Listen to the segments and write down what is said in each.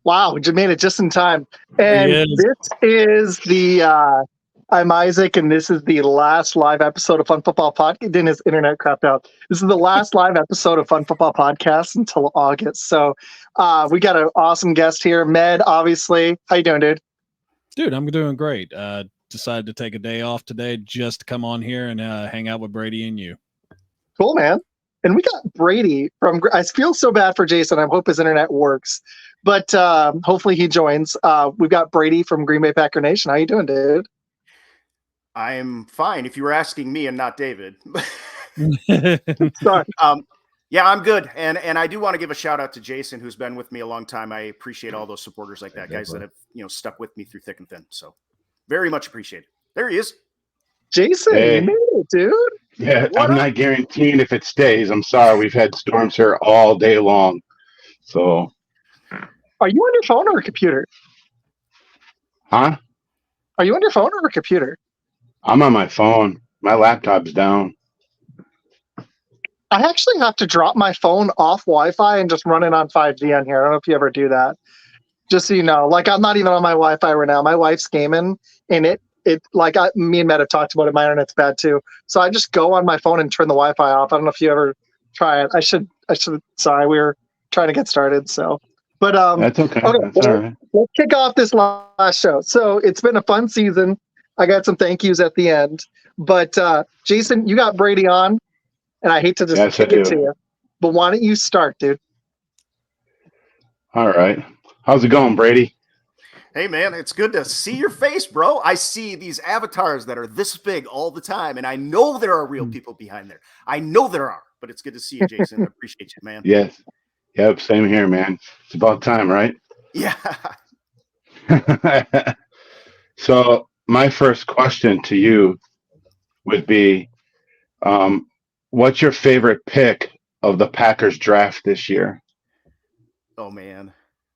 Wow, we just made it just in time. There he And is. this is I'm Isaac, and this is the last live episode of Fun Football Podcast. Then his internet crapped out. This is the last live episode of Fun Football Podcast until August. So we got an awesome guest here, Med, obviously. How you doing, dude? Dude, I'm doing great. Decided to take a day off today just to come on here and hang out with Brady and you. Cool, man. And we got Brady from. I feel so bad for Jason. I hope his internet works, but hopefully he joins. We've got Brady from Green Bay Packer Nation. How you doing, dude? I'm fine. If you were asking me and not David. Sorry. Yeah, I'm good. And I do want to give a shout out to Jason, who's been with me a long time. I appreciate all those supporters like that, guys that have stuck with me through thick and thin. So very much appreciated. There he is. Jason, Hey. you made it, dude. Yeah, What I'm up? not guaranteeing if it stays. I'm sorry. We've had storms here all day long. So, Are you on your phone or a computer? huh? Are you on your phone or a computer? I'm on my phone. My laptop's down. I actually have to drop my phone off Wi-Fi and just run it on 5G on here. I don't know if you ever do that. Just so you know, like I'm not even on my Wi-Fi right now. My wife's gaming, and me and Matt have talked about it. My internet's bad too, so I just go on my phone and turn the Wi-Fi off. I don't know if you ever try it. I should. Sorry, we were trying to get started. So, but That's okay. okay, That's all right. let's kick off this last show. So it's been a fun season. I got some thank yous at the end, but Jason, you got Brady on, and I hate to just Yes, I kick it do. to you, but why don't you start, dude? All right. How's it going, Brady? Hey, man, it's good to see your face, bro. I see these avatars that are this big all the time, and I know there are real people behind there. I know there are, but it's good to see you, Jason. I appreciate you, man. Yes. Yep. Same here, man. It's about time, right? Yeah. So, my first question to you would be, what's your favorite pick of the Packers draft this year? Oh, man.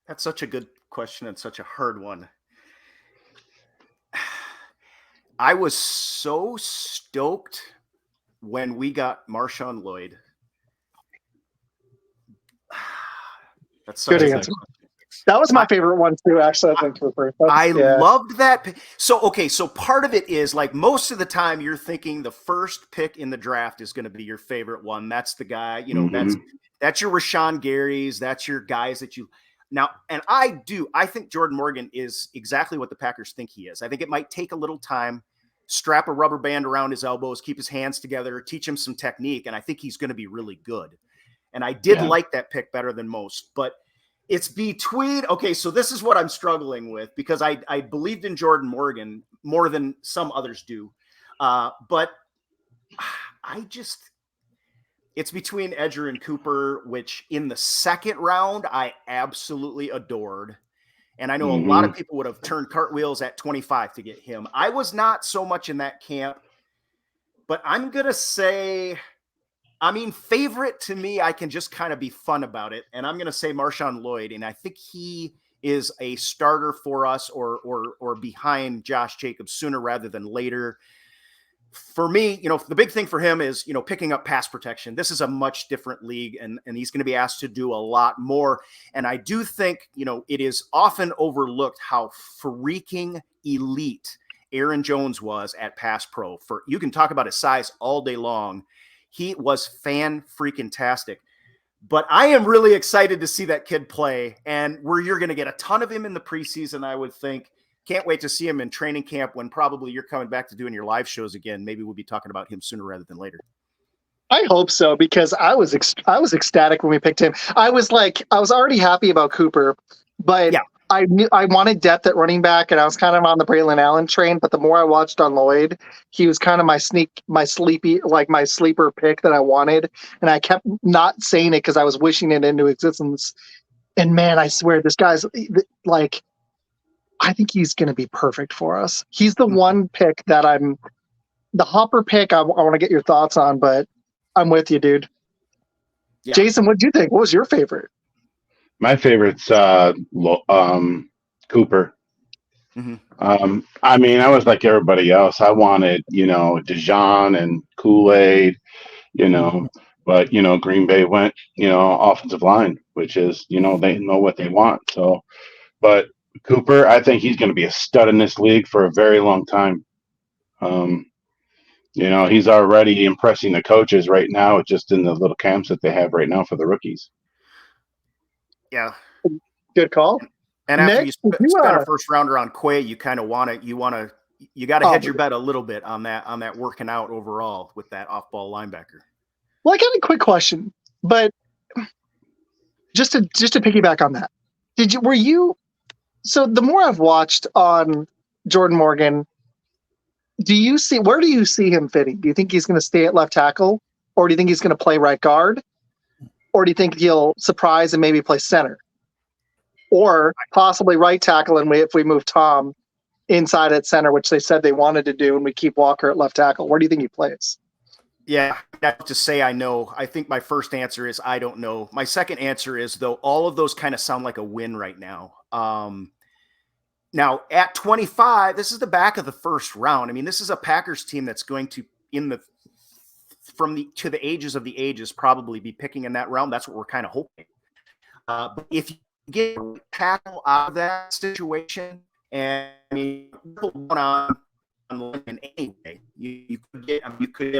That's such a good question and such a hard one. I was so stoked when we got Marshawn Lloyd. That's such Good a answer. That was my favorite one too. Actually, I think for first. loved that pick. So part of it is like most of the time you're thinking the first pick in the draft is going to be your favorite one. That's the guy, that's your Rashawn Gary's, that's your guys that you now. And I think Jordan Morgan is exactly what the Packers think he is. I think it might take a little time, strap a rubber band around his elbows, keep his hands together, teach him some technique. And I think he's going to be really good. And I did like that pick better than most, but it's between, so this is what I'm struggling with because I believed in Jordan Morgan more than some others do. But it's between Edger and Cooper, which in the second round, I absolutely adored. And I know a lot of people would have turned cartwheels at 25 to get him. I was not so much in that camp, but I'm going to say, favorite to me, I can just kind of be fun about it. And I'm going to say Marshawn Lloyd. And I think he is a starter for us or behind Josh Jacobs sooner rather than later. For me, the big thing for him is, picking up pass protection. This is a much different league and he's going to be asked to do a lot more. And I do think, it is often overlooked how freaking elite Aaron Jones was at pass pro. You can talk about his size all day long. He was fan-freaking-tastic. But I am really excited to see that kid play, and you're going to get a ton of him in the preseason, I would think. Can't wait to see him in training camp when probably you're coming back to doing your live shows again. Maybe we'll be talking about him sooner rather than later. I hope so because I was ecstatic when we picked him. I was already happy about Cooper, but I knew I wanted depth at running back, and I was kind of on the Braylon Allen train. But the more I watched on Lloyd, he was kind of my sleeper pick that I wanted, and I kept not saying it because I was wishing it into existence. And man, I swear, this guy's like, I think he's going to be perfect for us. He's the one pick that the Hopper pick. I want to get your thoughts on, but I'm with you, dude. Yeah. Jason, what do you think? What was your favorite? My favorite's Cooper. Mm-hmm. I was like everybody else. I wanted, Dijon and Kool-Aid, but Green Bay went, offensive line, which is, they know what they want. So But Cooper, I think he's going to be a stud in this league for a very long time. He's already impressing the coaches right now, just in the little camps that they have right now for the rookies. Yeah. Good call. And Nick, after you spend a first rounder on Quay, you kind of you got to hedge your bet a little bit on that working out overall with that off-ball linebacker. Well, I got a quick question, but just to piggyback on that, so the more I've watched on Jordan Morgan, where do you see him fitting? Do you think he's going to stay at left tackle, or do you think he's going to play right guard, or do you think he'll surprise and maybe play center, or possibly right tackle? And if we move Tom inside at center, which they said they wanted to do, and we keep Walker at left tackle, where do you think he plays? Yeah, not to say I know. I think my first answer is I don't know. My second answer is, though, all of those kind of sound like a win right now. Now at 25, this is the back of the first round. I mean, this is a Packers team that's going to to the ages of the ages probably be picking in that round. That's what we're kind of hoping. But if you get a tackle out of that situation, and I mean, on anyway, you could get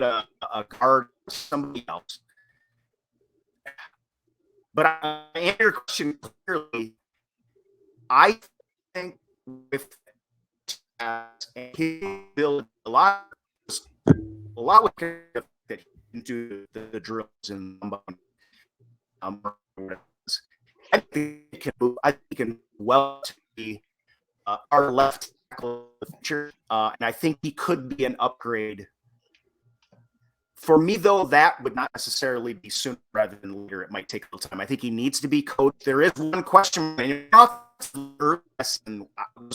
a guard, somebody else. But I answer your question clearly. I think with he build a lot with that he can do the drills and I think he can move. I think he can well to be our left tackle of the future, and I think he could be an upgrade. For me, though, that would not necessarily be sooner rather than later. It might take a little time. I think he needs to be coached. There is one question, and it was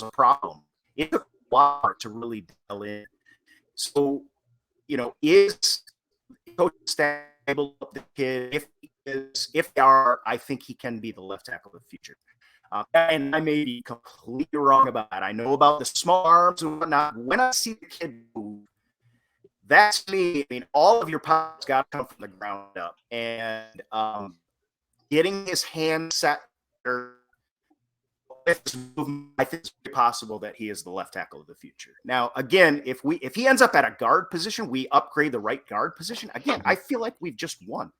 a problem. It took a while to really dial in. So, is coach stable the kid? If they are, I think he can be the left tackle of the future. And I may be completely wrong about that. I know about the small arms and whatnot. When I see the kid move, that's me. I mean, all of your pops got to come from the ground up, and getting his hand set with his movement, I think it's very possible that he is the left tackle of the future. Now, again, if he ends up at a guard position, we upgrade the right guard position. Again, I feel like we've just won.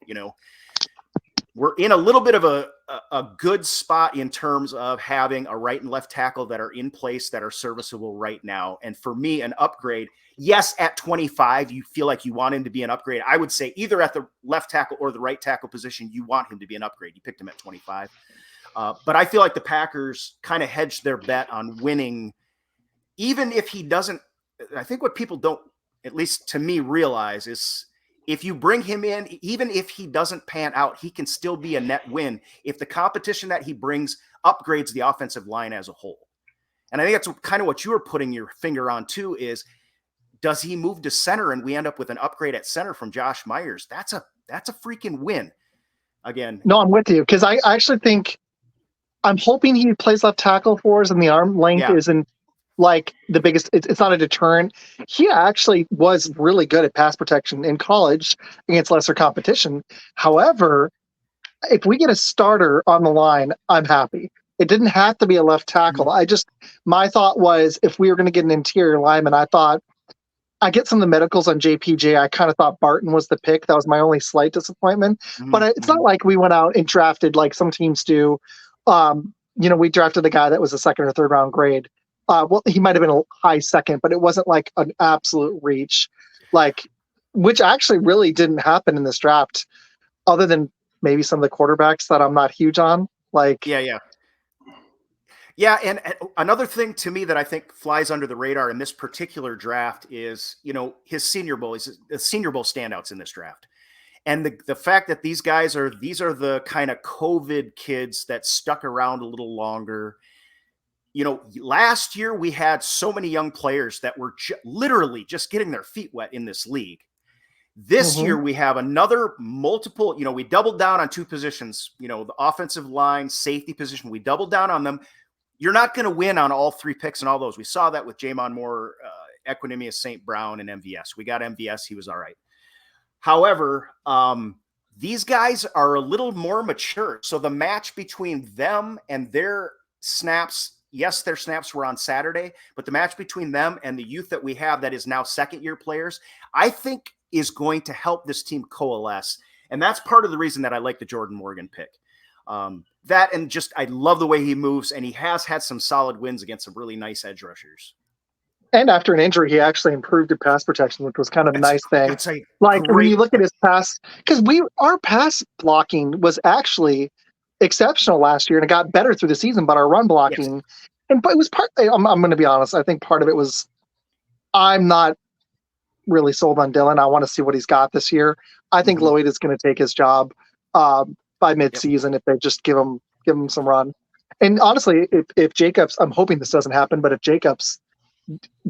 We're in a little bit of a good spot in terms of having a right and left tackle that are in place, that are serviceable right now. And for me, an upgrade, yes, at 25, you feel like you want him to be an upgrade. I would say either at the left tackle or the right tackle position, you want him to be an upgrade. You picked him at 25. But I feel like the Packers kind of hedged their bet on winning, even if he doesn't. I think what people don't, at least to me, realize is if you bring him in, even if he doesn't pan out, he can still be a net win if the competition that he brings upgrades the offensive line as a whole. And I think that's kind of what you were putting your finger on too, is does he move to center and we end up with an upgrade at center from Josh Myers? That's a freaking win. Again. No, I'm with you, because I actually think I'm hoping he plays left tackle for us, and the arm length isn't like the biggest. It's not a deterrent. He actually was really good at pass protection in college against lesser competition. However, if we get a starter on the line, I'm happy. It didn't have to be a left tackle. My thought was, if we were going to get an interior lineman, I get some of the medicals on JPJ. I kind of thought Barton was the pick. That was my only slight disappointment. But it's not like we went out and drafted like some teams do. We drafted the guy that was a second or third round grade. Well, he might have been a high second, but it wasn't like an absolute reach, which actually really didn't happen in this draft, other than maybe some of the quarterbacks that I'm not huge on. Yeah, and another thing to me that I think flies under the radar in this particular draft is, his Senior Bowl. The Senior Bowl standouts in this draft. And the fact that these are the kind of COVID kids that stuck around a little longer. Last year we had so many young players that were literally just getting their feet wet in this league. This year we have another multiple, we doubled down on two positions, the offensive line, safety position. We doubled down on them. You're not going to win on all three picks and all those. We saw that with Jamon Moore, Equinemius St. Brown, and MVS. We got MVS. He was all right. However, these guys are a little more mature. So the match between them and their snaps. Yes, their snaps were on Saturday, but the match between them and the youth that we have that is now second-year players, I think is going to help this team coalesce. And that's part of the reason that I like the Jordan Morgan pick. That and just I love the way he moves, and he has had some solid wins against some really nice edge rushers. And after an injury, he actually improved at pass protection, which was kind of a nice thing. That's a like when great you look at his pass, because our pass blocking was actually exceptional last year, and it got better through the season. But our run blocking, but it was part. I'm going to be honest. I think part of it was I'm not really sold on Dylan. I want to see what he's got this year. I think Lloyd is going to take his job by midseason if they just give him some run. And honestly, if Jacobs, I'm hoping this doesn't happen, but if Jacobs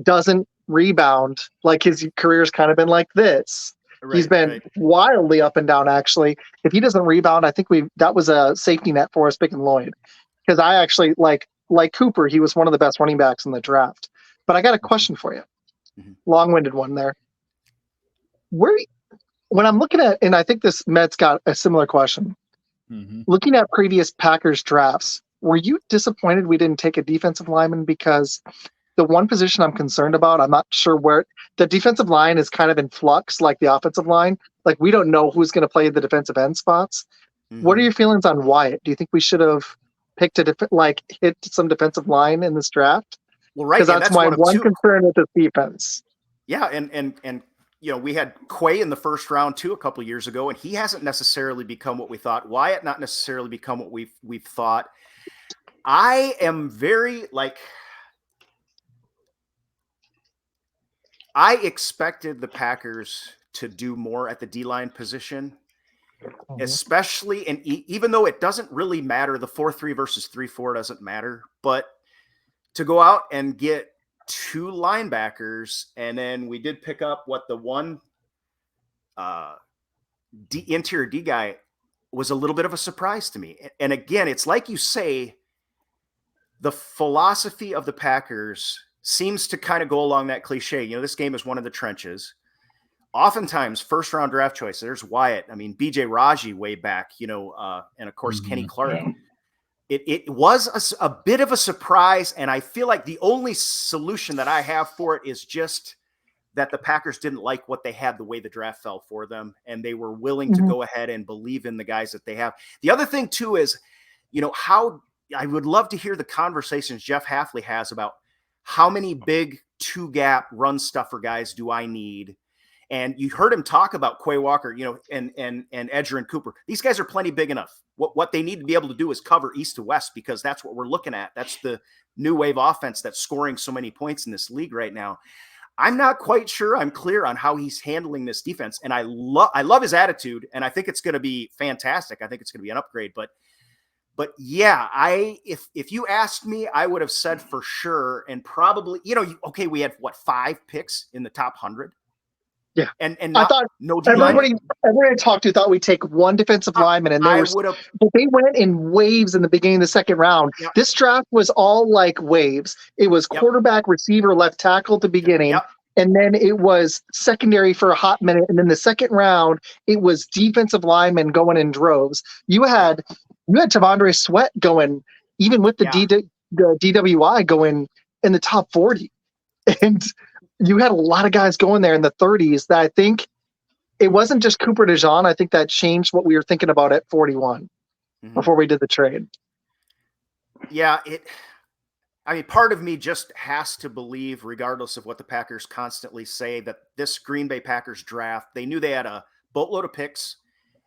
doesn't rebound, like his career's kind of been like this. He's been wildly up and down, actually. If he doesn't rebound, I think that was a safety net for us picking Lloyd. Because I actually, like Cooper, he was one of the best running backs in the draft. But I got a question for you. Long-winded one there. When I'm looking at, and I think this Med's got a similar question. Looking at previous Packers drafts, were you disappointed we didn't take a defensive lineman? Because the one position I'm concerned about, I'm not sure where the defensive line is kind of in flux, like the offensive line. Like we don't know who's going to play the defensive end spots. What are your feelings on Wyatt? Do you think we should have picked hit some defensive line in this draft? Well, right. Because that's my one concern with this defense. Yeah. And, we had Quay in the first round too, a couple of years ago, and he hasn't necessarily become what we thought. Wyatt not necessarily become what we've thought. I am very I expected the Packers to do more at the D-line position, especially, and even though it doesn't really matter, the 4-3 versus 3-4 doesn't matter, but to go out and get 2 linebackers, and then we did pick up the one interior D guy was a little bit of a surprise to me. And again, it's like you say, the philosophy of the Packers seems to kind of go along that cliche. This game is one of the trenches. Oftentimes, first round draft choice, there's Wyatt. I mean, BJ Raji way back, and of course, Kenny Clark. Yeah. It was a bit of a surprise. And I feel like the only solution that I have for it is just that the Packers didn't like what they had, the way the draft fell for them. And they were willing to go ahead and believe in the guys that they have. The other thing too is, how I would love to hear the conversations Jeff Hafley has about how many big 2-gap run stuffer guys do I need? And you heard him talk about Quay Walker, and Edger and Cooper. These guys are plenty big enough. What they need to be able to do is cover east to west, because that's what we're looking at. That's the new wave offense that's scoring so many points in this league right now. I'm not quite sure I'm clear on how he's handling this defense. And I love his attitude, and I think it's going to be fantastic. I think it's going to be an upgrade, but yeah, if you asked me, I would have said for sure, and probably, we had 5 picks in the top 100. Yeah, and I thought everybody I talked to thought we'd take one defensive lineman, and they went in waves in the beginning of the second round. Yep. This draft was all like waves. It was quarterback, receiver, left tackle at the beginning, and then it was secondary for a hot minute, and then the second round it was defensive linemen going in droves. You had Tavondre Sweat going, even with the DWI going in the top 40, and you had a lot of guys going there in the 30s that I think it wasn't just Cooper DeJean. I think that changed what we were thinking about at 41 before we did the trade. Yeah. Part of me just has to believe, regardless of what the Packers constantly say, that this Green Bay Packers draft, they knew they had a boatload of picks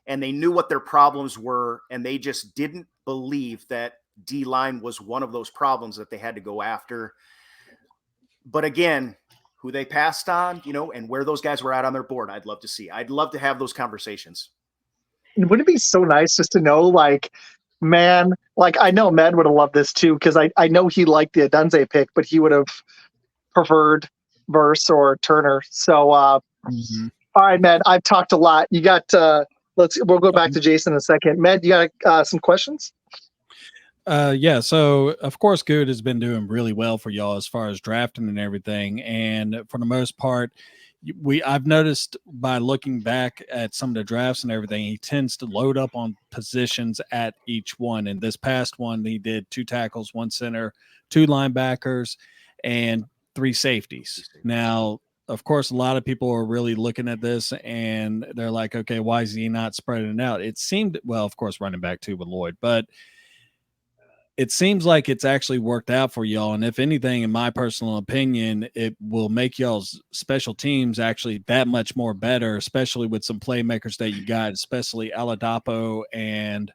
and they knew what their problems were. And they just didn't believe that D-line was one of those problems that they had to go after. But again, who they passed on, and where those guys were at on their board, I'd love to see. I'd love to have those conversations. Wouldn't it be so nice just to know, I know Med would have loved this too, because I know he liked the Adunze pick, but he would have preferred Verse or Turner. So, all right, Med, I've talked a lot. You got, we'll go back to Jason in a second. Med, you got some questions? Yeah, so of course Good has been doing really well for y'all as far as drafting and everything, and for the most part, I've noticed by looking back at some of the drafts and everything, he tends to load up on positions at each one. And this past one, he did 2 tackles, 1 center, 2 linebackers, and 3 safeties. Now, of course, a lot of people are really looking at this and they're like, okay, why is he not spreading it out? It seemed, well, of course, running back too with Lloyd, but it seems like it's actually worked out for y'all. And if anything, in my personal opinion, it will make y'all's special teams actually that much more better, especially with some playmakers that you got, especially Aladapo and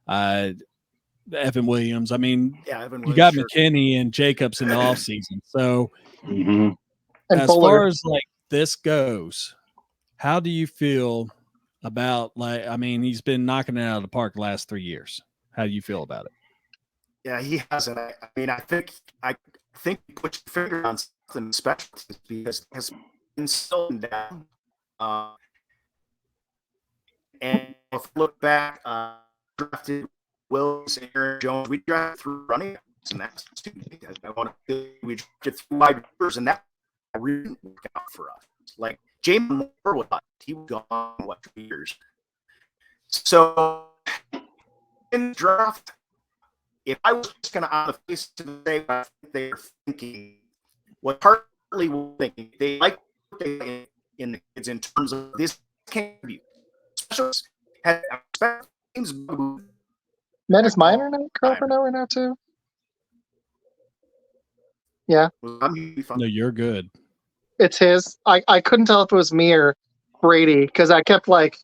Evan Williams. I mean, Evan you got Williams, McKinney and Jacobs in the offseason. So And as Fuller. far as like this goes, how do you feel about, like, I mean, he's been knocking it out of the park the last 3 years. How do you feel about it? Yeah, he hasn't. I mean, I think you put your finger on something special because it has been slowing down. And if we look back, drafted Williams and Aaron Jones, we drafted 3 running backs, and that's stupid. We drafted 3 wide receivers, and that really didn't work out for us. Like James Moore was, he was gone 2 years. So in the draft, if I was just going to on the face to say what I think they are thinking, what partly we're thinking, they like what they in the kids in terms of this can't be. Specialists had teams move. Man, is my internet crap right now too? Yeah. No, you're good. It's his. I couldn't tell if it was me or Brady because I kept like,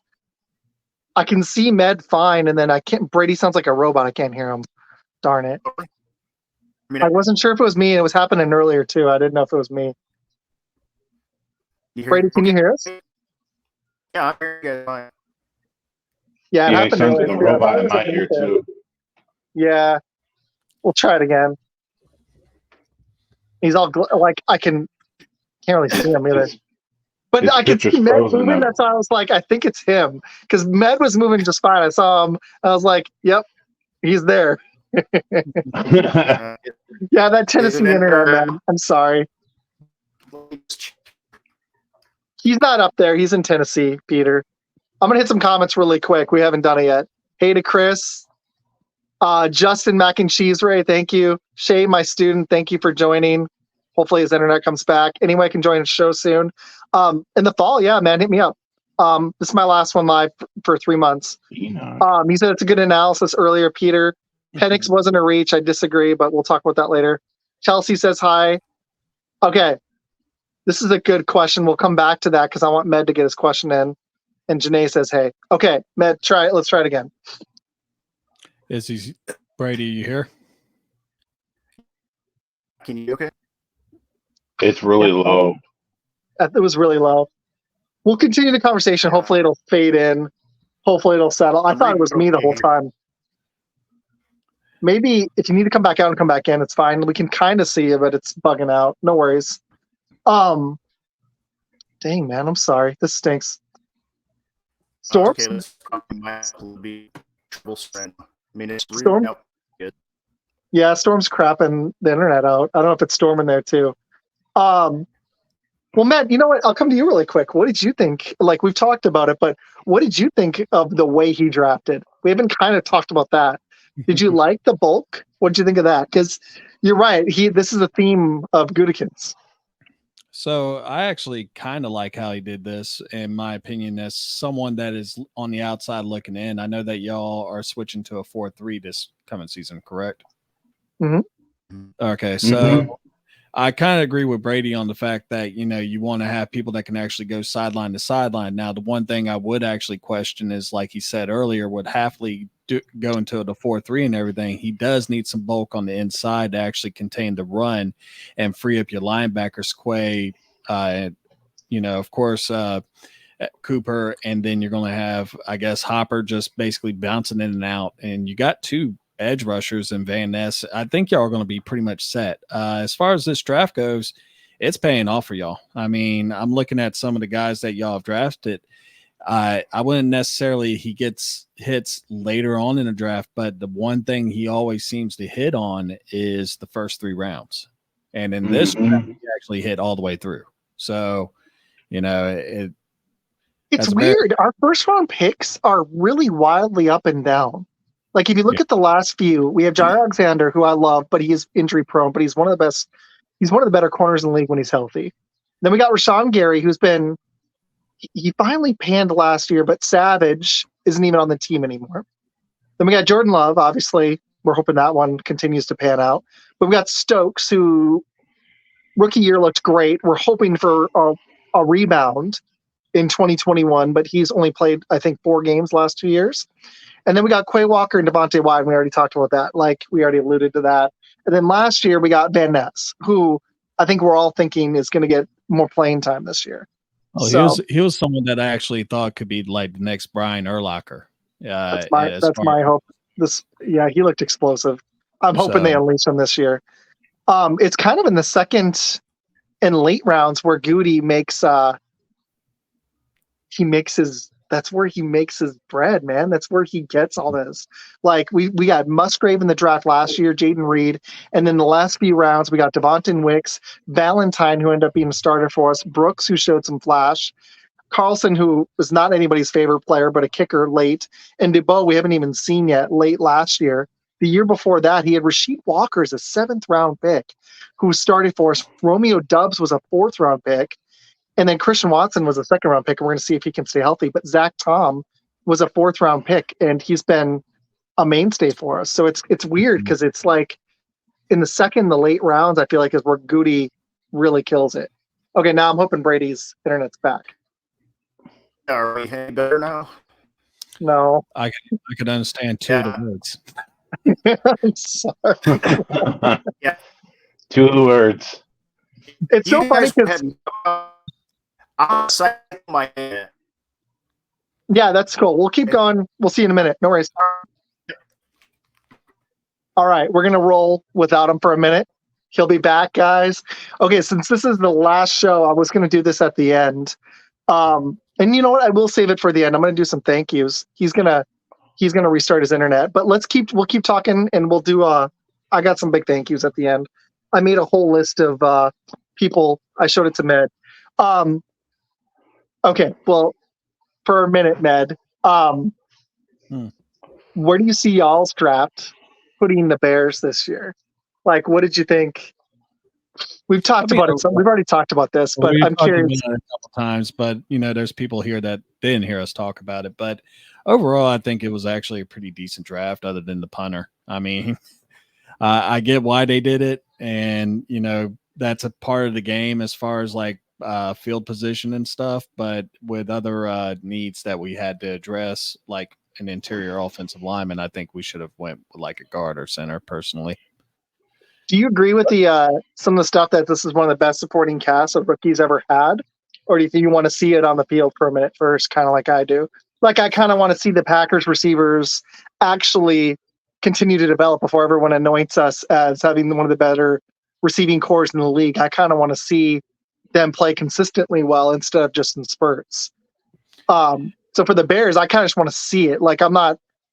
I can see Med fine, and then I can't. Brady sounds like a robot. I can't hear him. Darn it. I mean, I wasn't sure if it was me. It was happening earlier too. I didn't know if it was me. Brady, can you hear us? Yeah, I hear you fine. Yeah, it Yeah, he happened sounds earlier. like a robot in my ear too. Yeah. We'll try it again. He's all like I can't really see him either. But I could see Med moving. That's why I was like, I think it's him. Because Med was moving just fine. I saw him. I was like, yep, he's there. Yeah, that Tennessee internet, man. I'm sorry. He's not up there. He's in Tennessee, Peter. I'm going to hit some comments really quick. We haven't done it yet. Hey to Chris. Justin Mac and Cheese Ray, thank you. Shay, my student, thank you for joining. Hopefully his internet comes back. Anyway, I can join the show soon. In the fall, yeah, man, hit me up. This is my last one live for 3 months. He said it's a good analysis earlier, Peter. Penix wasn't a reach. I disagree, but we'll talk about that later. Chelsea says hi. Okay. This is a good question. We'll come back to that because I want Med to get his question in. And Janae says, hey. Okay, Med, try it. Let's try it again. Is he Brady, you here? Can you okay? It's really low. It was really low. We'll continue the conversation. Hopefully it'll fade in. Hopefully it'll settle. I thought it was me the whole time. Maybe if you need to come back out and come back in, it's fine. We can kind of see you, but it's bugging out. No worries. Dang, man, I'm sorry. This stinks. Storm? Okay, let's be trouble spread. I mean, it's Storm? really good. Yeah, Storm's crapping the internet out. I don't know if it's storming there too. Well, Matt, you know what? I'll come to you really quick. What did you think? Like, we've talked about it, but what did you think of the way he drafted? We haven't kind of talked about that. Did you like the bulk? What did you think of that? Because you're right. This is a theme of Gutekunst. So I actually kind of like how he did this, in my opinion, as someone that is on the outside looking in. I know that y'all are switching to a 4-3 this coming season, correct? Mm-hmm. Okay, so I kind of agree with Brady on the fact that, you know, you want to have people that can actually go sideline to sideline. Now, the one thing I would actually question is, like he said earlier, would Hafley go into the 4-3 and everything? He does need some bulk on the inside to actually contain the run and free up your linebackers, Quay, you know, of course, Cooper, and then you're going to have, I guess, Hopper just basically bouncing in and out. And you got 2 edge rushers and Van Ness. I think y'all are going to be pretty much set. As far as this draft goes, it's paying off for y'all. I mean, I'm looking at some of the guys that y'all have drafted. I wouldn't necessarily he gets hits later on in the draft, but the one thing he always seems to hit on is the first 3 rounds. And in this draft, he actually hit all the way through. So, It's It's weird. Our first round picks are really wildly up and down. Like if you look at the last few, we have Jair Alexander, who I love, but he is injury prone, but he's one of the best. He's one of the better corners in the league when he's healthy. Then we got Rashawn Gary, who's been, he finally panned last year, but Savage isn't even on the team anymore. Then we got Jordan Love, obviously. We're hoping that one continues to pan out. But we got Stokes, who rookie year looked great. We're hoping for a rebound in 2021, but he's only played, I think, 4 games last 2 years. And then we got Quay Walker and Devontae Wyatt. We already talked about that. Like, we already alluded to that. And then last year we got Van Ness, who I think we're all thinking is going to get more playing time this year. Oh, so, he was someone that I actually thought could be like the next Brian Urlacher. That's my hope. He looked explosive. I'm hoping they unleash him this year. It's kind of in the second and late rounds where Goody makes that's where he makes his bread, man. That's where he gets all this. Like we got Musgrave in the draft last year, Jaden Reed, and then the last few rounds we got Devontae Wicks, Valentine, who ended up being a starter for us, Brooks, who showed some flash, Carlson, who was not anybody's favorite player, but a kicker late, and DeBow, we haven't even seen yet, late last year. The year before that, he had Rasheed Walker as a 7th round pick, who started for us. Romeo Dubs was a 4th round pick. And then Christian Watson was a 2nd round pick, and we're going to see if he can stay healthy. But Zach Tom was a 4th round pick, and he's been a mainstay for us. So it's weird because it's like in the late rounds, I feel like is where Goody really kills it. Okay, now I'm hoping Brady's internet's back. Are we any better now? No. I could understand 2 of the words. I'm sorry. Yeah. 2 words. It's so funny because my head. Yeah, that's cool. We'll keep going. We'll see you in a minute. No worries. All right, we're going to roll without him for a minute. He'll be back, guys. Okay, since this is the last show, I was going to do this at the end. And you know what? I will save it for the end. I'm going to do some thank yous. He's going to restart his internet. But we'll keep talking, and we'll do I got some big thank yous at the end. I made a whole list of people. I showed it to Med. Okay, well, for a minute, Ned, where do you see y'all's draft putting the Bears this year? Like, what did you think? We've talked about it. We've already talked about this, but I'm curious. About it a couple times, but there's people here that didn't hear us talk about it. But overall, I think it was actually a pretty decent draft, other than the punter. I mean, I get why they did it, and that's a part of the game as far as like field position and stuff, but with other needs that we had to address, like an interior offensive lineman, I think we should have went with like a guard or center personally. Do you agree with the some of the stuff that this is one of the best supporting casts of rookies ever had? Or do you think you want to see it on the field for a minute first, kind of like I do? Like I kind of want to see the Packers receivers actually continue to develop before everyone anoints us as having one of the better receiving cores in the league. I kind of want to see them play consistently well instead of just in spurts. So for the Bears, I kind of just want to see it. Like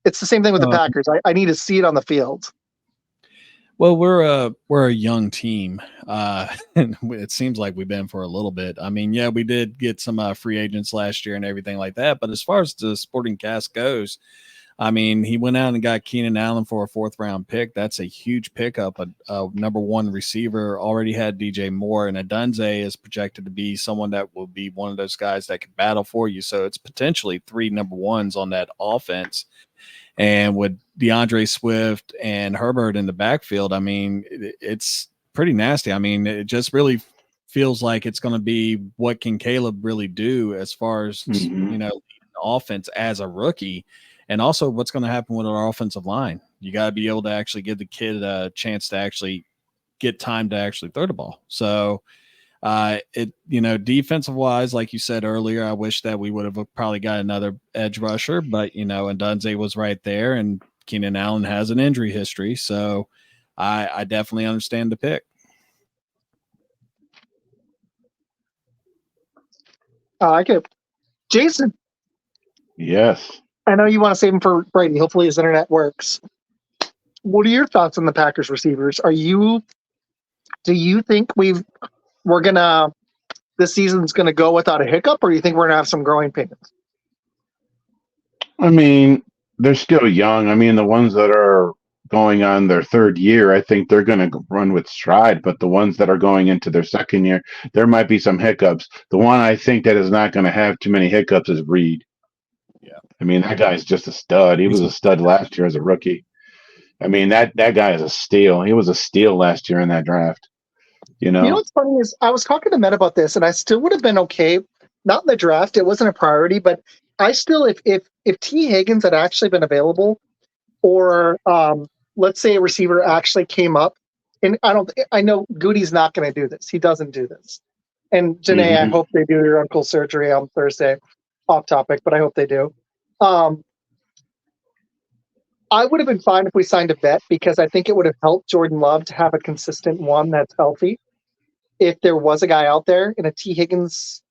it's the same thing with the Packers. I need to see it on the field. Well, we're a young team. And it seems like we've been for a little bit. I mean, yeah, we did get some free agents last year and everything like that. But as far as the sporting cast goes, I mean, he went out and got Keenan Allen for a 4th round pick. That's a huge pickup. A number 1 receiver, already had DJ Moore, and Adunze is projected to be someone that will be one of those guys that can battle for you. So it's potentially 3 number 1s on that offense. And with DeAndre Swift and Herbert in the backfield, I mean, it's pretty nasty. I mean, it just really feels like it's going to be what can Caleb really do as far as, offense as a rookie. And also what's going to happen with our offensive line. You got to be able to actually give the kid a chance to actually get time to actually throw the ball. So defensive wise, like you said earlier, I wish that we would have probably got another edge rusher, but and Dunze was right there, and Keenan Allen has an injury history. So I definitely understand the pick. I like it. Jason. Yes. I know you want to save him for Brady. Hopefully his internet works. What are your thoughts on the Packers receivers? Do you think we're gonna the season's going to go without a hiccup, or you think we're going to have some growing pains? I mean, they're still young. I mean, the ones that are going on their third year, I think they're going to run with stride. But the ones that are going into their second year, there might be some hiccups. The one I think that is not going to have too many hiccups is Reed. Yeah. I mean, that guy's just a stud. He was a stud last year as a rookie. I mean, that guy is a steal. He was a steal last year in that draft. You know what's funny is I was talking to Matt about this, and I still would have been okay. Not in the draft; it wasn't a priority, but I still, if T. Higgins had actually been available, or let's say a receiver actually came up, and I know Goody's not going to do this. He doesn't do this. And Janae, I hope they do your uncle's surgery on Thursday. Off topic, but I hope they do. I would have been fine if we signed a vet, because I think it would have helped Jordan Love to have a consistent one that's healthy. If there was a guy out there, and a T. Higgins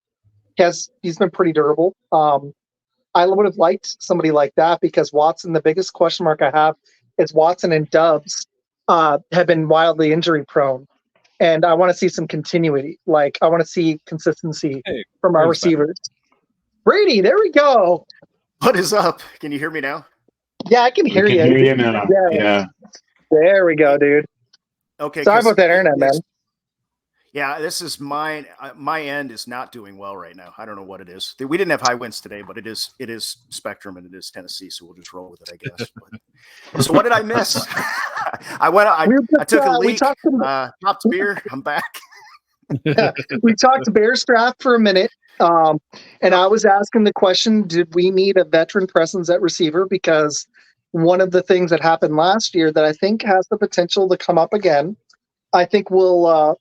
he's been pretty durable. I would have liked somebody like that, because Watson, the biggest question mark I have is Watson and Dubs have been wildly injury prone. And I want to see some continuity. Like, I want to see consistency from our receivers. Brady, there we go. What is up? Can you hear me now? Yeah, I can hear you. Hear you now. Yeah. There we go, dude. Okay. Sorry about that internet, man. Yeah, this is mine. My end is not doing well right now. I don't know what it is. We didn't have high winds today, but it is Spectrum and it is Tennessee, so we'll just roll with it, I guess. But, so what did I miss? I took a leak. Popped beer. I'm back. We talked Bears draft for a minute, and I was asking the question: did we need a veteran presence at receiver? Because one of the things that happened last year that I think has the potential to come up again. I think we'll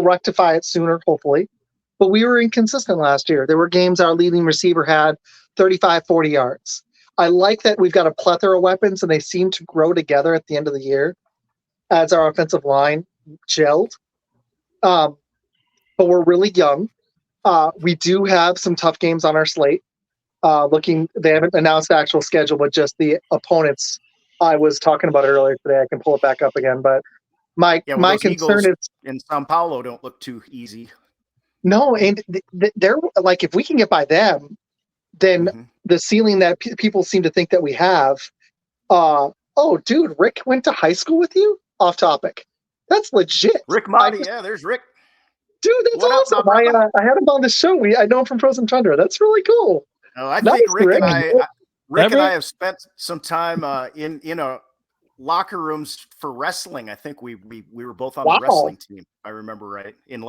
rectify it sooner, hopefully. But we were inconsistent last year. There were games our leading receiver had 35, 40 yards. I like that we've got a plethora of weapons, and they seem to grow together at the end of the year as our offensive line gelled. But we're really young. We do have some tough games on our slate. They haven't announced the actual schedule, but just the opponents I was talking about earlier today. I can pull it back up again, but my concern Eagles is in Sao Paulo don't look too easy. No, and they're like, if we can get by them, then the ceiling that people seem to think that we have. Oh, dude, Rick went to high school with you? Off topic. That's legit. Rick Motti, there's Rick. Dude, that's awesome. I had him on the show. I know him from Frozen Tundra. That's really cool. Oh, I think Rick and I have spent some time in locker rooms for wrestling. I think we were both on the wrestling team. I remember right in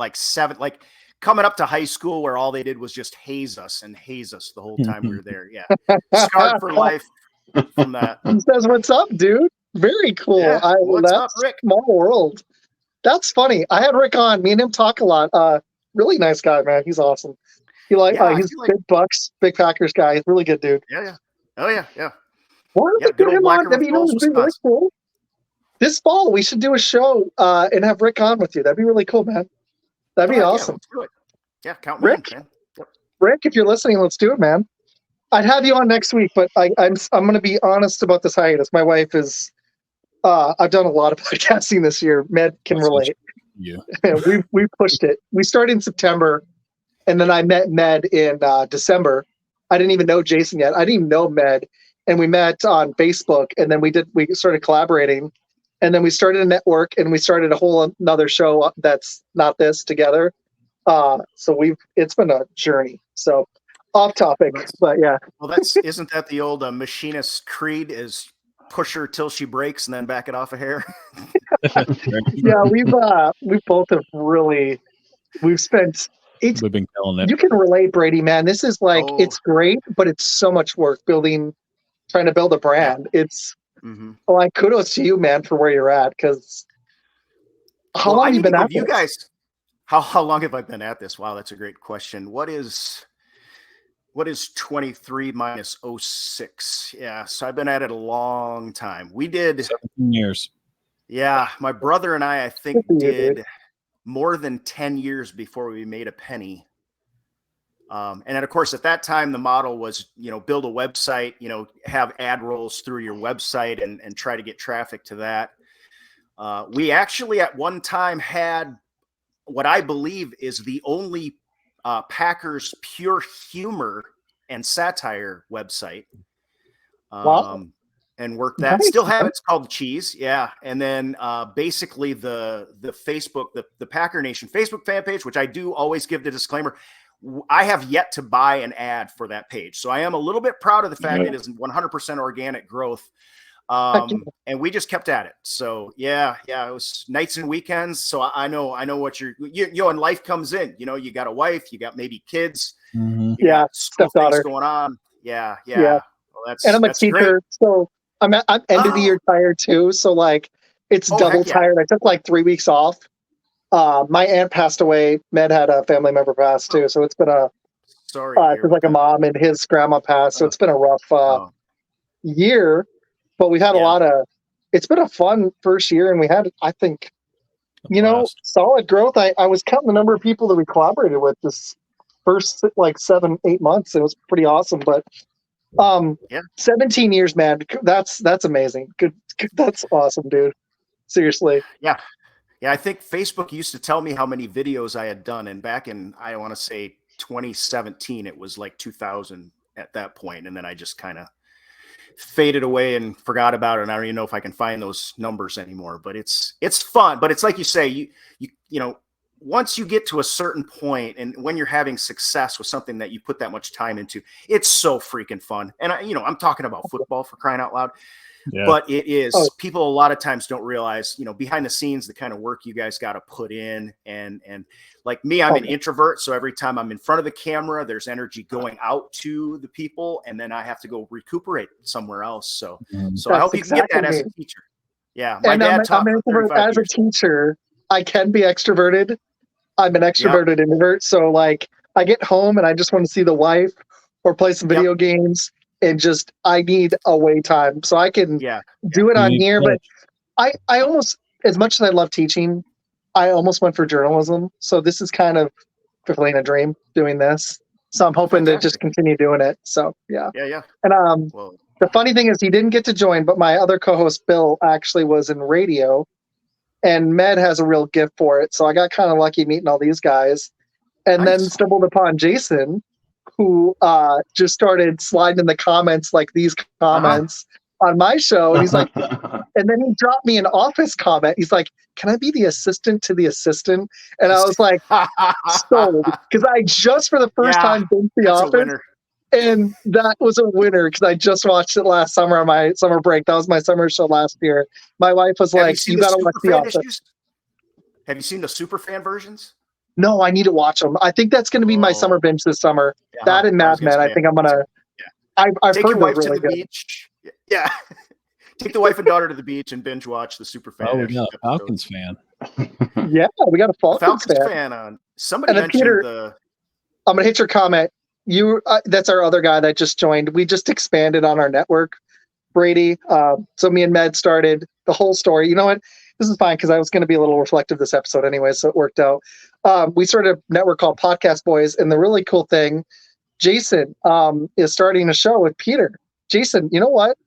coming up to high school, where all they did was just haze us the whole time we were there. Yeah, scarred for life from that. He says, "What's up, dude?" Very cool. Yeah, what's up, Rick? Small world. That's funny. I had Rick on. Me and him talk a lot. Really nice guy, man. He's awesome. He's big Bucks, big Packers guy. He's a really good dude. Yeah. Oh yeah. Why don't we get him on? That'd be really cool. This fall, we should do a show and have Rick on with you. That'd be really cool, man. That'd be awesome. Let's do it. Yeah, count me in, man. Yep. Rick, if you're listening, let's do it, man. I'd have you on next week, but I'm going to be honest about this hiatus. My wife is. I've done a lot of podcasting this year. Med can relate. Yeah, we pushed it. We started in September, and then I met Med in December. I didn't even know Jason yet. I didn't even know Med, and we met on Facebook, and then we started collaborating, and then we started a network, and we started a whole another show that's not this together. So it's been a journey. So off topic, but yeah. Well, isn't that the old machinist creed? Is push her till she breaks and then back it off a hair. Yeah, we both have really we've been killing it. You can relate, Brady, man. This is it's great, but it's so much work trying to build a brand. It's kudos to you, man, for where you're at. Because how long have you been at this? You guys, how long have I been at this? Wow, that's a great question. What is 23 minus 06? Yeah, so I've been at it a long time. We did 17 years. Yeah, my brother and I think, did more than 10 years before we made a penny. And then, of course, at that time, the model was, build a website, have ad rolls through your website and try to get traffic to that. We actually at one time had what I believe is the only Packers Pure Humor and Satire website. Wow. And worked that. Nice. Still have it. It's called Cheese. Yeah. And then basically the Facebook, the Packer Nation Facebook fan page, which I do always give the disclaimer, I have yet to buy an ad for that page. So I am a little bit proud of the fact that it is 100% organic growth. And we just kept at it. So yeah, it was nights and weekends. So I know what you know, and life comes in, you know, you got a wife, you got maybe kids, you got school things going on. Yeah. Well, and I'm a teacher, great. so I'm end of the year tired too. So like it's double tired. I took like 3 weeks off. My aunt passed away. Med had a family member pass too. So it's been a it's like a mom and his grandma passed. So it's been a rough year, but we've had a lot of, it's been a fun first year, and we had, I think, you know, solid growth. I was counting the number of people that we collaborated with this first like 7-8 months. It was pretty awesome, but 17 years, man. That's amazing. Good. That's awesome, dude. Seriously. Yeah. I think Facebook used to tell me how many videos I had done. And back in, I want to say 2017, it was like 2000 at that point. And then I just kind of faded away and forgot about it. And I don't even know if I can find those numbers anymore, but it's fun. But it's like you say, you know, once you get to a certain point, and when you're having success with something that you put that much time into, it's so freaking fun. And I'm talking about football, for crying out loud. Yeah. But it is, people a lot of times don't realize, you know, behind the scenes, the kind of work you guys got to put in. And like me, I'm an introvert. So every time I'm in front of the camera, there's energy going out to the people, and then I have to go recuperate somewhere else. So I hope you can get that as a teacher. Yeah. My dad taught me as a teacher. I can be extroverted. I'm an extroverted introvert. So like I get home and I just want to see the wife or play some video games, and just, I need away time. So I can do it on here. But I almost, as much as I love teaching, I almost went for journalism. So this is kind of fulfilling a dream doing this. So I'm hoping to just continue doing it. So yeah. And the funny thing is he didn't get to join, but my other co-host Bill actually was in radio. And Med has a real gift for it. So I got kind of lucky meeting all these guys, and then stumbled upon Jason, who just started sliding in the comments, like these comments on my show. And he's like, and then he dropped me an office comment. He's like, can I be the assistant to the assistant? And I was like, sold. Because I just for the first time been to the office. And that was a winner, because I just watched it last summer on my summer break. That was my summer show last year. My wife was like, you got to watch The Office. Have you seen the super fan versions? No, I need to watch them. I think that's going to be my summer binge this summer. That and Mad Men. I think I'm going to. I've Take heard your wife really to the good. beach. Yeah. Take the wife and daughter to the beach and binge watch the super fan. Oh, we got a Falcons fan. Yeah, we got a Falcons fan on. Somebody mentioned Peter, I'm going to hit your comment. That's our other guy that just joined. We just expanded on our network, Brady. So me and Med started the whole story. You know what? This is fine, because I was going to be a little reflective this episode anyway, so it worked out. We started a network called Podcast Boys, and the really cool thing, Jason is starting a show with Peter. Jason, you know what?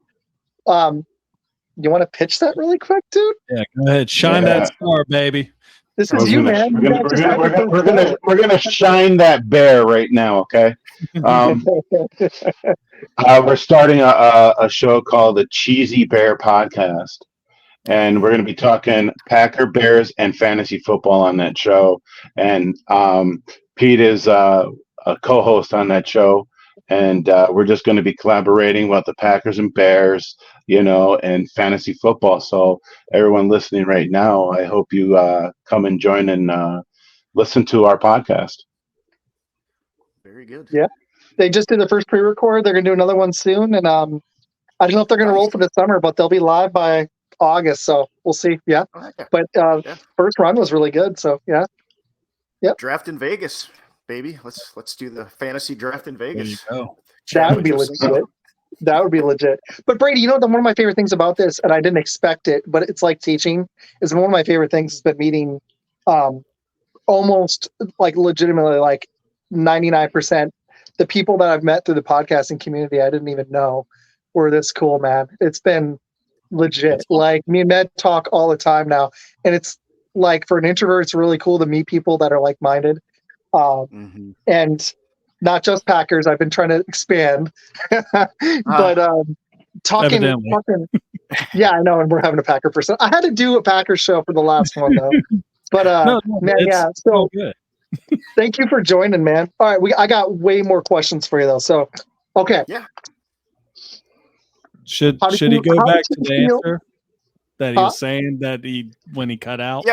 You want to pitch that really quick, dude? Yeah, go ahead. Shine that star, baby. This is you, man. We're gonna shine that bear right now, okay? We're starting a show called the Cheesy Bear Podcast, and we're going to be talking Packer, Bears, and fantasy football on that show. And Pete is a co-host on that show, and we're just going to be collaborating with the Packers and Bears, you know, and fantasy football. So everyone listening right now, I hope you come and join and listen to our podcast. Very good. Yeah. They just did the first pre-record. They're going to do another one soon. And I don't know if they're going to roll for the summer, but they'll be live by August. So we'll see. Yeah. But first run was really good. So yeah. Yep. Draft in Vegas, baby. Let's do the fantasy draft in Vegas. There you go. That would be legit. That would be legit. But Brady, you know, one of my favorite things about this, and I didn't expect it, but it's like teaching, is one of my favorite things has been meeting almost like legitimately like 99% the people that I've met through the podcasting community I didn't even know were this cool, man. It's been legit. Like me and Med talk all the time now. And it's like for an introvert, it's really cool to meet people that are like-minded. And not just Packers. I've been trying to expand, but talking. Yeah, I know, and we're having a Packer person. I had to do a Packers show for the last one though. But man, yeah. So good. Thank you for joining, man. All right, I got way more questions for you though. So, okay. Yeah. Should he go back to the answer that he was saying that when he cut out?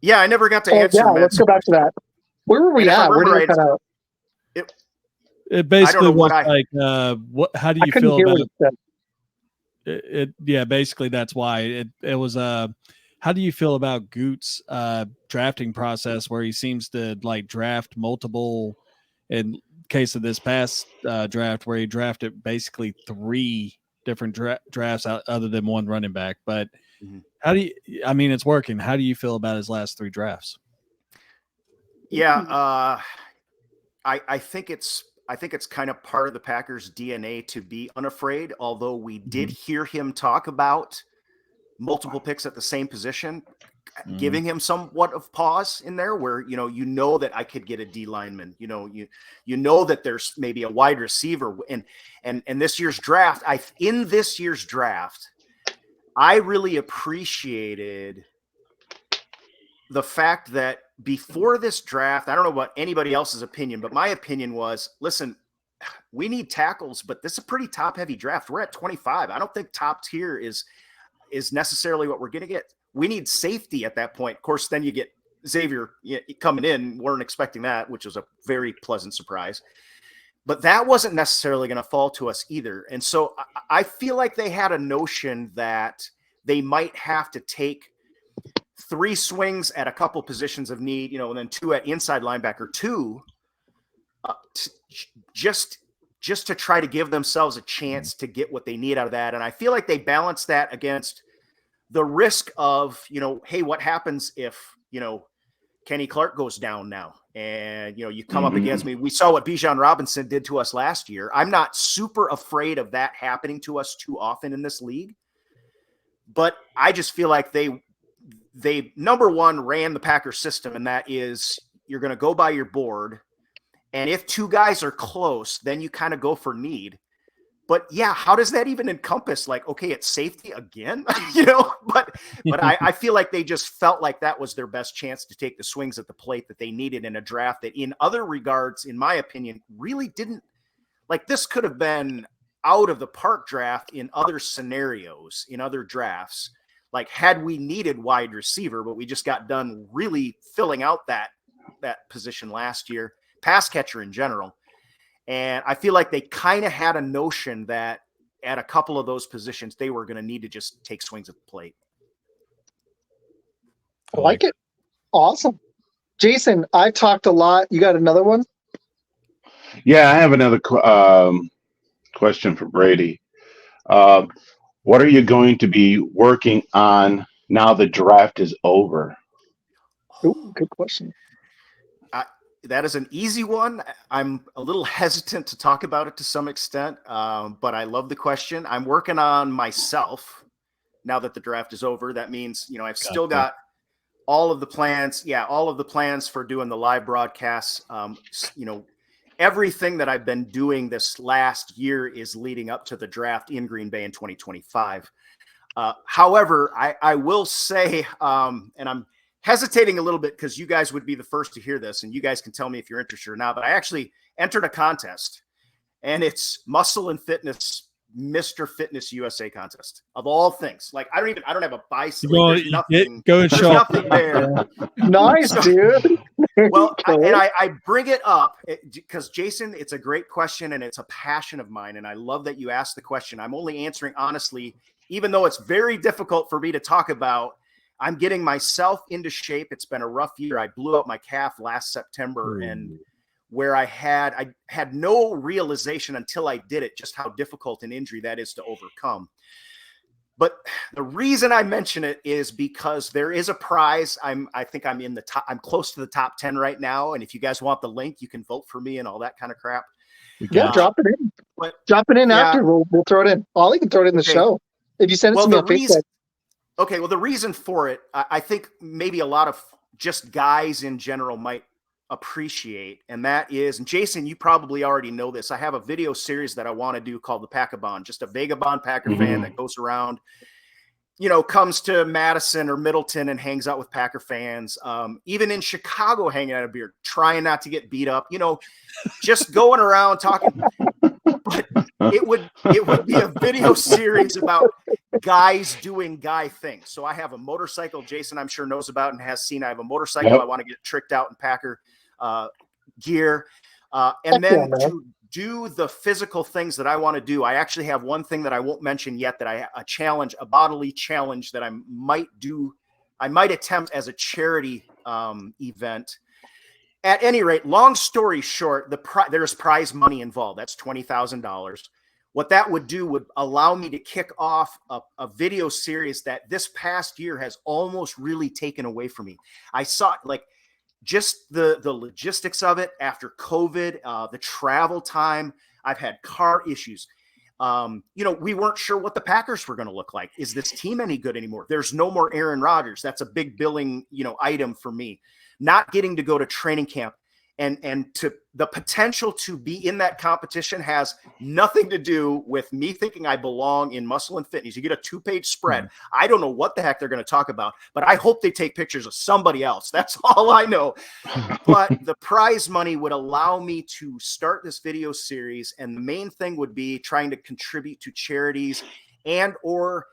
Yeah. I never got to answer. Yeah, let's go back to that. Where were we at? Where did we cut out? It basically was like, how do you feel about it? Yeah, basically that's why it was. How do you feel about Goot's drafting process, where he seems to like draft multiple? In case of this past draft, where he drafted basically 3 different drafts other than one running back. But how do you? I mean, it's working. How do you feel about his last 3 drafts? Yeah, I think it's kind of part of the Packers' DNA to be unafraid, although we did hear him talk about multiple picks at the same position, giving him somewhat of pause in there where, you know that I could get a D lineman, you know that there's maybe a wide receiver and this year's draft, I really appreciated the fact that before this draft, I don't know about anybody else's opinion, but my opinion was, listen, we need tackles, but this is a pretty top heavy draft. We're at 25. I don't think top tier is necessarily what we're going to get. We need safety at that point. Of course, then you get Xavier coming in. Weren't expecting that, which was a very pleasant surprise. But that wasn't necessarily going to fall to us either. And so I feel like they had a notion that they might have to take 3 swings at a couple positions of need, and then 2 at inside linebacker, 2 just to try to give themselves a chance to get what they need out of that. And I feel like they balanced that against the risk of, hey, what happens if, Kenny Clark goes down now and, you come up against me. We saw what Bijan Robinson did to us last year. I'm not super afraid of that happening to us too often in this league, but I just feel like they number one ran the Packers system. And that is, you're going to go by your board. And if 2 guys are close, then you kind of go for need. But yeah, how does that even encompass okay, it's safety again, but I feel like they just felt like that was their best chance to take the swings at the plate that they needed in a draft that in other regards, in my opinion, really didn't this could have been out of the park draft in other scenarios, in other drafts, had we needed wide receiver, but we just got done really filling out that position last year, pass catcher in general. And I feel like they kind of had a notion that at a couple of those positions, they were going to need to just take swings at the plate. I like it. Awesome. Jason, I talked a lot. You got another one? Yeah, I have another question for Brady. What are you going to be working on now the draft is over? Ooh, good question. That is an easy one. I'm a little hesitant to talk about it to some extent, but I love the question. I'm working on myself now that the draft is over. That means, I've still got all of the plans. Yeah, all of the plans for doing the live broadcasts. Everything that I've been doing this last year is leading up to the draft in Green Bay in 2025. However, I will say, and I'm hesitating a little bit because you guys would be the first to hear this and you guys can tell me if you're interested or not, but I actually entered a contest and it's Muscle and Fitness, Mr. Fitness USA contest of all things. I don't have a bicycle. There's nothing, go show nothing there. Nice, dude. Well, I bring it up because Jason, it's a great question and it's a passion of mine. And I love that you asked the question. I'm only answering honestly, even though it's very difficult for me to talk about. I'm getting myself into shape. It's been a rough year. I blew up my calf last September and where I had no realization until I did it, just how difficult an injury that is to overcome. But the reason I mention it is because there is a prize. I think I'm in the top. I'm close to the top 10 right now. And if you guys want the link, you can vote for me and all that kind of crap. Yeah, drop it in. Drop it in after. We'll throw it in. Ollie can throw it in the show. If you send it to me on Facebook. Okay, well, the reason for it, I think maybe a lot of just guys in general might appreciate, and that is, and Jason, you probably already know this, I have a video series that I want to do called the Pack-a-Bon, just a Vagabond Packer fan that goes around, comes to Madison or Middleton and hangs out with Packer fans, even in Chicago, hanging out a beer, trying not to get beat up, just going around talking. But it would be a video series about guys doing guy things. So I have a motorcycle, Jason I'm sure knows about and has seen. I have a motorcycle. Yep. I want to get tricked out in Packer gear. And then to do the physical things that I want to do, I actually have one thing that I won't mention yet, that a bodily challenge that I might attempt as a charity event. At any rate, long story short, there's prize money involved. That's $20,000. What that would do would allow me to kick off a video series that this past year has almost really taken away from me. I saw just the logistics of it after COVID, the travel time. I've had car issues. We weren't sure what the Packers were going to look like. Is this team any good anymore? There's no more Aaron Rodgers. That's a big billing, item for me. Not getting to go to training camp and to the potential to be in that competition has nothing to do with me thinking I belong in Muscle and Fitness. You get a 2-page spread. Mm-hmm. I don't know what the heck they're going to talk about, but I hope they take pictures of somebody else. That's all I know. But the prize money would allow me to start this video series. And the main thing would be trying to contribute to charities and or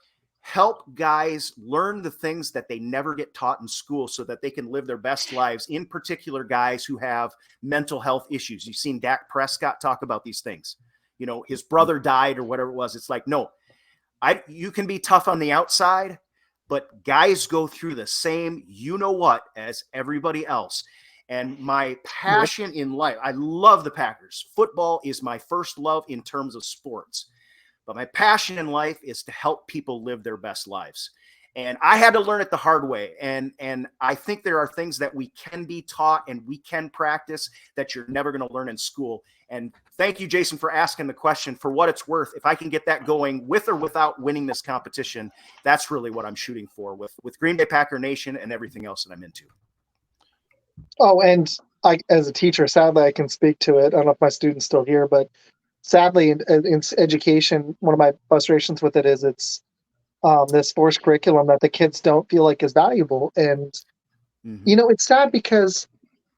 help guys learn the things that they never get taught in school so that they can live their best lives, in particular guys who have mental health issues. You've seen Dak Prescott talk about these things. His brother died or whatever it was. It's like, no, you can be tough on the outside, but guys go through the same, as everybody else. And my passion in life, I love the Packers. Football is my first love in terms of sports. But my passion in life is to help people live their best lives. And I had to learn it the hard way. And I think there are things that we can be taught and we can practice that you're never going to learn in school. And thank you, Jason, for asking the question. For what it's worth, if I can get that going with or without winning this competition, that's really what I'm shooting for with Green Bay Packer Nation and everything else that I'm into. Oh, and as a teacher, sadly, I can speak to it. I don't know if my student's still here, but sadly, in education, one of my frustrations with it is it's this forced curriculum that the kids don't feel like is valuable. And, it's sad because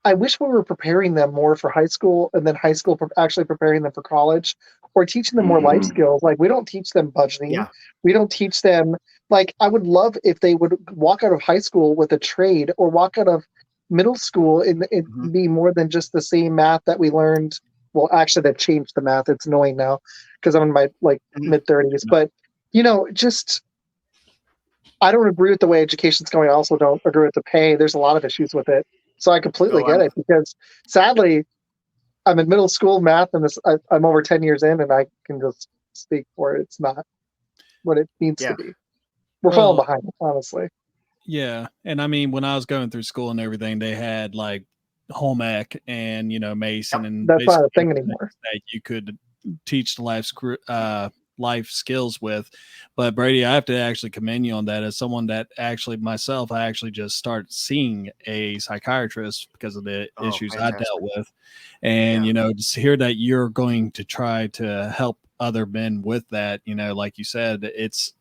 I wish we were preparing them more for high school and then high school actually preparing them for college or teaching them more life skills. Like, we don't teach them budgeting. Yeah. We don't teach them. Like, I would love if they would walk out of high school with a trade or walk out of middle school and be more than just the same math that we learned. Well, actually, they've changed the math. It's annoying now because I'm in my mid-30s. But, I don't agree with the way education's going. I also don't agree with the pay. There's a lot of issues with it. So I completely get it because, sadly, I'm in middle school math, and I'm over 10 years in, and I can just speak for it. It's not what it needs to be. We're falling behind, honestly. Yeah. And, I mean, when I was going through school and everything, they had, home ec and Mason, and that's not a thing anymore that you could teach the life skills with. But Brady, I have to actually commend you on that. As someone that I actually just started seeing a psychiatrist because of the issues fantastic. I dealt with, and to hear that you're going to try to help other men with that, like you said,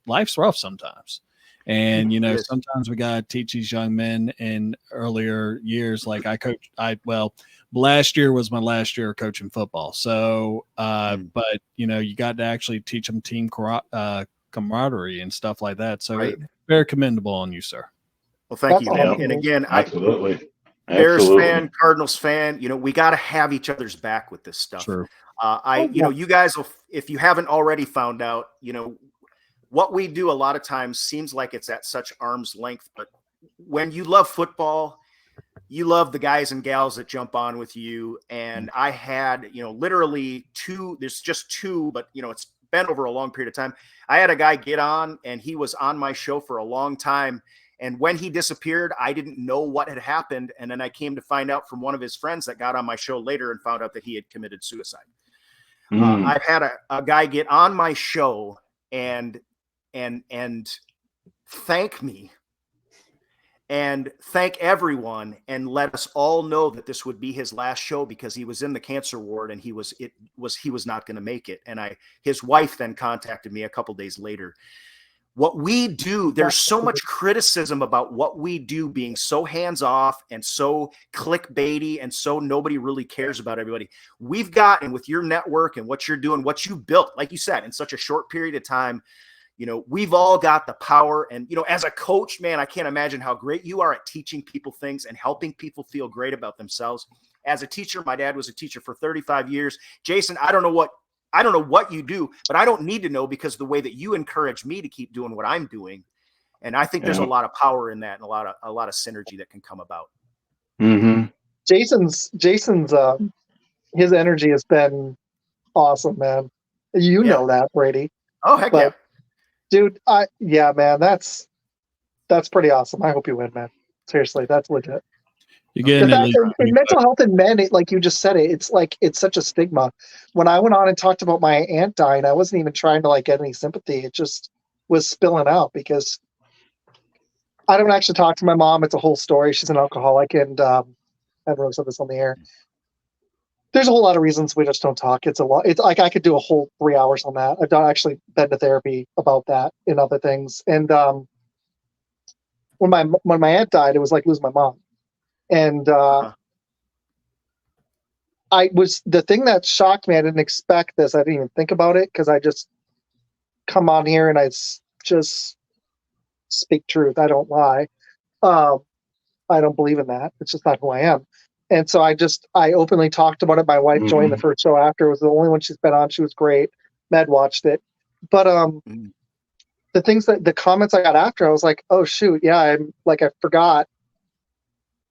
life's rough sometimes. And, sometimes we got to teach these young men in earlier years. Like last year was my last year coaching football. So, but, you got to actually teach them team camaraderie and stuff like that. So very commendable on you, sir. Well, thank you. And again, absolutely. Bears fan, Cardinals fan, we got to have each other's back with this stuff. True. You guys, if you haven't already found out, what we do a lot of times seems like it's at such arm's length, but when you love football, you love the guys and gals that jump on with you. And I had, literally there's just two, but it's been over a long period of time. I had a guy get on and he was on my show for a long time. And when he disappeared, I didn't know what had happened. And then I came to find out from one of his friends that got on my show later and found out that he had committed suicide. I've had a guy get on my show and thank me and thank everyone and let us all know that this would be his last show because he was in the cancer ward and he was not going to make it. And his wife then contacted me a couple days later. What we do, there's so much criticism about what we do being so hands off and so clickbaity and so nobody really cares about everybody. We've gotten with your network and what you're doing, what you built, like you said, in such a short period of time. We've all got the power. And, as a coach, man, I can't imagine how great you are at teaching people things and helping people feel great about themselves. As a teacher, my dad was a teacher for 35 years. Jason, I don't know what you do, but I don't need to know because the way that you encourage me to keep doing what I'm doing. And I think there's a lot of power in that and a lot of synergy that can come about. Mm-hmm. Jason's his energy has been awesome, man. You know that, Brady. Oh, heck yeah. Dude, man, that's pretty awesome. I hope you win, man. Seriously, that's legit. In mental health in men, like you just said it's such a stigma. When I went on and talked about my aunt dying, I wasn't even trying to get any sympathy. It just was spilling out because I don't actually talk to my mom. It's a whole story. She's an alcoholic, and I've said this on the air. There's a whole lot of reasons we just don't talk. It's a lot. It's like I could do a whole 3 hours on that. I've actually been to therapy about that and other things. And when my aunt died, it was like losing my mom. And the thing that shocked me. I didn't expect this. I didn't even think about it because I just come on here and I just speak truth. I don't lie. I don't believe in that. It's just not who I am. And so I openly talked about it. My wife joined the first show after. It was the only one she's been on. She was great. Med watched it. But the comments I got after, I was like, oh shoot, yeah, I forgot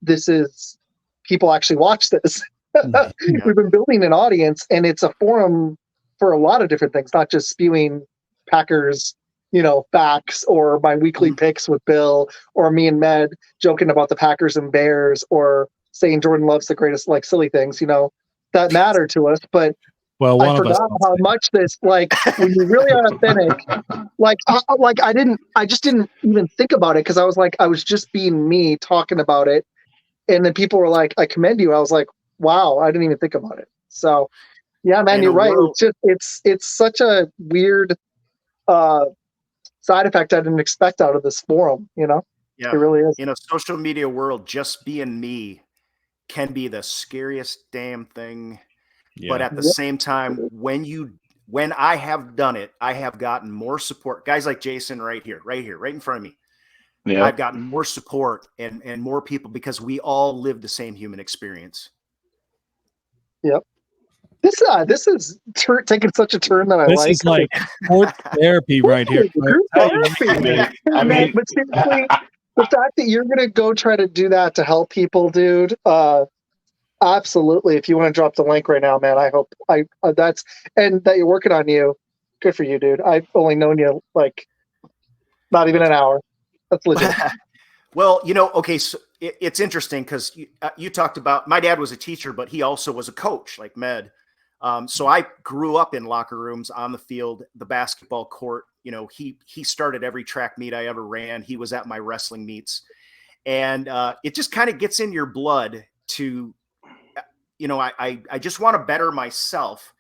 this is people actually watch this. We've been building an audience, and it's a forum for a lot of different things, not just spewing Packers, facts, or my weekly picks with Bill, or me and Med joking about the Packers and Bears, or saying Jordan Love's the greatest, silly things, that matter to us. But I forgot how much this, when you really are authentic, I just didn't even think about it because I was just being me talking about it. And then people were like, I commend you. I was like, wow, I didn't even think about it. So yeah, man, you're right. It's such a weird side effect I didn't expect out of this forum, Yeah, it really is. In a social media world, just being me can be the scariest damn thing. Yeah. But at the same time, when I have done it, I have gotten more support. Guys like Jason right here, right in front of me. Yeah. I've gotten more support and more people because we all live the same human experience. Yep. This is taking such a turn that I like. This is like sports therapy right here. Therapy. I mean, but seriously, the fact that you're going to go try to do that to help people, dude, absolutely. If you want to drop the link right now, man, I hope and that you're working on you. Good for you, dude. I've only known you not even an hour. That's legit. Well, okay, so it's interesting because you talked about my dad was a teacher, but he also was a coach like Med. So I grew up in locker rooms, on the field, the basketball court. He started every track meet I ever ran. He was at my wrestling meets. And it just kind of gets in your blood to, I just want to better myself.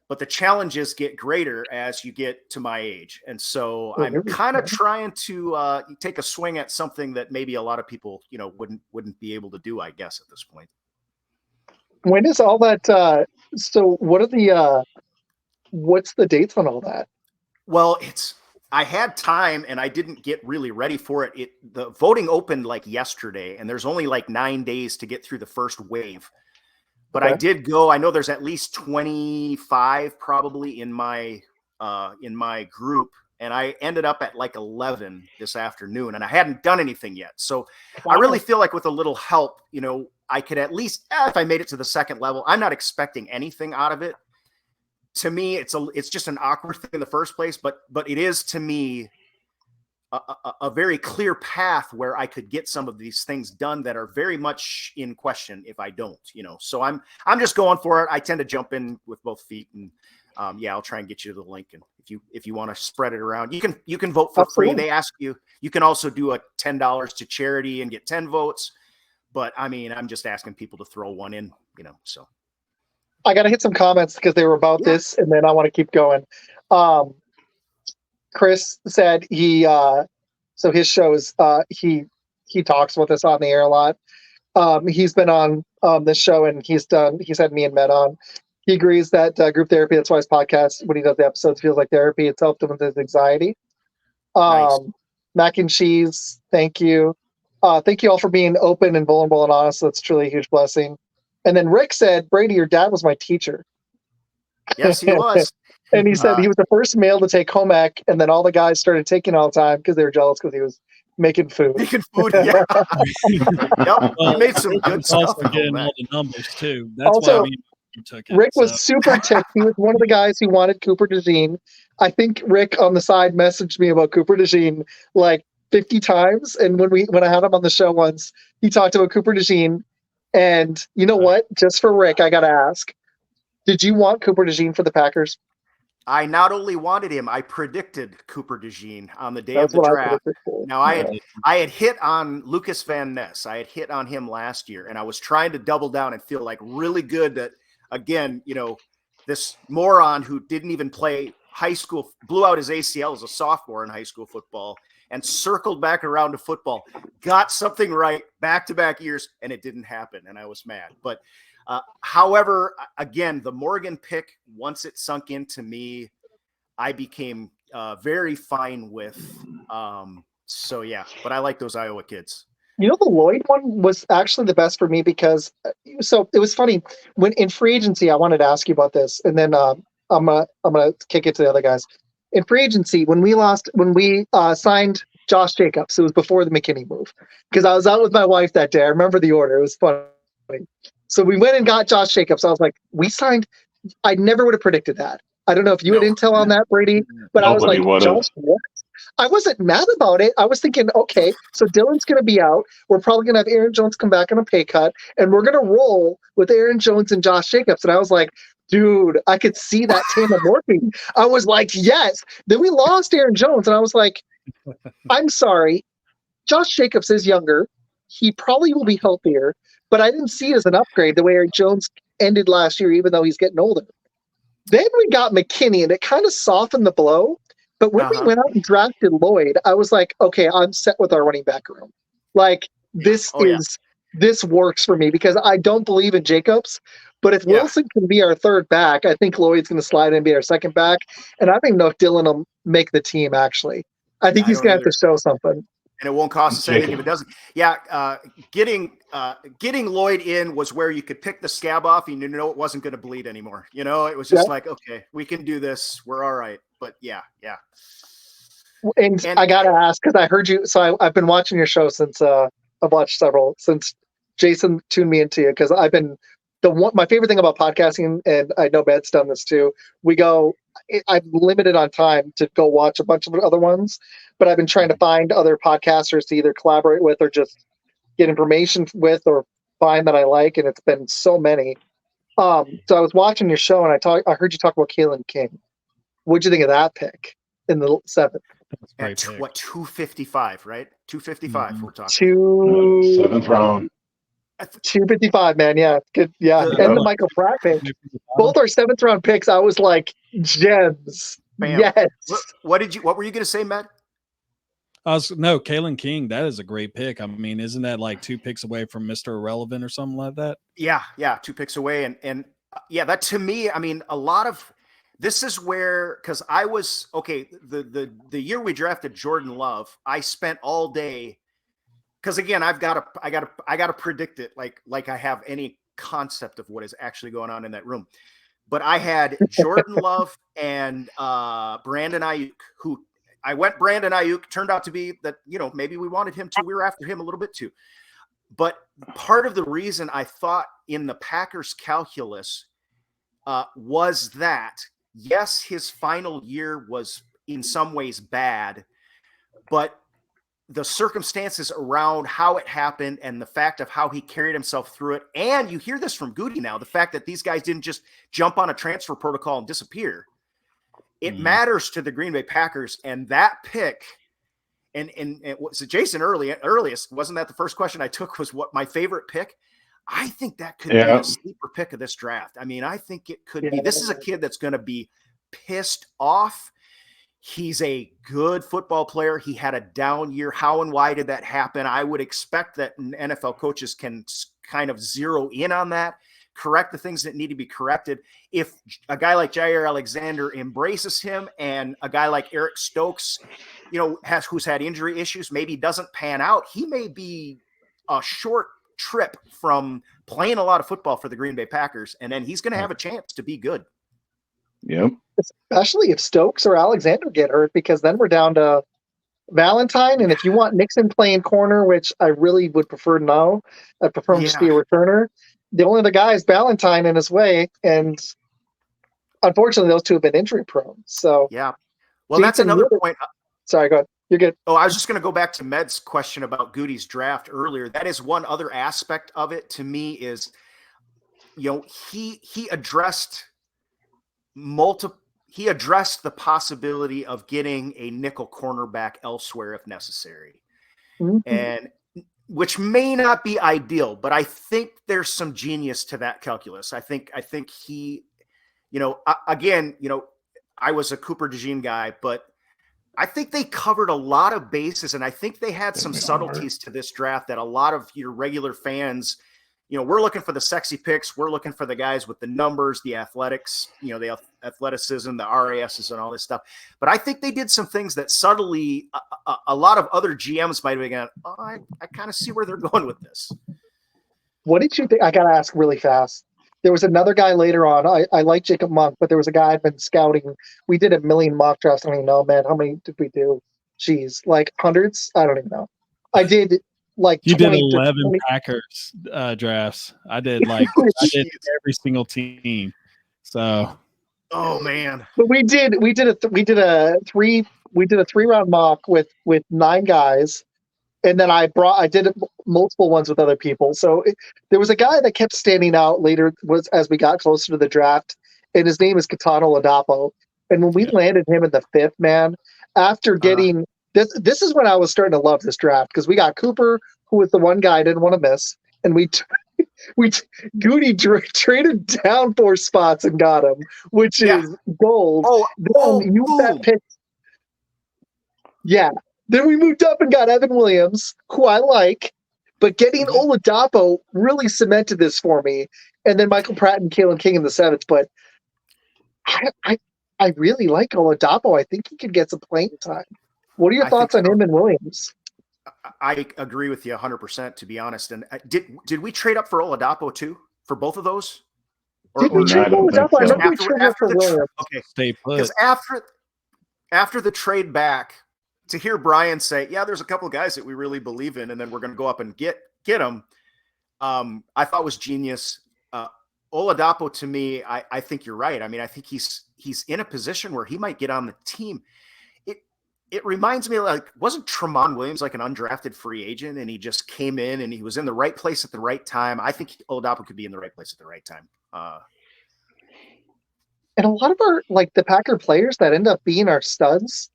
But the challenges get greater as you get to my age. And so I'm kind of trying to take a swing at something that maybe a lot of people, wouldn't be able to do, I guess, at this point. When is all that? So what are what's the dates on all that? Well, I had time and I didn't get really ready for it. The voting opened yesterday and there's only 9 days to get through the first wave. But okay. I did go. I know there's at least 25 probably in my group, and I ended up at 11 this afternoon, and I hadn't done anything yet. So wow. I really feel like with a little help, I could at least, if I made it to the second level, I'm not expecting anything out of it. To me, it's just an awkward thing in the first place, but it is to me a very clear path where I could get some of these things done that are very much in question if I don't, so I'm just going for it. I tend to jump in with both feet and I'll try and get you the link. And if you want to spread it around, you can vote for Absolutely. free. They ask you. You can also do a $10 to charity and get 10 votes. But I mean, I'm just asking people to throw one in, so. I got to hit some comments because they were about this, and then I want to keep going. Chris said so his show is, he talks with us on the air a lot. He's been on this show, and he's had me and Matt on. He agrees that group therapy, that's why his podcast, when he does the episodes, feels like therapy. It's helped him with his anxiety. Nice. Mac and cheese, thank you. Thank you all for being open and vulnerable and honest. That's truly a huge blessing. And then Rick said, Brady, your dad was my teacher. Yes, he was. And he said he was the first male to take home ec, and then all the guys started taking all the time because they were jealous because he was making food. Making food, yeah. Yep. He made some good stuff. Also getting all the numbers too. That's Also, why we took it. Rick was super ticked. He was one of the guys who wanted Cooper DeJean. I think Rick on the side messaged me about Cooper DeJean like 50 times. And when I had him on the show once, he talked about Cooper DeJean. And you know what? Just for Rick, I got to ask, did you want Cooper DeJean for the Packers? I not only wanted him, I predicted Cooper DeJean on the day of the draft. Now, I had hit on Lucas Van Ness. I had hit on him last year, and I was trying to double down and feel like really good that, again, this moron who didn't even play high school, blew out his ACL as a sophomore in high school football and circled back around to football, got something right back-to-back years, and it didn't happen, and I was mad. But however, again, the Morgan pick, once it sunk into me, I became very fine with. So, yeah, but I like those Iowa kids. The Lloyd one was actually the best for me because so it was funny when in free agency, I wanted to ask you about this, and then I'm gonna kick it to the other guys. In free agency, when we signed Josh Jacobs, it was before the McKinney move because I was out with my wife that day. I remember the order; it was funny. So we went and got Josh Jacobs. I was like, we signed. I never would have predicted that. I don't know if you had intel on that, Brady, but I was like, Josh, what? I wasn't mad about it. I was thinking, okay, so Dylan's going to be out. We're probably going to have Aaron Jones come back on a pay cut, and we're going to roll with Aaron Jones and Josh Jacobs. And I was like, dude, I could see that tandem working. I was like, yes. Then we lost Aaron Jones, and I was like, I'm sorry. Josh Jacobs is younger. He probably will be healthier, but I didn't see it as an upgrade the way Aaron Jones ended last year, even though he's getting older. Then we got McKinney, and it kind of softened the blow. But when we went out and drafted Lloyd, I was like, okay, I'm set with our running back room. Like, this works for me because I don't believe in Jacobs. But if Wilson can be our third back, I think Lloyd's going to slide in and be our second back. And I don't know if Dylan will make the team, actually. I think he's going to have to show something. And it won't cost us anything if it doesn't. Yeah, getting Lloyd in was where you could pick the scab off and it wasn't going to bleed anymore. It was just like, okay, we can do this. We're all right. But yeah. And I got to ask, because I heard you. So I've been watching your show since I've watched several, since Jason tuned me into you, because I've been my favorite thing about podcasting, and I know Matt's done this too. I'm limited on time to go watch a bunch of other ones, but I've been trying to find other podcasters to either collaborate with or just get information with or find that I like, and it's been so many. So I was watching your show, and I heard you talk about Kalen King. What'd you think of that pick in the 7th? At 255, right? 255. Mm-hmm. We're talking 7th round. 255, man. Yeah, good. Yeah, and the Michael Pratt pick. Both our 7th round picks. I was like, gems. Bam. Yes. What were you going to say, Matt? Kalen King. That is a great pick. I mean, isn't that like 2 picks away from Mr. Irrelevant or something like that? Yeah, 2 picks away, and that to me, I mean, a lot of this is where, because I was the year we drafted Jordan Love, I spent all day. Because again, I gotta predict it like I have any concept of what is actually going on in that room. But I had Jordan Love and Brandon Ayuk, who I went Brandon Ayuk, turned out to be that, maybe we wanted him too. We were after him a little bit too. But part of the reason I thought in the Packers calculus was that, yes, his final year was in some ways bad, but the circumstances around how it happened and the fact of how he carried himself through it. And you hear this from Goody now, the fact that these guys didn't just jump on a transfer protocol and disappear. it matters to the Green Bay Packers, and that pick. And was it Jason earliest? Wasn't that the first question I took? Was what my favorite pick? I think that could be a sleeper pick of this draft. I mean, I think it could be. This is a kid that's going to be pissed off. He's a good football player. He had a down year. How and why did that happen? I would expect that NFL coaches can kind of zero in on that, correct the things that need to be corrected. If a guy like Jair Alexander embraces him and a guy like Eric Stokes, who's had injury issues, maybe doesn't pan out, he may be a short trip from playing a lot of football for the Green Bay Packers, and then he's going to have a chance to be good. Yep. Especially if Stokes or Alexander get hurt, because then we're down to Valentine. And if you want Nixon playing corner, which I really would prefer no, I prefer him to be a returner. The only other guy is Valentine in his way. And unfortunately, those two have been injury prone. So, yeah. Well, that's another point. Sorry, go ahead. You're good. Oh, I was just going to go back to Med's question about Goody's draft earlier. That is one other aspect of it to me is, he addressed the possibility of getting a nickel cornerback elsewhere if necessary. And which may not be ideal, but I think there's some genius to that calculus. I think he, I was a Cooper DeJean guy, but I think they covered a lot of bases, and I think they had some subtleties to this draft that a lot of your regular fans, we're looking for the sexy picks. We're looking for the guys with the numbers, the athletics, the athleticism, the RASs and all this stuff. But I think they did some things that subtly a lot of other GMs might have gone, I kind of see where they're going with this. What did you think? I got to ask really fast. There was another guy later on. I like Jacob Monk, but there was a guy I'd been scouting. We did a million mock drafts. I don't even know, man. How many did we do? Jeez, like hundreds? I don't even know. I did like you did 11 Packers drafts. I did every single team. So, oh man. But we did a 3-round mock with 9 guys. And then I did multiple ones with other people. So there was a guy that kept standing out later as we got closer to the draft, and his name is Katano Ladapo. And when we landed him in the 5th, man, after getting this is when I was starting to love this draft, because we got Cooper, who was the one guy I didn't want to miss, and Goody traded down 4 spots and got him, which is gold. That pick. Yeah. Then we moved up and got Evan Williams, who I like, but getting Oladapo really cemented this for me. And then Michael Pratt and Kalen King in the 7th. But I really like Oladapo. I think he could get some playing time. What are your thoughts on him and Williams? I agree with you 100%, to be honest. And did we trade up for Oladapo too, for both of those? Did we trade Oladapo? I remember we traded for Williams. Okay, stay put. Because after the trade back, to hear Brian say, yeah, there's a couple of guys that we really believe in, and then we're going to go up and get them, I thought was genius. Oladapo, to me, I think you're right. I mean, I think he's in a position where he might get on the team. It reminds me, like, wasn't Tramon Williams like an undrafted free agent, and he just came in and he was in the right place at the right time? I think Oladapo could be in the right place at the right time. And a lot of our, like, the Packer players that end up being our studs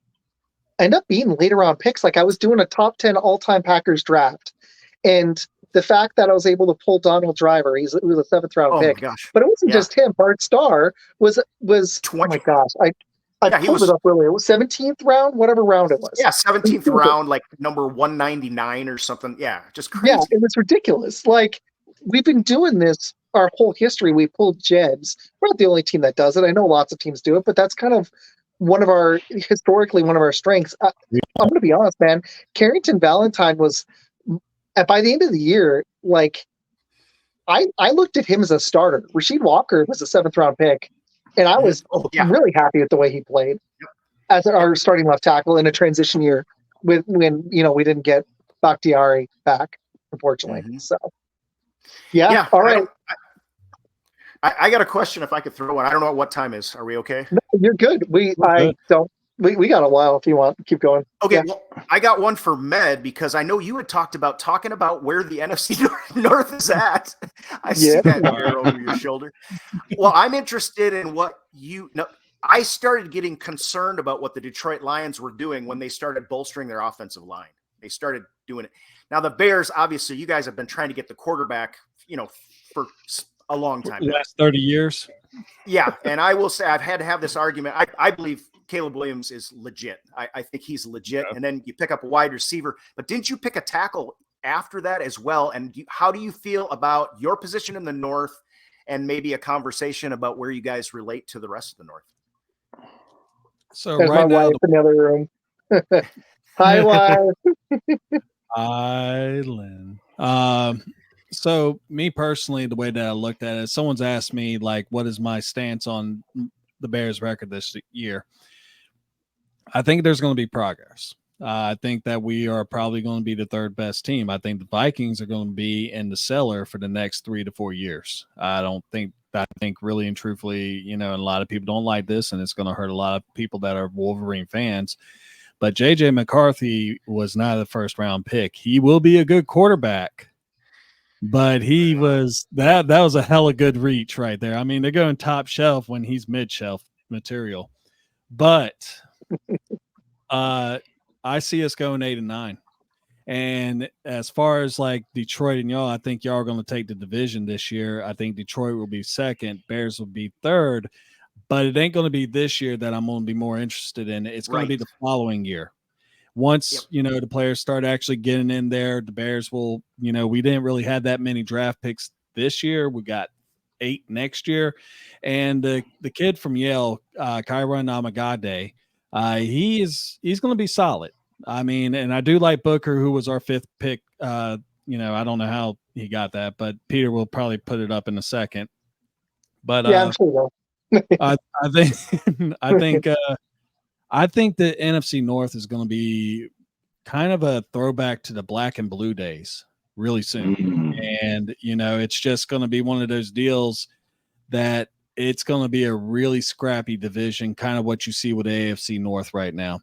end up being later round picks. Like, I was doing a top 10 all-time Packers draft, and the fact that I was able to pull Donald Driver, he was a 7th round pick, but it wasn't just him. Bart Starr was 20. Oh my gosh, I pulled it up earlier. It was 17th round, whatever round it was. Yeah, 17th round, like number 199 or something. Yeah, just crazy. Yeah, it was ridiculous. Like, we've been doing this our whole history. We pulled Jebs. We're not the only team that does it. I know lots of teams do it, but that's kind of historically one of our strengths. I'm going to be honest, man. Carrington Valentine was, by the end of the year, like, I looked at him as a starter. Rasheed Walker was a 7th round pick, and I was really happy with the way he played as our starting left tackle in a transition year when we didn't get Bakhtiari back, unfortunately. So, yeah. All right. I got a question if I could throw one. I don't know what time is. Are we okay? No, you're good. We got a while if you want. Keep going. Okay, well, I got one for Med, because I know you had talking about where the NFC North is at. I see that there over your shoulder. Well, I'm interested in what I started getting concerned about what the Detroit Lions were doing when they started bolstering their offensive line. They started doing it. Now the Bears, obviously, you guys have been trying to get the quarterback, for a long time. Last 30 years. Yeah, and I will say I've had to have this argument. I believe Caleb Williams is legit. I think he's legit. Yeah. And then you pick up a wide receiver. But didn't you pick a tackle after that as well? And how do you feel about your position in the North and maybe a conversation about where you guys relate to the rest of the North? So there's right my now, wife in the other room. Hi, wife. Hi, Lynn. So me personally, the way that I looked at it, someone's asked me, like, what is my stance on the Bears record this year? I think there's going to be progress. I think that we are probably going to be the third best team. I think the Vikings are going to be in the cellar for the next 3 to 4 years. I think really and truthfully, and a lot of people don't like this, and it's going to hurt a lot of people that are Wolverine fans. But J.J. McCarthy was not a first-round pick. He will be a good quarterback, but he was that was a hella good reach right there. I mean, they're going top shelf when he's mid-shelf material. But I see us going 8-9. And as far as like Detroit and y'all, I think y'all are going to take the division this year. I think Detroit will be second, Bears will be third, but it ain't going to be this year that I'm going to be more interested in. It's going to be the following year. Once, the players start actually getting in there, the Bears will, we didn't really have that many draft picks this year. We got 8 next year. And the kid from Yale, Kyron Amagade, he's going to be solid. I mean, and I do like Booker, who was our 5th pick. I don't know how he got that, but Peter will probably put it up in a second. But yeah, I'm sure. I think the NFC North is going to be kind of a throwback to the black and blue days really soon. And, it's just going to be one of those deals that it's going to be a really scrappy division, kind of what you see with the AFC North right now.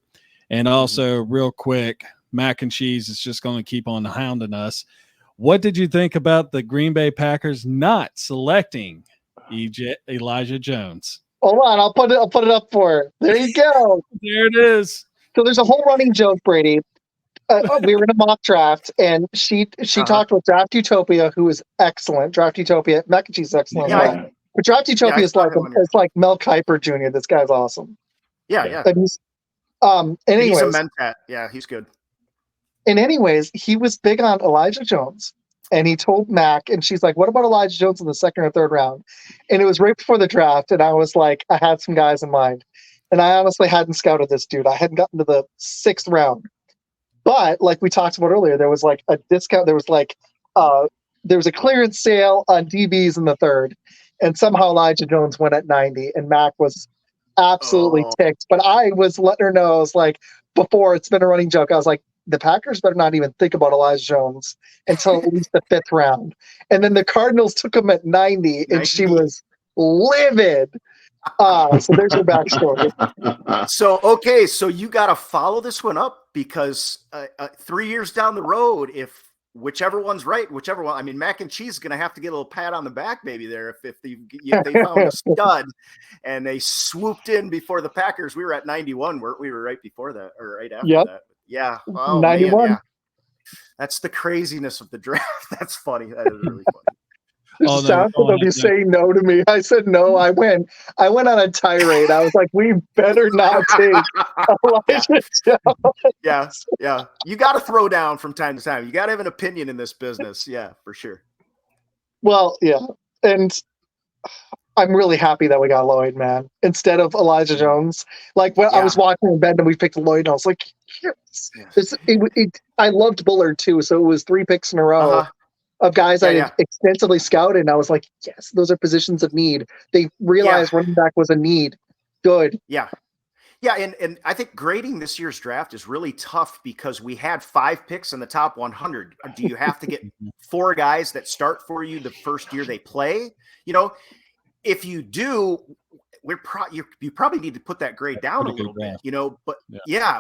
And also, real quick, Mac and Cheese is just going to keep on hounding us. What did you think about the Green Bay Packers not selecting Elijah Jones? Hold on, I'll put it up for her. There you go. There it is. So there's a whole running joke, Brady. We were in a mock draft, and she talked with Draft Utopia, who is excellent. Draft Utopia, Mac and Cheese is excellent. Yeah, but Draft Utopia is like Mel Kiper Jr. This guy's awesome. Yeah. And anyways, he's a mentat. Yeah, he's good. And anyways, he was big on Elijah Jones, and he told Mac, and she's like, "What about Elijah Jones in the 2nd or 3rd round?" And it was right before the draft, and I was like, I had some guys in mind, and I honestly hadn't scouted this dude. I hadn't gotten to the 6th round, but like we talked about earlier, there was like a discount. There was like there was a clearance sale on DBs in the 3rd, and somehow Elijah Jones went at 90, and Mac was absolutely ticked. But I was letting her know, I was like, before, it's been a running joke, I was like, the Packers better not even think about Elijah Jones until at least the 5th round. And then the Cardinals took him at 90, and she was livid. So there's your backstory. So you got to follow this one up, because 3 years down the road, if whichever one's right, I mean, Mac and Cheese is going to have to get a little pat on the back maybe there if they found a stud and they swooped in before the Packers. We were at 91, weren't we? We were right before that, or right after that. Yeah. Oh, 91. Man, yeah. That's the craziness of the draft. That's funny. That is really funny. They'll be saying no to me. I said no. I went on a tirade. I was like, we better not take Elijah Jones. Yeah. You got to throw down from time to time. You got to have an opinion in this business. Yeah, for sure. Well, yeah. And I'm really happy that we got Lloyd, man, instead of Elijah Jones. Like when I was watching in bed and we picked Lloyd, and I was like, yes. I loved Bullard too. So it was 3 picks in a row. Of guys I had extensively scouted, and I was like, yes, those are positions of need. They realized running back was a need. Good. Yeah. And I think grading this year's draft is really tough because we had 5 picks in the top 100. Do you have to get 4 guys that start for you the first year they play? If you do, you probably need to put that grade down a little bit, but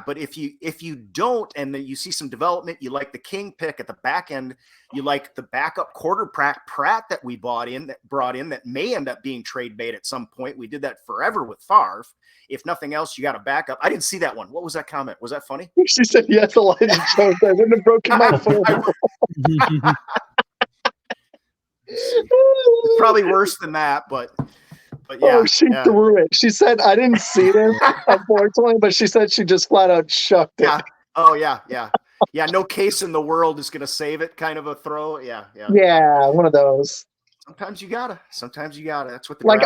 but if you don't, and then you see some development, you like the King pick at the back end, you like the backup quarterback Pratt that we brought in that may end up being trade bait at some point. We did that forever with Favre. If nothing else, you got a backup. I didn't see that one. What was that comment? Was that funny? She said, yes, Elijah Jones. I wouldn't have broken my phone. It's probably worse than that, but yeah. She threw it. She said, I didn't see it, unfortunately, but she said she just flat out shucked it. Yeah. Oh, yeah. No case in the world is going to save it kind of a throw. Yeah. Yeah, one of those. Sometimes you gotta. That's what the like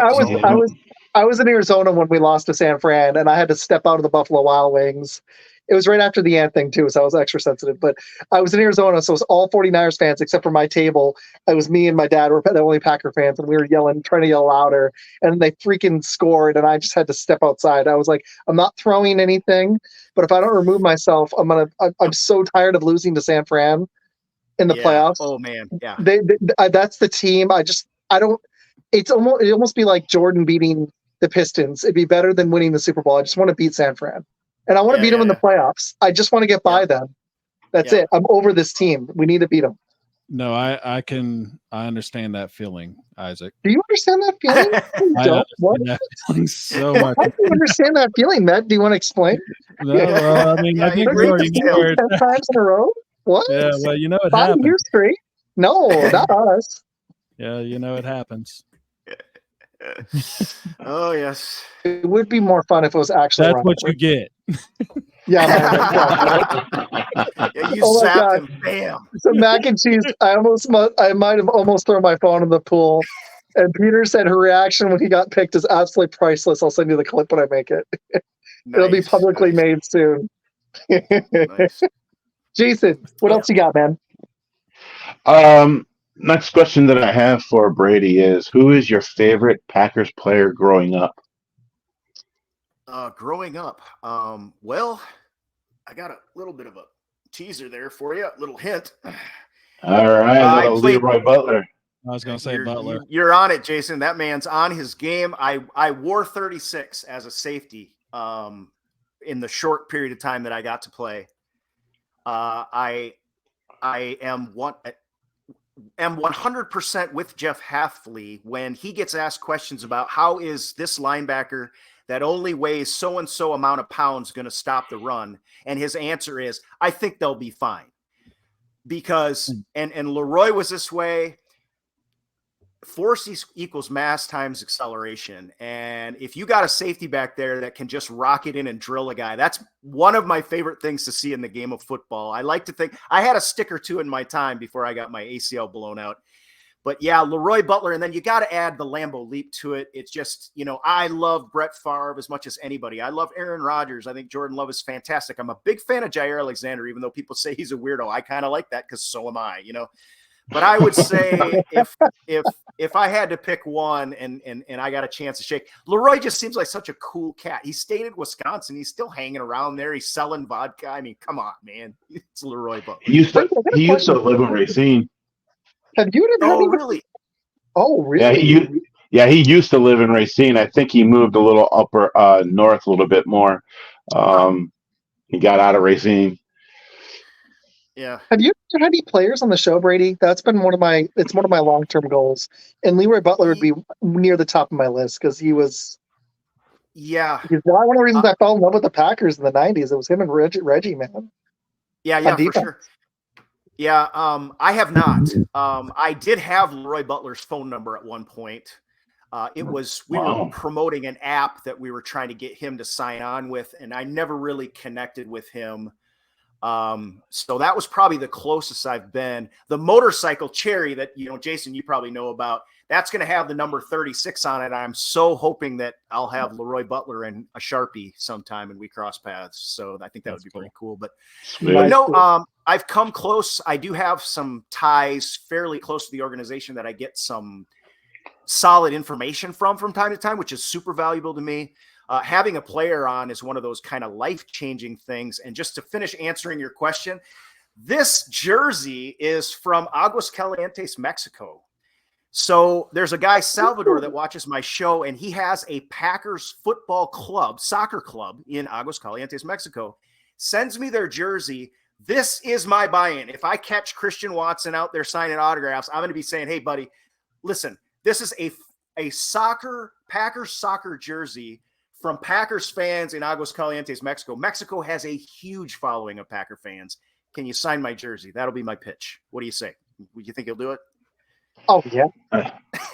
I was in Arizona when we lost to San Fran, and I had to step out of the Buffalo Wild Wings. It was right after the Ant thing too, so I was extra sensitive. But I was in Arizona, so it was all 49ers fans except for my table. It was me and my dad were the only Packer fans, and we were trying to yell louder. And they freaking scored, and I just had to step outside. I was like, I'm not throwing anything, but if I don't remove myself, I'm so tired of losing to San Fran in the playoffs. Oh man, yeah. That's the team. I don't. It'd almost be like Jordan beating the Pistons. It'd be better than winning the Super Bowl. I just want to beat San Fran. And I want to beat them in the playoffs. I just want to get by them. That's it. I'm over this team. We need to beat them. No, I understand that feeling, Isaac. Do you understand that feeling? I understand that feeling so much. I don't understand that feeling, Matt. Do you want to explain? No, well, I mean, I think we already know where 10 times in a row? What? Yeah, well, it 5 happens. years straight? No, not us. Yeah, it happens. Oh yes, it would be more fun if it was actually. That's what you get. Yeah, you zapped him. Bam. So mac and cheese. I might have almost thrown my phone in the pool. And Peter said her reaction when he got picked is absolutely priceless. I'll send you the clip when I make it. It'll be publicly made soon. Nice. Jason, what else you got, man? Next question that I have for Brady is, who is your favorite Packers player growing up? Growing up, well, I got a little bit of a teaser there for you, a little hint. All right, Leroy Butler. I was going to say Butler. You're on it, Jason. That man's on his game. I wore 36 as a safety in the short period of time that I got to play. I am 100% with Jeff Hafley when he gets asked questions about how is this linebacker that only weighs so-and-so amount of pounds going to stop the run. And his answer is, I think they'll be fine. Because, and Leroy was this way, force equals mass times acceleration. And if you got a safety back there that can just rock it in and drill a guy, that's one of my favorite things to see in the game of football. I like to think I had a stick or two in my time before I got my ACL blown out. But yeah, Leroy Butler, and then you got to add the Lambeau leap to it. It's just, I love Brett Favre as much as anybody. I love Aaron Rodgers. I think Jordan Love is fantastic. I'm a big fan of Jair Alexander, even though people say he's a weirdo. I kind of like that because so am I, But I would say if I had to pick one and I got a chance to shake, Leroy just seems like such a cool cat. He stayed in Wisconsin. He's still hanging around there. He's selling vodka. I mean, come on, man. It's Leroy Butler. He used to live in Racine. Have you ever? Oh, really? Oh, really? Yeah, he used to live in Racine. I think he moved a little upper north a little bit more. He got out of Racine. Yeah. Have you ever had any players on the show, Brady? That's been one of my long-term goals. And Leroy Butler would be near the top of my list because he was. Yeah. One of the reasons I fell in love with the Packers in the 90s. It was him and Reggie, man. Yeah, for sure. Yeah, I have not. I did have Leroy Butler's phone number at one point. We were promoting an app that we were trying to get him to sign on with, and I never really connected with him. So that was probably the closest I've been. The motorcycle cherry that, Jason, you probably know about, that's going to have the number 36 on it. I'm so hoping that I'll have Leroy Butler and a Sharpie sometime and we cross paths. So I think that would be pretty cool. But no, I've come close. I do have some ties fairly close to the organization that I get some solid information from time to time, which is super valuable to me. Having a player on is one of those kind of life-changing things. And just to finish answering your question, this jersey is from Aguascalientes, Mexico. So there's a guy, Salvador, that watches my show, and he has a Packers football club, soccer club in Aguascalientes, Mexico. Sends me their jersey. This is my buy-in. If I catch Christian Watson out there signing autographs, I'm going to be saying, hey, buddy, listen, this is a Packers soccer jersey from Packers fans in Aguascalientes, Mexico. Mexico has a huge following of Packer fans. Can you sign my jersey? That'll be my pitch. What do you say? Would you think he'll do it? Oh, yeah. I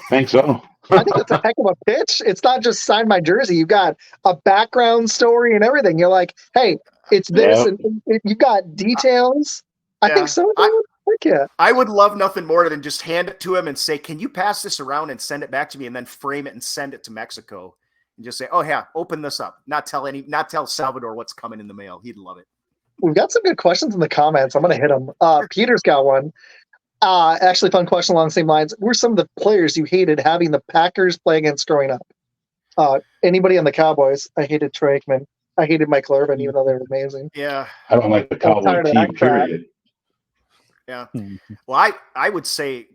think so. I think it's a heck of a pitch. It's not just sign my jersey. You've got a background story and everything. You're like, hey, it's this, Yep. and you've got details. I think so. Heck yeah. I would love nothing more than just hand it to him and say, can you pass this around and send it back to me, and then frame it and send it to Mexico and just say, oh, yeah, open this up. Not tell Salvador what's coming in the mail. He'd love it. We've got some good questions in the comments. I'm going to hit them. Peter's got one. Actually, fun question along the same lines. Who were some of the players you hated having the Packers play against growing up? Anybody on the Cowboys? I hated Troy Aikman. I hated Michael Irvin, even though they were amazing. Yeah. I don't like the Cowboy tired of team, that crap. period. Yeah. Well, I would say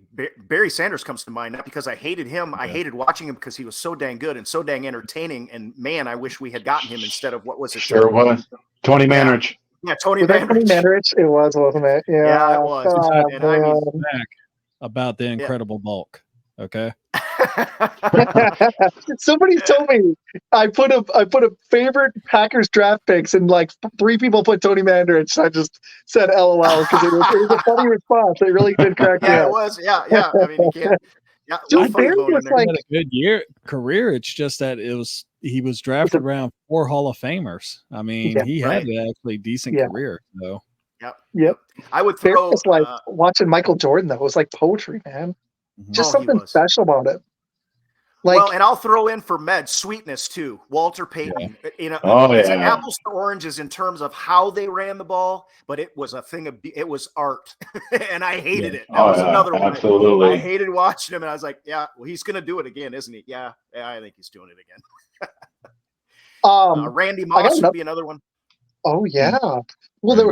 Barry Sanders comes to mind, not because I hated him. I hated watching him because he was so dang good and so dang entertaining. And, man, I wish we had gotten him instead of what was it? Sure was. Tony Manrich. Yeah, Tony Was that Tony Manrich. Manrich? It was, wasn't it? Yeah, it was. Oh, And I mean, Back about the incredible bulk. Okay. Somebody told me I put a favorite Packers draft picks, and like 3 people put Tony Mandarich. I just said LOL because it was a funny response. It really did crack me Yeah, up. it was. Yeah. I mean, you can't. Yeah, Dude, funny Barry bone in was there. like- He had a good career. It's just that he was drafted around 4 Hall of Famers. I mean, Yeah, he right. had an actually decent Yeah. career. So Yep. I would Barry throw. was like watching Michael Jordan, though. It was like poetry, man. Just Oh, he something was. special about it. Like, Well, and I'll throw in for Med sweetness too. Walter Payton. Oh, It's yeah. apples to oranges in terms of how they ran the ball, but it was a thing of it was art, and I hated it. That was another one. Absolutely. I hated watching him, and I was like, yeah, well, he's going to do it again, isn't he? Yeah, I think he's doing it again. Randy Moss would be another one. oh yeah. Well, there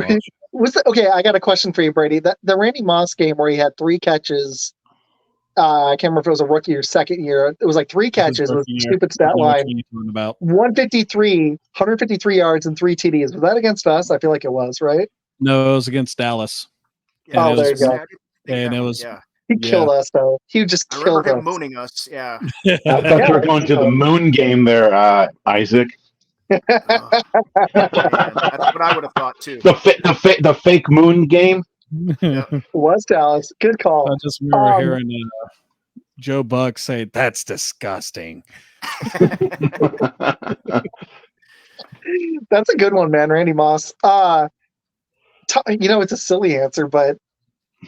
was okay. I got a question for you, Brady. The Randy Moss game where he had 3 catches. I can't remember if it was a rookie or second year. It was like 3 catches with stupid stat line. About 153 yards and 3 TDs. Was that against us? I feel like it was, right? no, it was against Dallas. Yeah, Oh, there you go. And it was Yeah, He killed us, though. He just I killed remember him us. mooning us. Yeah. I thought you were going to the moon game there, Isaac. Man, that's what I would have thought too. The fake moon game. It was Dallas. Good call. I just remember hearing Joe Buck say, "That's disgusting." That's a good one, man. Randy Moss. It's a silly answer, but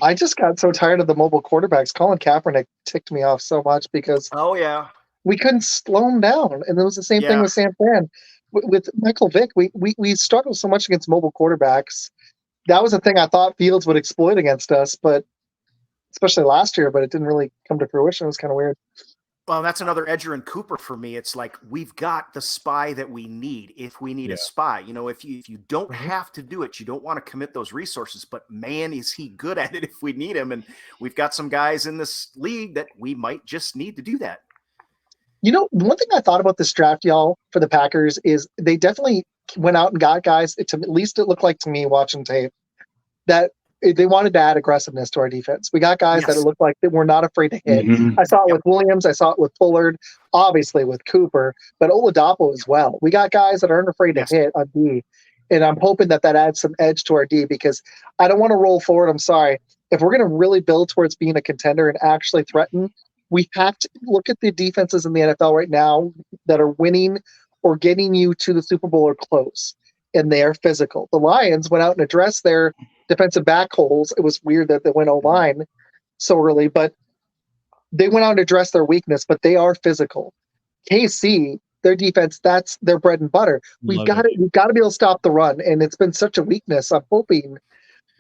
I just got so tired of the mobile quarterbacks. Colin Kaepernick ticked me off so much because Oh yeah. we couldn't slow him down. And it was the same thing Yeah. with San Fran. With Michael Vick, we struggled so much against mobile quarterbacks. That was a thing I thought Fields would exploit against us, but especially last year, but it didn't really come to fruition. It was kind of weird. Well, that's another Edger and Cooper for me. It's like we've got the spy that we need if we need a spy. If you don't have to do it, you don't want to commit those resources. But man, is he good at it if we need him. And we've got some guys in this league that we might just need to do that. One thing I thought about this draft, y'all, for the Packers is they definitely went out and got guys. At least it looked like to me watching tape that they wanted to add aggressiveness to our defense. We got guys that it looked like that were not afraid to hit. Mhm. I saw it with Williams. I saw it with Fullard, obviously with Cooper, but Oladapo as well. We got guys that aren't afraid to hit on D, and I'm hoping that adds some edge to our D because I don't want to roll forward. I'm sorry. If we're going to really build towards being a contender and actually threaten, we have to look at the defenses in the NFL right now that are winning or getting you to the Super Bowl or close, and they are physical. The Lions went out and addressed their defensive back holes. It was weird that they went O-line so early, but they went out and addressed their weakness, but they are physical. KC, their defense, that's their bread and butter. We've got to be able to stop the run, and it's been such a weakness. I'm hoping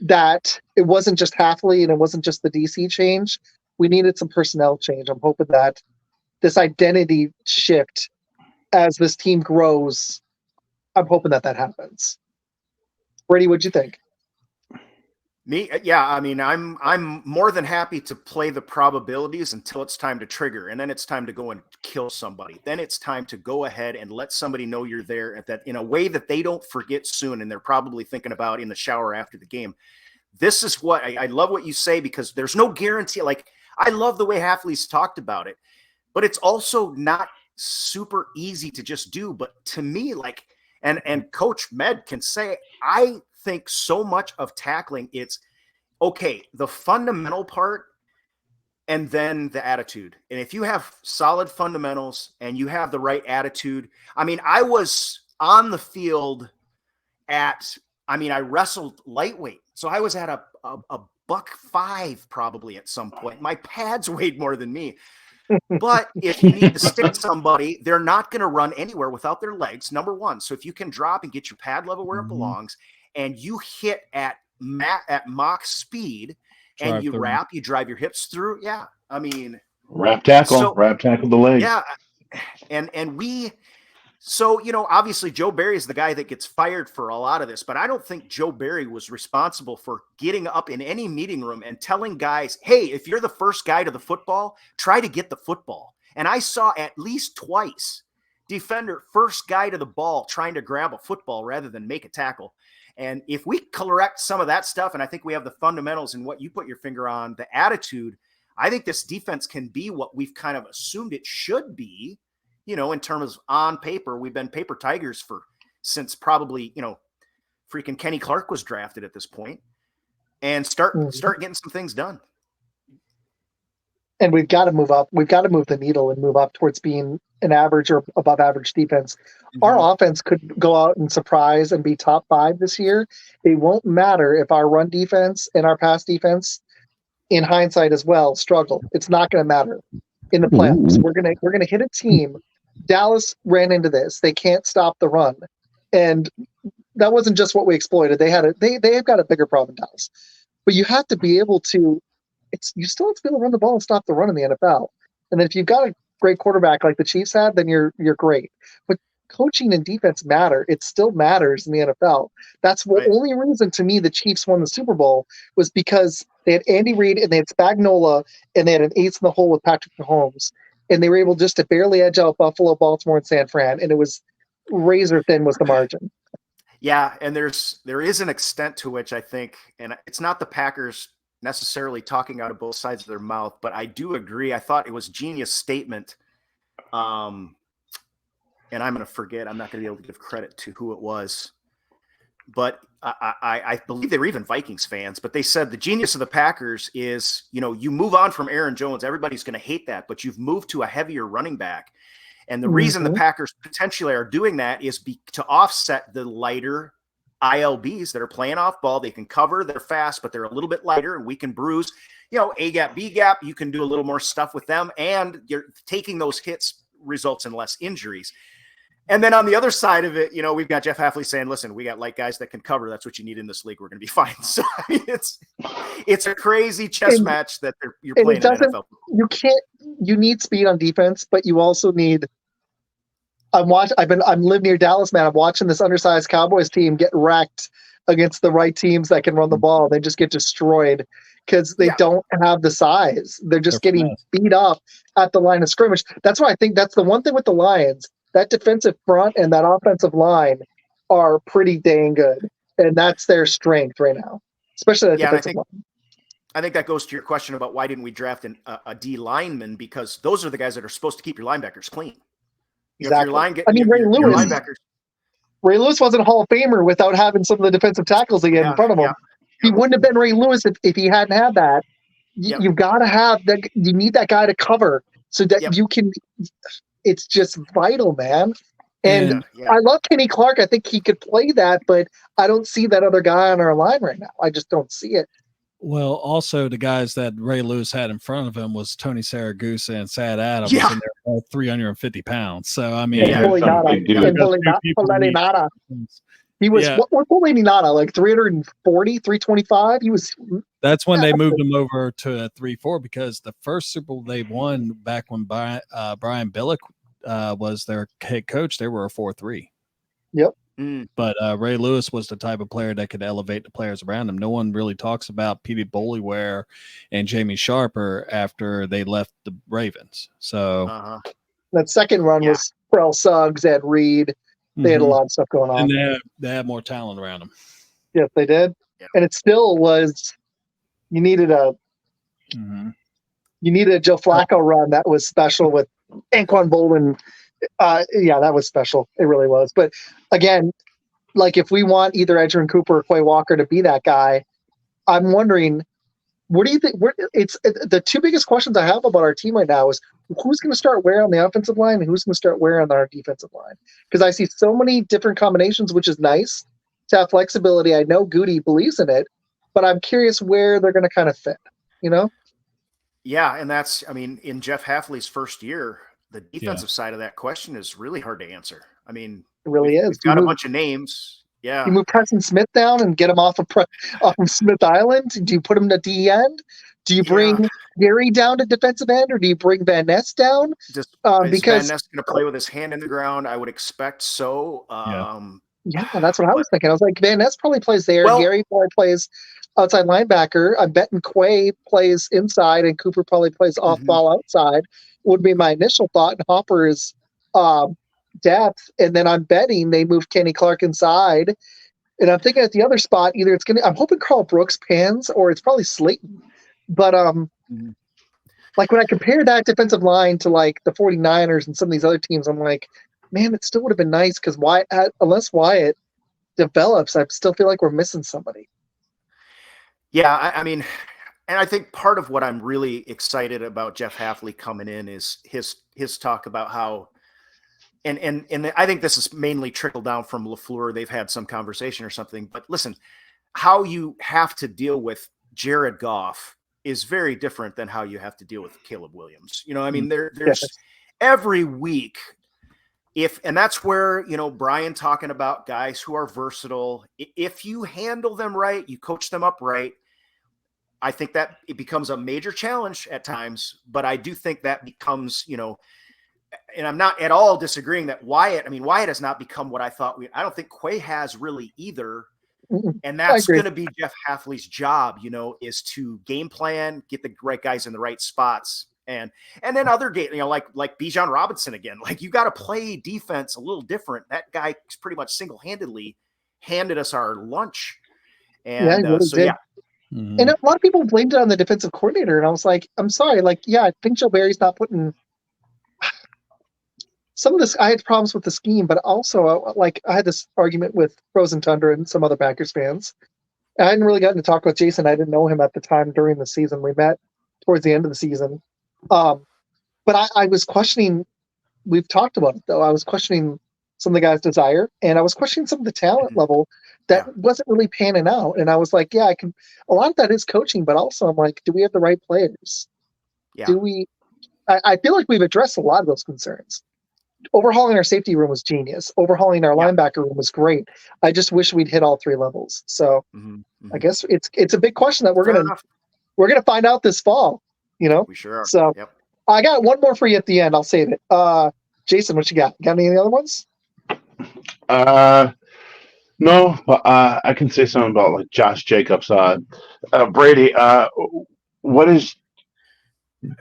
that it wasn't just Halfley and it wasn't just the DC change. We needed some personnel change. I'm hoping that this identity shift as this team grows, I'm hoping that happens. Brady, what'd you think? Yeah. I mean, I'm more than happy to play the probabilities until it's time to trigger, and then it's time to go and kill somebody. Then it's time to go ahead and let somebody know you're there, that in a way that they don't forget soon, and they're probably thinking about in the shower after the game. This is what I love what you say, because there's no guarantee. Like, I love the way Halfley's talked about it, but it's also not super easy to just do. But to me, like, and Coach Med can say, I think so much of tackling, it's okay, the fundamental part and then the attitude. And if you have solid fundamentals and you have the right attitude, I mean, I was on the field I wrestled lightweight. So I was at a $105 probably at some point. My pads weighed more than me. But if you need to stick somebody, they're not going to run anywhere without their legs, number one. So if you can drop and get your pad level where it belongs, and you hit at Mach speed, and you wrap, you drive your hips through. Yeah. I mean, wrap tackle the leg. Yeah. So, obviously Joe Barry is the guy that gets fired for a lot of this, but I don't think Joe Barry was responsible for getting up in any meeting room and telling guys, hey, if you're the first guy to the football, try to get the football. And I saw at least twice defender first guy to the ball trying to grab a football rather than make a tackle. And if we correct some of that stuff, and I think we have the fundamentals and what you put your finger on, the attitude, I think this defense can be what we've kind of assumed it should be. In terms of on paper, we've been paper tigers since probably, freaking Kenny Clark was drafted at this point, and start getting some things done. And we've got to move up. We've got to move the needle and move up towards being an average or above average defense. Mm-hmm. Our offense could go out and surprise and be top 5 this year. It won't matter if our run defense and our pass defense, in hindsight as well, struggle. It's not going to matter in the playoffs. We're gonna hit a team. Dallas ran into this. They can't stop the run, and that wasn't just what we exploited. They've got a bigger problem than Dallas, but you have to be able to. You still have to be able to run the ball and stop the run in the NFL. And then if you've got a great quarterback like the Chiefs had, then you're great. But coaching and defense matter. It still matters in the NFL. That's the only reason to me the Chiefs won the Super Bowl was because they had Andy Reid and they had Spagnuolo and they had an ace in the hole with Patrick Mahomes. And they were able just to barely edge out Buffalo, Baltimore, and San Fran. And it was razor thin was the margin. Yeah, and there is an extent to which I think, and it's not the Packers necessarily talking out of both sides of their mouth, but I do agree. I thought it was a genius statement. And I'm going to forget. I'm not going to be able to give credit to who it was. But I believe they were even Vikings fans, but they said the genius of the Packers is, you move on from Aaron Jones. Everybody's going to hate that, but you've moved to a heavier running back. And the reason the Packers potentially are doing that is to offset the lighter ILBs that are playing off ball. They can cover, they're fast, but they're a little bit lighter, and we can bruise, A gap, B gap. You can do a little more stuff with them, and you're taking those hits results in less injuries. And then on the other side of it, we've got Jeff Halfley saying, listen, we got light guys that can cover. That's what you need in this league. We're going to be fine. So I mean, it's a crazy chess match that you're playing in NFL. You need speed on defense, but you also need, I'm live near Dallas, man. I'm watching this undersized Cowboys team get wrecked against the right teams that can run the ball. They just get destroyed because they don't have the size. They're getting beat up at the line of scrimmage. That's why I think that's the one thing with the Lions. That defensive front and that offensive line are pretty dang good. And that's their strength right now, especially that defensive line. I think that goes to your question about why didn't we draft a D lineman, because those are the guys that are supposed to keep your linebackers clean. Exactly. Ray Lewis wasn't a Hall of Famer without having some of the defensive tackles he had in front of him. He wouldn't have been Ray Lewis if he hadn't had that. You've got to have that. You need that guy to cover so that you can – it's just vital, man. And I love Kenny Clark. I think he could play that, but I don't see that other guy on our line right now. I just don't see it. Well, also the guys that Ray Lewis had in front of him was Tony Saragusa and Sad Adams, and they're both 350 pounds. So I mean, he was what Polinata, like 340, 325. He was. That's when they moved him over to a 3-4 because the first Super Bowl they won back when Brian Billick was their head coach, they were a 4-3. Yep. But Ray Lewis was the type of player that could elevate the players around him. No one really talks about Petey Bolliware and Jamie Sharper after they left the Ravens. So that second run was Pharrell Suggs, Ed Reed. They had a lot of stuff going on. And they had more talent around them. Yes, they did. Yeah. And it still was, you needed a Joe Flacco run that was special with Anquan Bolden. That was special. It really was. But again, like if we want either Edgerrin Cooper or Quay Walker to be that guy, I'm wondering, what do you think? It's the two biggest questions I have about our team right now is who's going to start where on the offensive line and who's going to start where on our defensive line? Because I see so many different combinations, which is nice to have flexibility. I know Goody believes in it, but I'm curious where they're going to kind of fit, you know? Yeah, and that's, I mean, in Jeff Hafley's first year, the defensive side of that question is really hard to answer. I mean, it really is. We've got a bunch of names. Yeah. You move Preston Smith down and get him off of Smith Island? Do you put him to D end? Do you bring Gary down to defensive end, or do you bring Van Ness down? Is Van Ness going to play with his hand in the ground? I would expect so. That's what I was thinking. I was like, Van Ness probably plays there. Gary probably plays outside linebacker. I'm betting Quay plays inside, and Cooper probably plays off ball outside. Would be my initial thought. And Hopper is depth, and then I'm betting they move Kenny Clark inside. And I'm thinking at the other spot, either I'm hoping Carl Brooks pans, or it's probably Slayton. But like when I compare that defensive line to like the 49ers and some of these other teams, I'm like, man, it still would have been nice because unless Wyatt develops, I still feel like we're missing somebody. Yeah, I mean, and I think part of what I'm really excited about Jeff Hafley coming in is his talk about how, and I think this is mainly trickled down from LaFleur. They've had some conversation or something, but listen, how you have to deal with Jared Goff is very different than how you have to deal with Caleb Williams. You know, I mean, there's every week, and that's where, you know, Brian talking about guys who are versatile. If you handle them right, you coach them up right, I think that it becomes a major challenge at times, but I do think that becomes, you know, and I'm not at all disagreeing that Wyatt has not become what I thought. I don't think Quay has really either. And that's going to be Jeff Hafley's job, you know, is to game plan, get the right guys in the right spots. And then other game, you know, like Bijan Robinson again, like you got to play defense a little different. That guy pretty much single-handedly handed us our lunch. And And a lot of people blamed it on the defensive coordinator. And I was like, I'm sorry. Like, I think Joe Barry's not putting some of this. I had problems with the scheme, but also I had this argument with Frozen Tundra and some other Packers fans. I hadn't really gotten to talk with Jason. I didn't know him at the time during the season. We met towards the end of the season. But I was questioning, we've talked about it though. I was questioning some of the guys' desire, and I was questioning some of the talent level that wasn't really panning out. And I was like, a lot of that is coaching, but also I'm like, do we have the right players? Yeah. I feel like we've addressed a lot of those concerns. Overhauling our safety room was genius. Overhauling our linebacker room was great. I just wish we'd hit all three levels. So I guess it's a big question that we're gonna find out this fall. You know, we sure are. So I got one more for you at the end. I'll save it. Jason, what you got? Got any other ones? No, but I can say something about like Josh Jacobs. Brady,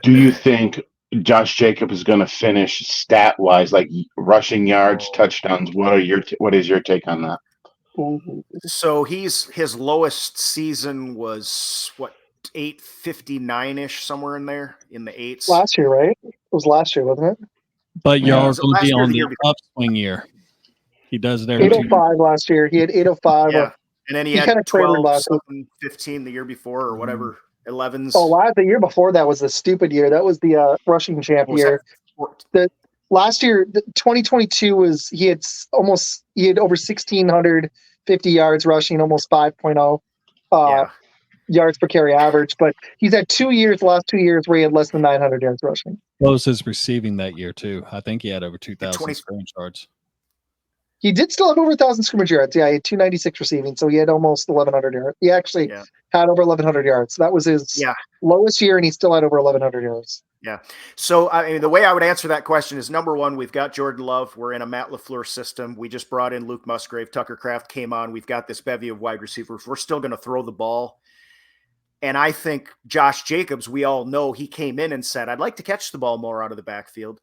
do you think Josh Jacobs is going to finish stat wise, like rushing yards, touchdowns? What is your take on that? So his lowest season was 859-ish, somewhere in there, in the 8s. Last year, right? It was last year, wasn't it? But you're going to be on the upswing year. He does it every 805 last year. He had 805. Yeah. And then he had 12, 15 the year before or whatever. 11s. Oh, the year before that was the stupid year. That was the rushing champ year. The last year, 2022 was he had over 1,650 yards rushing, almost 5.0 yards per carry average. But he's had the last 2 years where he had less than 900 yards rushing. What was his receiving that year too? I think he had over 2,000 yards. He did still have over 1,000 scrimmage yards. Yeah, he had 296 receiving, so he had almost 1,100 yards. He actually had over 1,100 yards. That was his lowest year, and he still had over 1,100 yards. Yeah. So, I mean, the way I would answer that question is, number one, we've got Jordan Love. We're in a Matt LaFleur system. We just brought in Luke Musgrave. Tucker Kraft came on. We've got this bevy of wide receivers. We're still going to throw the ball. And I think Josh Jacobs, we all know he came in and said, I'd like to catch the ball more out of the backfield.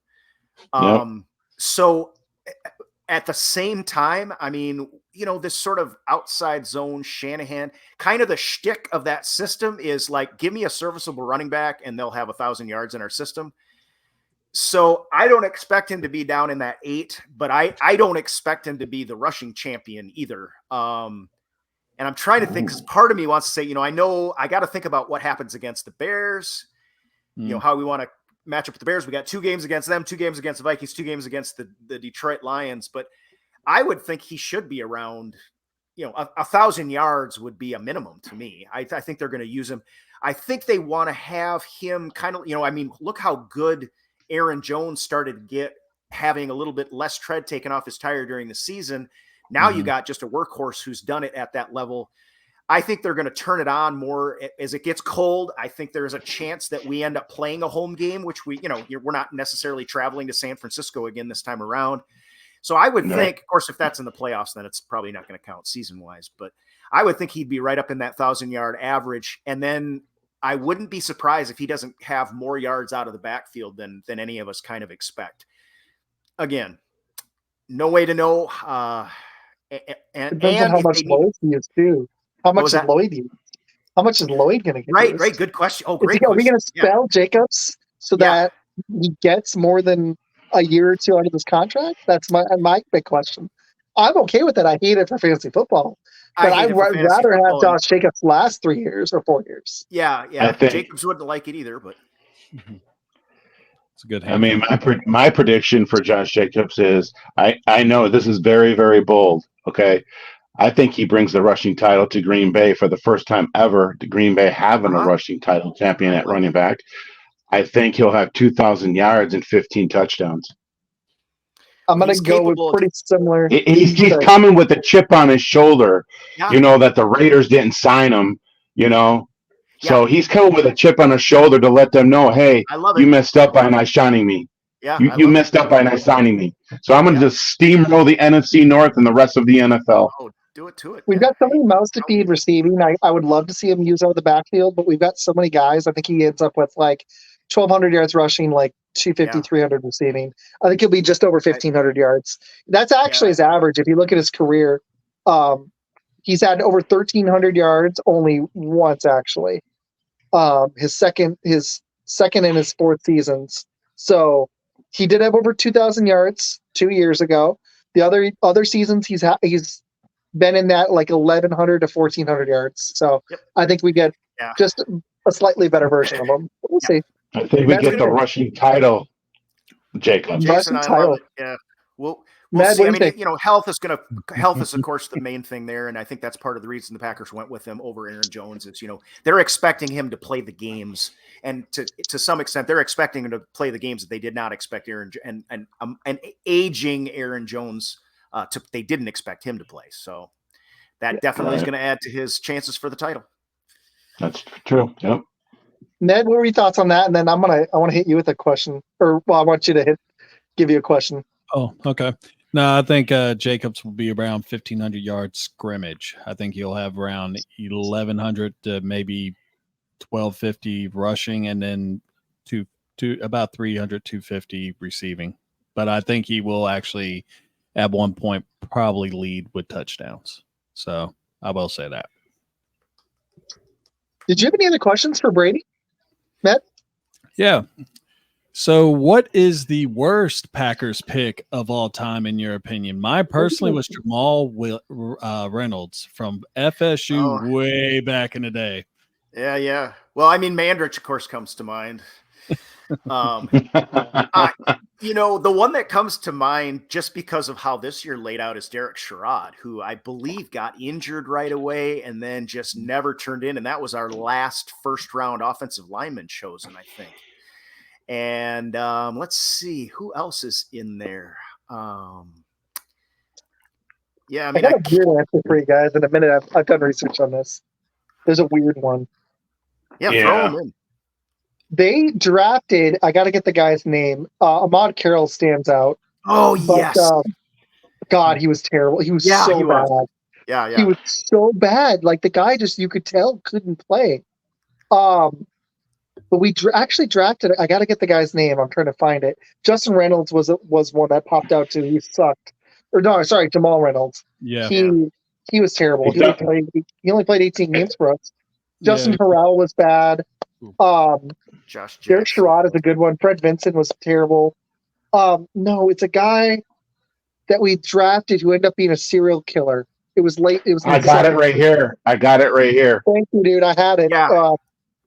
So at the same time, I mean, you know, this sort of outside zone Shanahan, kind of the shtick of that system is like, give me a serviceable running back and they'll have 1,000 yards in our system. So I don't expect him to be down in that 8, but I don't expect him to be the rushing champion either. And I'm trying to think, because part of me wants to say, you know I got to think about what happens against the Bears, you know, how we want to match up with the Bears. We got 2 games against them, 2 games against the Vikings, 2 games against the Detroit Lions. But I would think he should be around, you know, 1,000 yards would be a minimum to me. I think they're going to use him. I think they want to have him kind of, you know, I mean, look how good Aaron Jones started having a little bit less tread taken off his tire during the season. Now you got just a workhorse who's done it at that level. I think they're going to turn it on more as it gets cold. I think there's a chance that we end up playing a home game, which we're not necessarily traveling to San Francisco again this time around. So I would think, of course, if that's in the playoffs, then it's probably not going to count season wise, but I would think he'd be right up in that 1,000-yard average. And then I wouldn't be surprised if he doesn't have more yards out of the backfield than any of us kind of expect. Again, no way to know. Depends on how much Lloyd he is too. How much is Lloyd? How much is Lloyd going to get? Right. Good question. Oh, great. Are we going to spell Jacobs so that he gets more than a year or 2 out of this contract? That's my big question. I'm okay with that. I hate it for fantasy football, but I'd rather have Josh Jacobs last 3 years or 4 years. Yeah. Jacobs wouldn't like it either, but it's a good. I mean, my prediction for Josh Jacobs is I know this is very, very bold. Okay. I think he brings the rushing title to Green Bay for the first time ever. To Green Bay having a rushing title champion at running back. I think he'll have 2,000 yards and 15 touchdowns. I'm going to go with pretty similar. He's coming with a chip on his shoulder, you know, that the Raiders didn't sign him, you know. So he's coming with a chip on his shoulder to let them know, hey, you messed up by not signing me. Yeah, you messed up by not signing me. So I'm going to just steamroll the NFC North and the rest of the NFL. Oh, do it to it. We've got so many mouths to feed receiving. I would love to see him use out of the backfield, but we've got so many guys. I think he ends up with like 1,200 yards rushing, like 250, 300 receiving. I think he'll be just over 1,500 yards. That's actually his average. If you look at his career, he's had over 1,300 yards only once, actually. His second and his 4th seasons. So he did have over 2,000 yards 2 years ago. The other seasons he's been in that like 1,100 to 1,400 yards. So I think we get just a slightly better version of him. We'll see. I think we get the rushing title, Jacob. Jason, I love it. Yeah. We'll see. I mean, you know, health is, of course, the main thing there. And I think that's part of the reason the Packers went with him over Aaron Jones is, you know, they're expecting him to play the games. And to some extent, they're expecting him to play the games that they did not expect an aging Aaron Jones they didn't expect him to play. So that definitely is going to add to his chances for the title. That's true. Yep. Ned, what were your thoughts on that? And then I want to hit you with a question, I want you to give you a question. Oh, okay. No, I think Jacobs will be around 1,500 yards scrimmage. I think he'll have around 1,100 to maybe 1,250 rushing, and then about 300, 250 receiving. But I think he will actually, at one point, probably lead with touchdowns. So I will say that. Did you have any other questions for Brady, Matt? Yeah. So what is the worst Packers pick of all time, in your opinion? Mine personally was Jamal Reynolds from FSU way back in the day. Yeah. Well, I mean, Mandrich, of course, comes to mind. You know, the one that comes to mind just because of how this year laid out is Derek Sherrod, who I believe got injured right away and then just never turned in. And that was our last first-round offensive lineman chosen, I think. And let's see, who else is in there? Yeah, I I mean, got a weird answer for you guys in a minute. I've done research on this. There's a weird one. throw him in. They drafted, I got to get the guy's name. Ahmad Carroll stands out. Oh, But, yes. God, he was terrible. He was Yeah, so he bad. was. Yeah. He was so bad. Like the guy just, you could tell, couldn't play. But we actually drafted, I got to get the guy's name. I'm trying to find it. Justin Reynolds was one that popped out too. He sucked. Or no, sorry, Jamal Reynolds. Yeah. He was terrible. He only played 18 games for us. Justin Harrell was bad. Josh Derek Jackson. Sherrod is a good one. Fred Vincent was terrible. No, it's a guy that we drafted who ended up being a serial killer. It was late. It was. I got it right here. Thank you, dude. I had it. Yeah.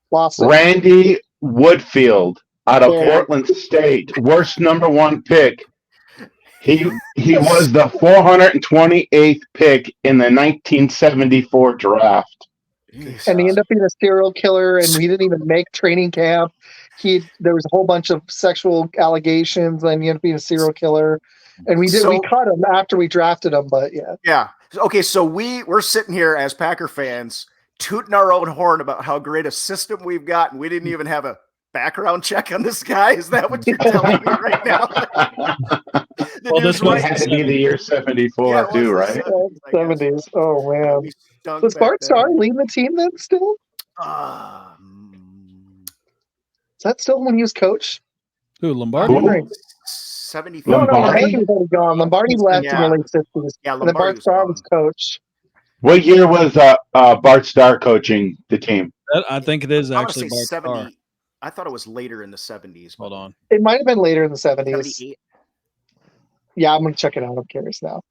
Lost it. Randy Woodfield out of Portland State, worst number 1 pick. He was the 428th pick in the 1974 draft. And he ended up being a serial killer, and he didn't even make training camp. There was a whole bunch of sexual allegations, and he ended up being a serial killer. And we cut him after we drafted him, but yeah. Yeah. Okay, so we're sitting here as Packer fans tooting our own horn about how great a system we've got, and we didn't even have a background check on this guy. Is that what you're telling me right now? Well, this one had to be the year 74 too, right? 70s. Oh man. Was Bart Starr leading the team then still? Is that still when he was coach? Who, Lombardi? 75. No, Lombardi was already gone. Lombardi left in the late 60s. Yeah, and then Bart Starr was coach. What year was Bart Starr coaching the team? I think it is actually Bart 70. Starr. I thought it was later in the 70s. Hold on. It might have been later in the 70s. 78. Yeah, I'm going to check it out. I'm curious now.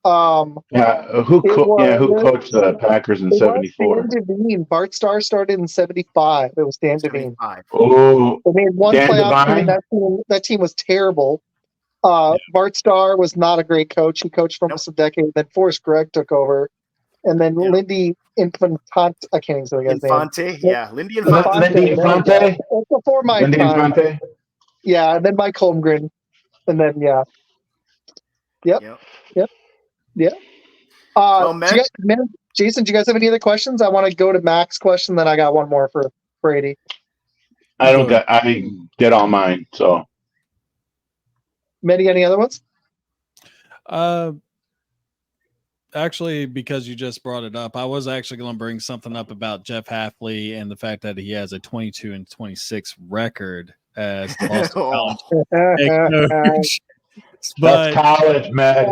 Who coached the Packers in 74? Dan Devine. Bart Starr started in 75. It was Dan Devine. Oh, they made one Dan playoff Devine? team. That team was terrible. Bart Starr was not a great coach. He coached for almost a decade. Then Forrest Gregg took over. And then Lindy Infante, I can't even say the guy's name. Yeah, Lindy Infante. Lindy Infante. That's before my Lindy time. Infante. Yeah, and then Mike Holmgren. And then, yeah. Yep. Jason, do you guys have any other questions? I want to go to Mac's question, then I got one more for Brady. I did all mine, so. Mehdi, any other ones? Actually, because you just brought it up, I was actually going to bring something up about Jeff Hafley and the fact that he has a 22-26 record as the Boston College head coach. But, that's college, man.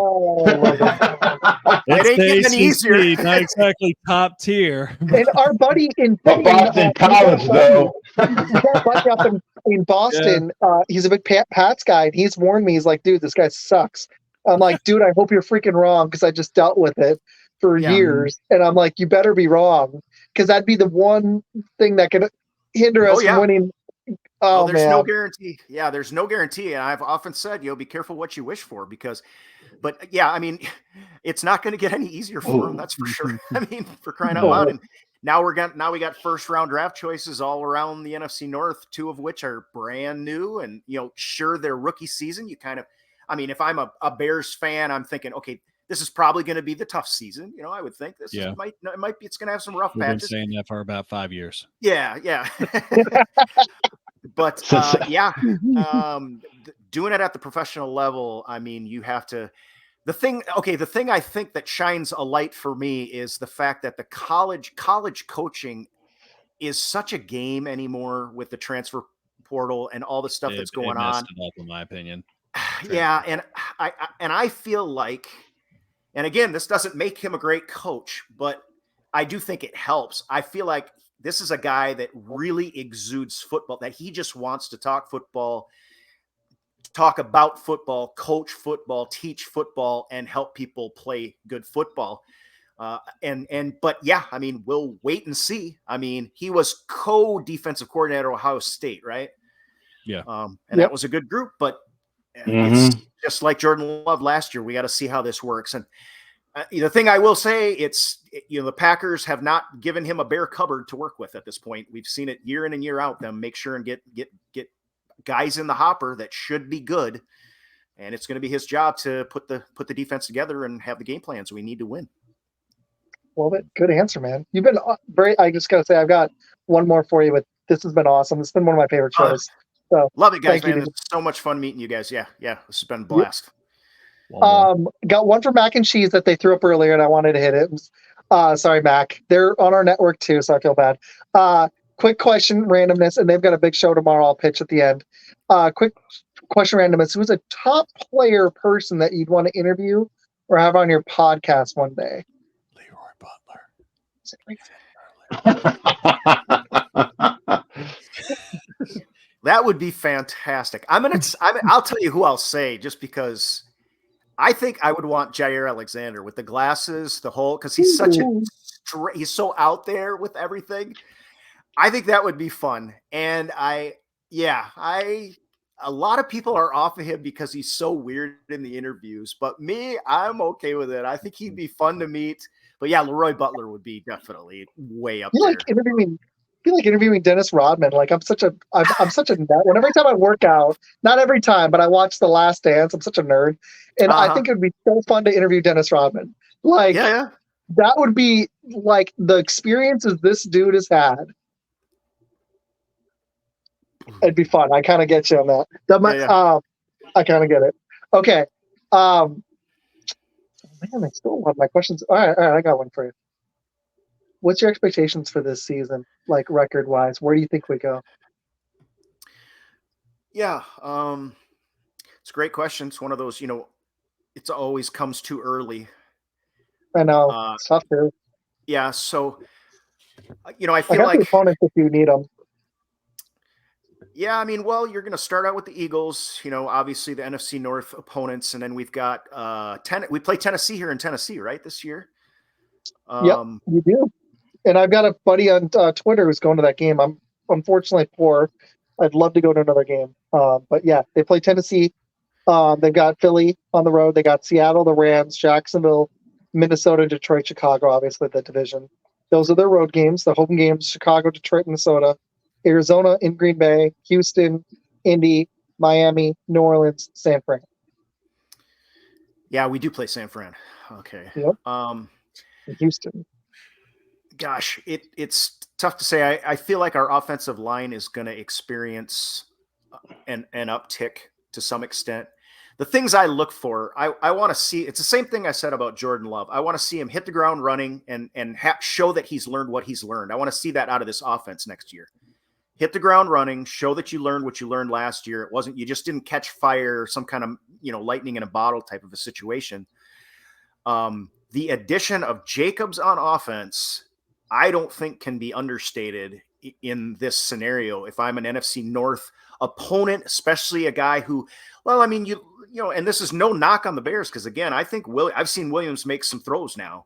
It's the ACC, not exactly top tier. And our buddy in Boston College, though. Buddy up in Boston, he's a big Pats guy, and he's warned me. He's like, dude, this guy sucks. I'm like, dude, I hope you're freaking wrong, because I just dealt with it for years. And I'm like, you better be wrong, because that'd be the one thing that could hinder us from winning. Oh, there's no guarantee. Yeah, there's no guarantee. And I've often said, be careful what you wish for, but yeah, I mean, it's not going to get any easier for them. That's for sure. I mean, for crying out loud. And now we got first round draft choices all around the NFC North, 2 of which are brand new. And, sure, their rookie season, I mean, if I'm a Bears fan, I'm thinking, okay, this is probably going to be the tough season. I would think it's going to have some rough patches. We've been saying that for about 5 years. Yeah. But doing it at the professional level, I mean, you have to. The thing I think that shines a light for me is the fact that the college coaching is such a game anymore with the transfer portal and all the stuff that's going on. It up, in my opinion. Yeah, and I feel like, and again, this doesn't make him a great coach, but I do think it helps. I feel like this is a guy that really exudes football, that he just wants to talk football, talk about football, coach football, teach football, and help people play good football. But yeah, I mean, we'll wait and see. I mean, he was co-defensive coordinator at Ohio State, right? Yeah. That was a good group, but it's just like Jordan Love last year. We got to see how this works. And the thing I will say, the Packers have not given him a bare cupboard to work with at this point. We've seen it year in and year out. Them make sure and get guys in the hopper that should be good. and it's going to be his job to put the defense together and have the game plans we need to win. Well, good answer, man. You've been very. I just gotta say, I've got one more for you, but this has been awesome. It's been one of my favorite shows. So love it, guys, man. You. It's so much fun meeting you guys. Yeah, this has been a blast. Got one for Mac and Cheese that they threw up earlier, and I wanted to hit it. Sorry, Mac. They're on our network too, so I feel bad. Quick question, randomness, and they've got a big show tomorrow. I'll pitch at the end. Quick question, randomness. Who's a top player person that you'd want to interview or have on your podcast one day? That would be fantastic. I'll tell you who I'll say, just because I think I would want Jair Alexander with the glasses, the whole, because he's he's so out there with everything. I think that would be fun. And a lot of people are off of him because he's so weird in the interviews, but me, I'm okay with it. I think he'd be fun to meet. But yeah, Leroy Butler would be definitely way up there. Like interviewing Dennis Rodman. Like I'm such a nut. Every time I work out, not every time, but I watch The Last Dance. I'm such a nerd, and I think it would be so fun to interview Dennis Rodman. Like, that would be like the experiences this dude has had. It'd be fun. I kind of get you on that. I kind of get it. Okay. Man, I still have my questions. All right, I got one for you. What's your expectations for this season, like record-wise? Where do you think we go? Yeah, it's a great question. It's one of those, it always comes too early. I know. It's tough too. Yeah, so, I feel like the opponents if you need them. Yeah, I mean, well, you're going to start out with the Eagles, obviously the NFC North opponents, and then we've got we play Tennessee here in Tennessee, right, this year? Yep, you do. And I've got a buddy on Twitter who's going to that game. I'm unfortunately poor. I'd love to go to another game. But yeah, they play Tennessee. They've got Philly on the road. They got Seattle, the Rams, Jacksonville, Minnesota, Detroit, Chicago, obviously the division. Those are their road games. The home games, Chicago, Detroit, Minnesota. Arizona in Green Bay, Houston, Indy, Miami, New Orleans, San Fran. Yeah, we do play San Fran. Okay. Yep. Houston. Gosh, it's tough to say. I feel like our offensive line is going to experience an uptick to some extent. The things I look for, I want to see. It's the same thing I said about Jordan Love. I want to see him hit the ground running and show that he's learned what he's learned. I want to see that out of this offense next year. Hit the ground running, show that you learned what you learned last year. You just didn't catch fire, some kind of, lightning in a bottle type of a situation. The addition of Jacobs on offense, I don't think can be understated in this scenario. If I'm an NFC North opponent, especially a guy who, and this is no knock on the Bears, because again, I think I've seen Williams make some throws now.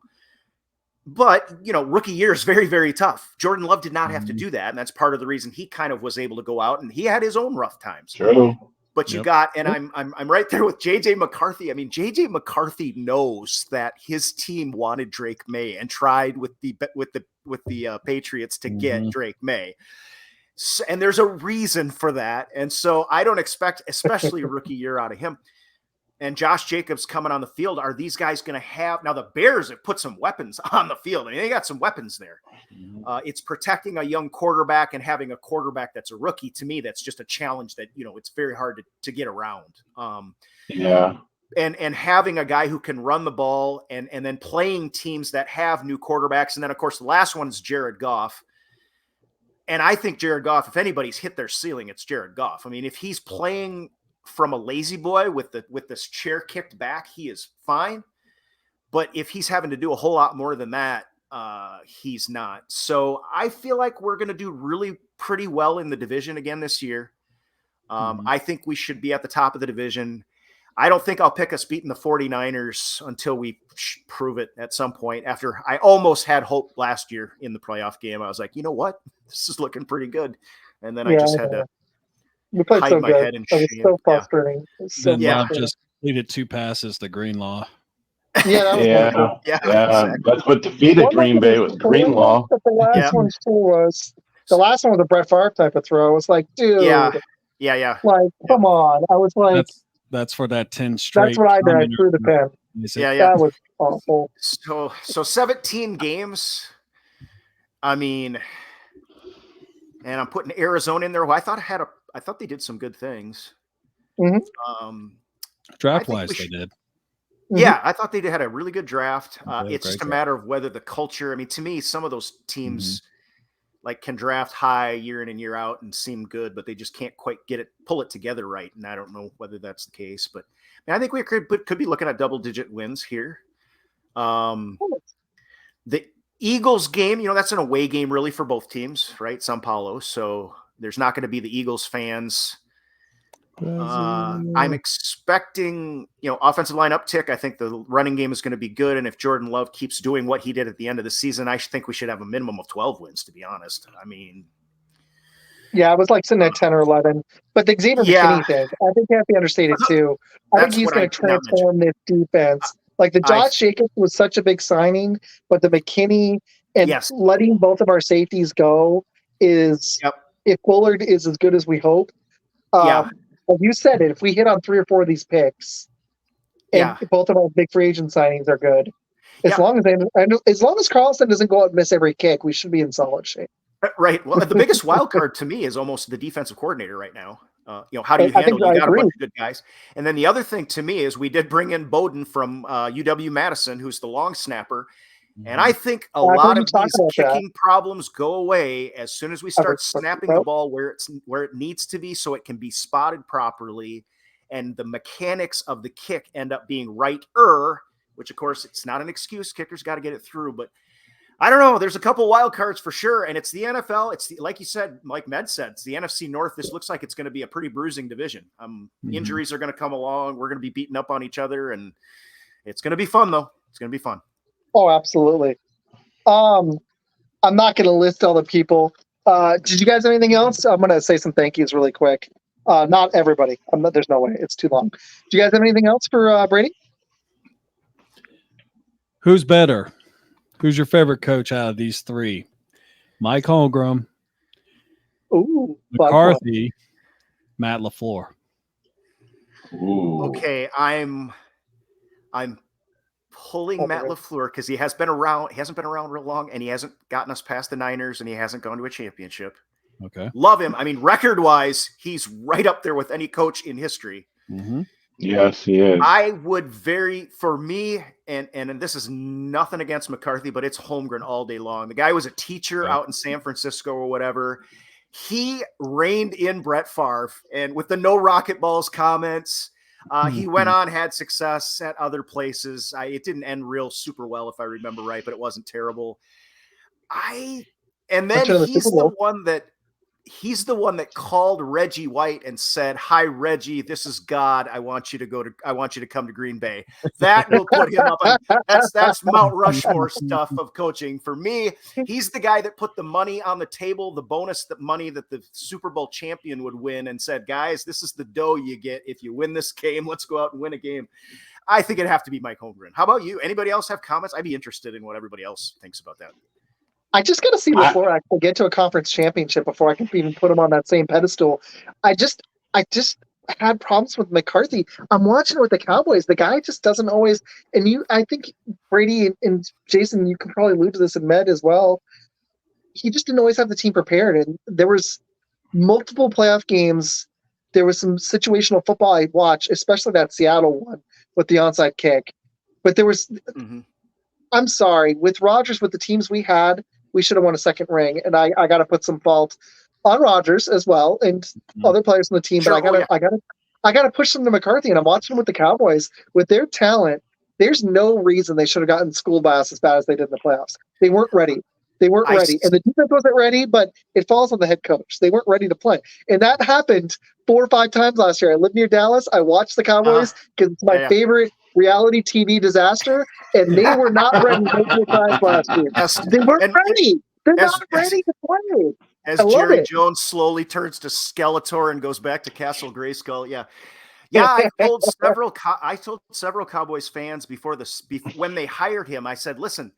But, rookie year is very, very tough. Jordan Love did not have to do that. And that's part of the reason he kind of was able to go out, and he had his own rough times. True. But you got, and I'm right there with JJ McCarthy. I mean, JJ McCarthy knows that his team wanted Drake May and tried with the Patriots to get Drake May. So, and there's a reason for that. And so I don't expect, especially rookie year out of him. And Josh Jacobs coming on the field, are these guys going to have – now the Bears have put some weapons on the field. I mean, they got some weapons there. It's protecting a young quarterback and having a quarterback that's a rookie. To me, that's just a challenge that, it's very hard to get around. And having a guy who can run the ball and then playing teams that have new quarterbacks. And then, of course, the last one is Jared Goff. And I think Jared Goff, if anybody's hit their ceiling, it's Jared Goff. I mean, if he's playing – from a lazy boy with this chair kicked back, he is fine. But if he's having to do a whole lot more than that, he's not. So I feel like we're going to do really pretty well in the division again this year. I think we should be at the top of the division. I don't think I'll pick us beating the 49ers until we prove it at some point. After I almost had hope last year in the playoff game, I was like, you know what? This is looking pretty good. And then I just had to we played hide so my good. head in It was shame. so frustrating. Then Love just completed 2 passes to Greenlaw. Yeah, that was wonderful. Exactly. That's what defeated Green Bay was Greenlaw. But the last one too was a Brett Favre type of throw. It was like, dude, Yeah. like, come on. I was like, That's for that 10 straight. That's what I did. I threw the pen. Yeah. That was awful. So 17 games. I mean, and I'm putting Arizona in there. Who I thought they did some good things. Draft wise, they did. Yeah, I thought they had a really good draft. It's just a draft. matter of whether the culture. I mean, to me, some of those teams like can draft high year in and year out and seem good, but they just can't quite pull it together right. And I don't know whether that's the case, but I think we could be looking at double-digit wins here. The Eagles game, that's an away game really for both teams, right? Sao Paulo, so there's not going to be the Eagles fans. I'm expecting, offensive line uptick. I think the running game is going to be good. And if Jordan Love keeps doing what he did at the end of the season, I think we should have a minimum of 12 wins, to be honest. I mean, yeah, I was like sitting at 10 or 11, but the Xavier McKinney thing, I think can't be understated too. I think he's going to transform this defense. Like the Josh Jacobs was such a big signing, but the McKinney and letting both of our safeties go is, if Bullard is as good as we hope, like you said it, if we hit on 3 or 4 of these picks, and both of our big free agent signings are good, as long as Carlson doesn't go out and miss every kick, we should be in solid shape. Right. Well, the biggest wild card to me is almost the defensive coordinator right now. How do you handle? You got a bunch of good guys, and then the other thing to me is we did bring in Bowden from UW-Madison, who's the long snapper. And I think a lot of these kicking problems go away as soon as we start snapping the ball where it needs to be, so it can be spotted properly, and the mechanics of the kick end up being righter. Which, of course, it's not an excuse. Kickers got to get it through, but I don't know. There's a couple wild cards for sure, and it's the NFL. It's like you said, like Med said, it's the NFC North. This looks like it's going to be a pretty bruising division. Injuries are going to come along. We're going to be beating up on each other, and it's going to be fun, though. It's going to be fun. Oh, absolutely. I'm not going to list all the people. Did you guys have anything else? I'm going to say some thank yous really quick. Not everybody. There's no way. It's too long. Do you guys have anything else for Brady? Who's better? Who's your favorite coach out of these 3? Mike Holmgren, McCarthy, Matt LaFleur. Ooh. Okay, I'm pulling Matt LaFleur because he hasn't been around real long, and he hasn't gotten us past the Niners, and he hasn't gone to a championship. Okay. Love him. I mean, record-wise, he's right up there with any coach in history. Mm-hmm. Yes, he is. I would for me, and this is nothing against McCarthy, but it's Holmgren all day long. The guy was a teacher out in San Francisco or whatever. He reined in Brett Favre, and with the no rocket balls comments, he went on, had success at other places. It didn't end real super well, if I remember right, but it wasn't terrible. And then he's the one that called Reggie White and said, "Hi, Reggie, this is God. I want you to come to Green Bay." That will put him up. That's Mount Rushmore stuff of coaching. For me, he's the guy that put the money on the table, the bonus, the money that the Super Bowl champion would win, and said, "Guys, this is the dough you get if you win this game. Let's go out and win a game." I think it'd have to be Mike Holmgren. How about you? Anybody else have comments? I'd be interested in what everybody else thinks about that. I just got to see before I can get to a conference championship before I can even put him on that same pedestal. I just had problems with McCarthy. I'm watching with the Cowboys. The guy just doesn't always. And I think Brady and Jason, you can probably allude to this, and Med as well. He just didn't always have the team prepared, and there was multiple playoff games. There was some situational football I watched, especially that Seattle one with the onside kick. But there was. I'm sorry, with Rodgers, with the teams we had, we should have won a second ring, and I got to put some fault on Rodgers as well and other players on the team. Sure, but I got to push them to McCarthy, and I'm watching them with the Cowboys with their talent. There's no reason they should have gotten schooled by us as bad as they did in the playoffs. They weren't ready. And the defense wasn't ready, but it falls on the head coach. They weren't ready to play, and that happened 4 or 5 times last year. I live near Dallas. I watched the Cowboys because it's my favorite reality TV disaster, and they were not ready multiple times last year. They weren't ready. They're not ready to play. As Jerry Jones slowly turns to Skeletor and goes back to Castle Grayskull, I told several Cowboys fans when they hired him. I said, "Listen,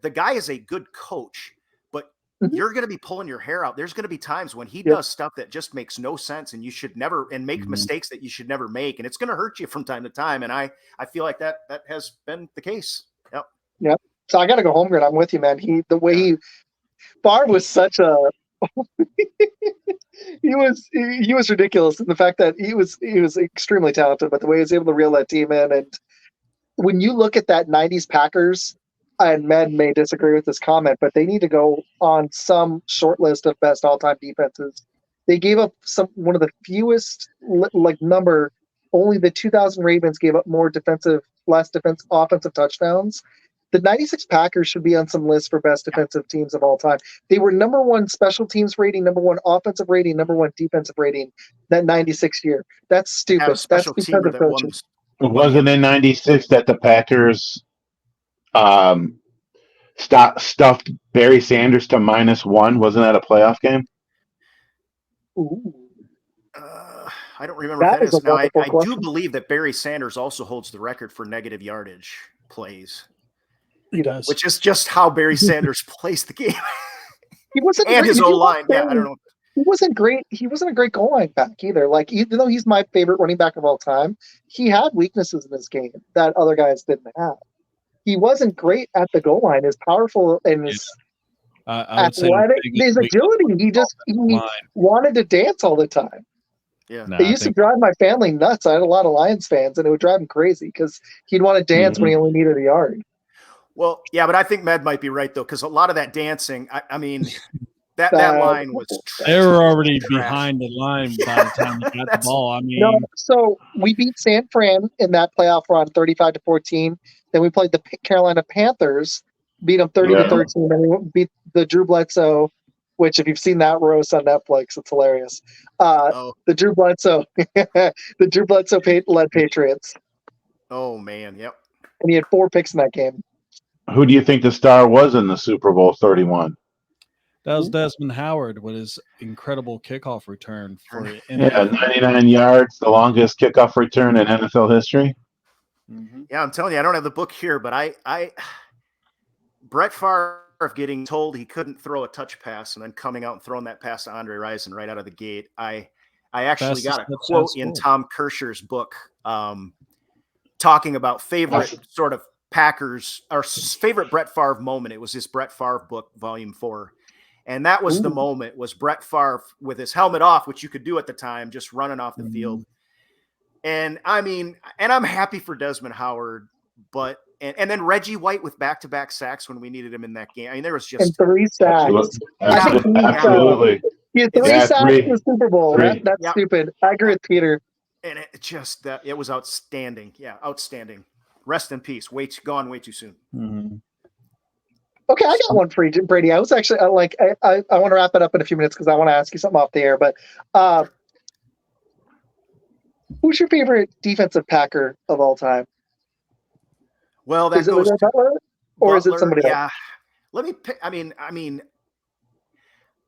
the guy is a good coach, but you're going to be pulling your hair out. There's going to be times when he Yep. does stuff that just makes no sense, and you should never, and make Mhm. mistakes that you should never make, and it's going to hurt you from time to time. And I feel like that has been the case. Yep. So I got to go home, Grit. I'm with you, man. Favre was such a he was ridiculous in the fact that he was extremely talented, but the way he was able to reel that team in. And when you look at that 90s Packers, and Med may disagree with this comment, but they need to go on some short list of best all-time defenses. They gave up one of the fewest number. Only the 2000 Ravens gave up less offensive touchdowns. The 96 Packers should be on some list for best defensive teams of all time. They were number one special teams rating, number one offensive rating, number one defensive rating that 96 year. That's stupid. Have a special That's teamer because that of won. coaches. Wasn't in '96 that the Packers stuffed Barry Sanders to -1? Wasn't that a playoff game? Ooh. I don't remember That if that is is. a Now, I wonderful do question. believe that Barry Sanders also holds the record for negative yardage plays, He does. which is just how Barry Sanders plays the game. He wasn't And great. his If you O-line. look Yeah, back, I don't know. He wasn't great. He wasn't a great goal line back either. Like, even though he's my favorite running back of all time, he had weaknesses in his game that other guys didn't have. He wasn't great at the goal line. As powerful and as I would say athletic, his biggest agility. weakness He line. wanted to dance all the time. Yeah. No, It I used to think drive my family nuts. I had a lot of Lions fans, and it would drive him crazy because he'd want to dance when he only needed a yard. Well, yeah, but I think Med might be right though, because a lot of that dancing. I mean, that line was. they were already trash. behind the line by the time he got the That's- ball. I mean, No, so we beat San Fran in that playoff run, 35-14. Then we played the Carolina Panthers, beat them 30-13. Then we beat the Drew Bledsoe, which if you've seen that roast on Netflix, it's hilarious. Oh, The Drew Bledsoe, led Patriots, oh man, yep. and he had 4 picks in that game. Who do you think the star was in the Super Bowl 31? that was Desmond Howard with his incredible kickoff return for Yeah, 99 yards, the longest kickoff return in NFL history. Mhm. Yeah, I'm telling you, I don't have the book here, but I Brett Favre getting told he couldn't throw a touch pass and then coming out and throwing that pass to Andre Rison right out of the gate. I actually got a Fastest quote touchdown in scored. Tom Kersher's book talking about favorite sort of Packers or favorite Brett Favre moment. It was his Brett Favre book, volume 4. And that was the moment, was Brett Favre with his helmet off, which you could do at the time, just running off the field. And I mean, and I'm happy for Desmond Howard, but and then Reggie White with back-to-back sacks when we needed him in that game. I mean, there was just And 3 sacks. Absolutely. He had 3 Yeah, sacks 3. in the Super Bowl. 3. That's Yeah. stupid. I agree with Peter. And it was outstanding. Yeah, outstanding. Rest in peace. Gone way too soon. Mhm. Okay, I got one for you, Brady. I was actually I want to wrap it up in a few minutes because I want to ask you something off the air. But who's your favorite defensive Packer of all time? Well, that Is it goes Leroy to Butler, or is it Butler. somebody else? Yeah. Let me pick. I mean,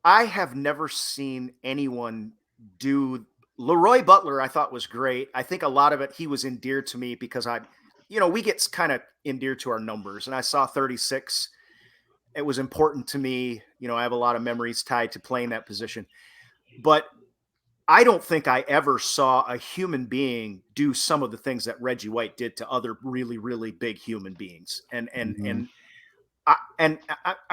I have never seen anyone do Leroy Butler. I thought was great. I think a lot of it, he was endeared to me because we get kind of endeared to our numbers, and I saw 36. It was important to me. I have a lot of memories tied to playing that position, but I don't think I ever saw a human being do some of the things that Reggie White did to other really, really big human beings. I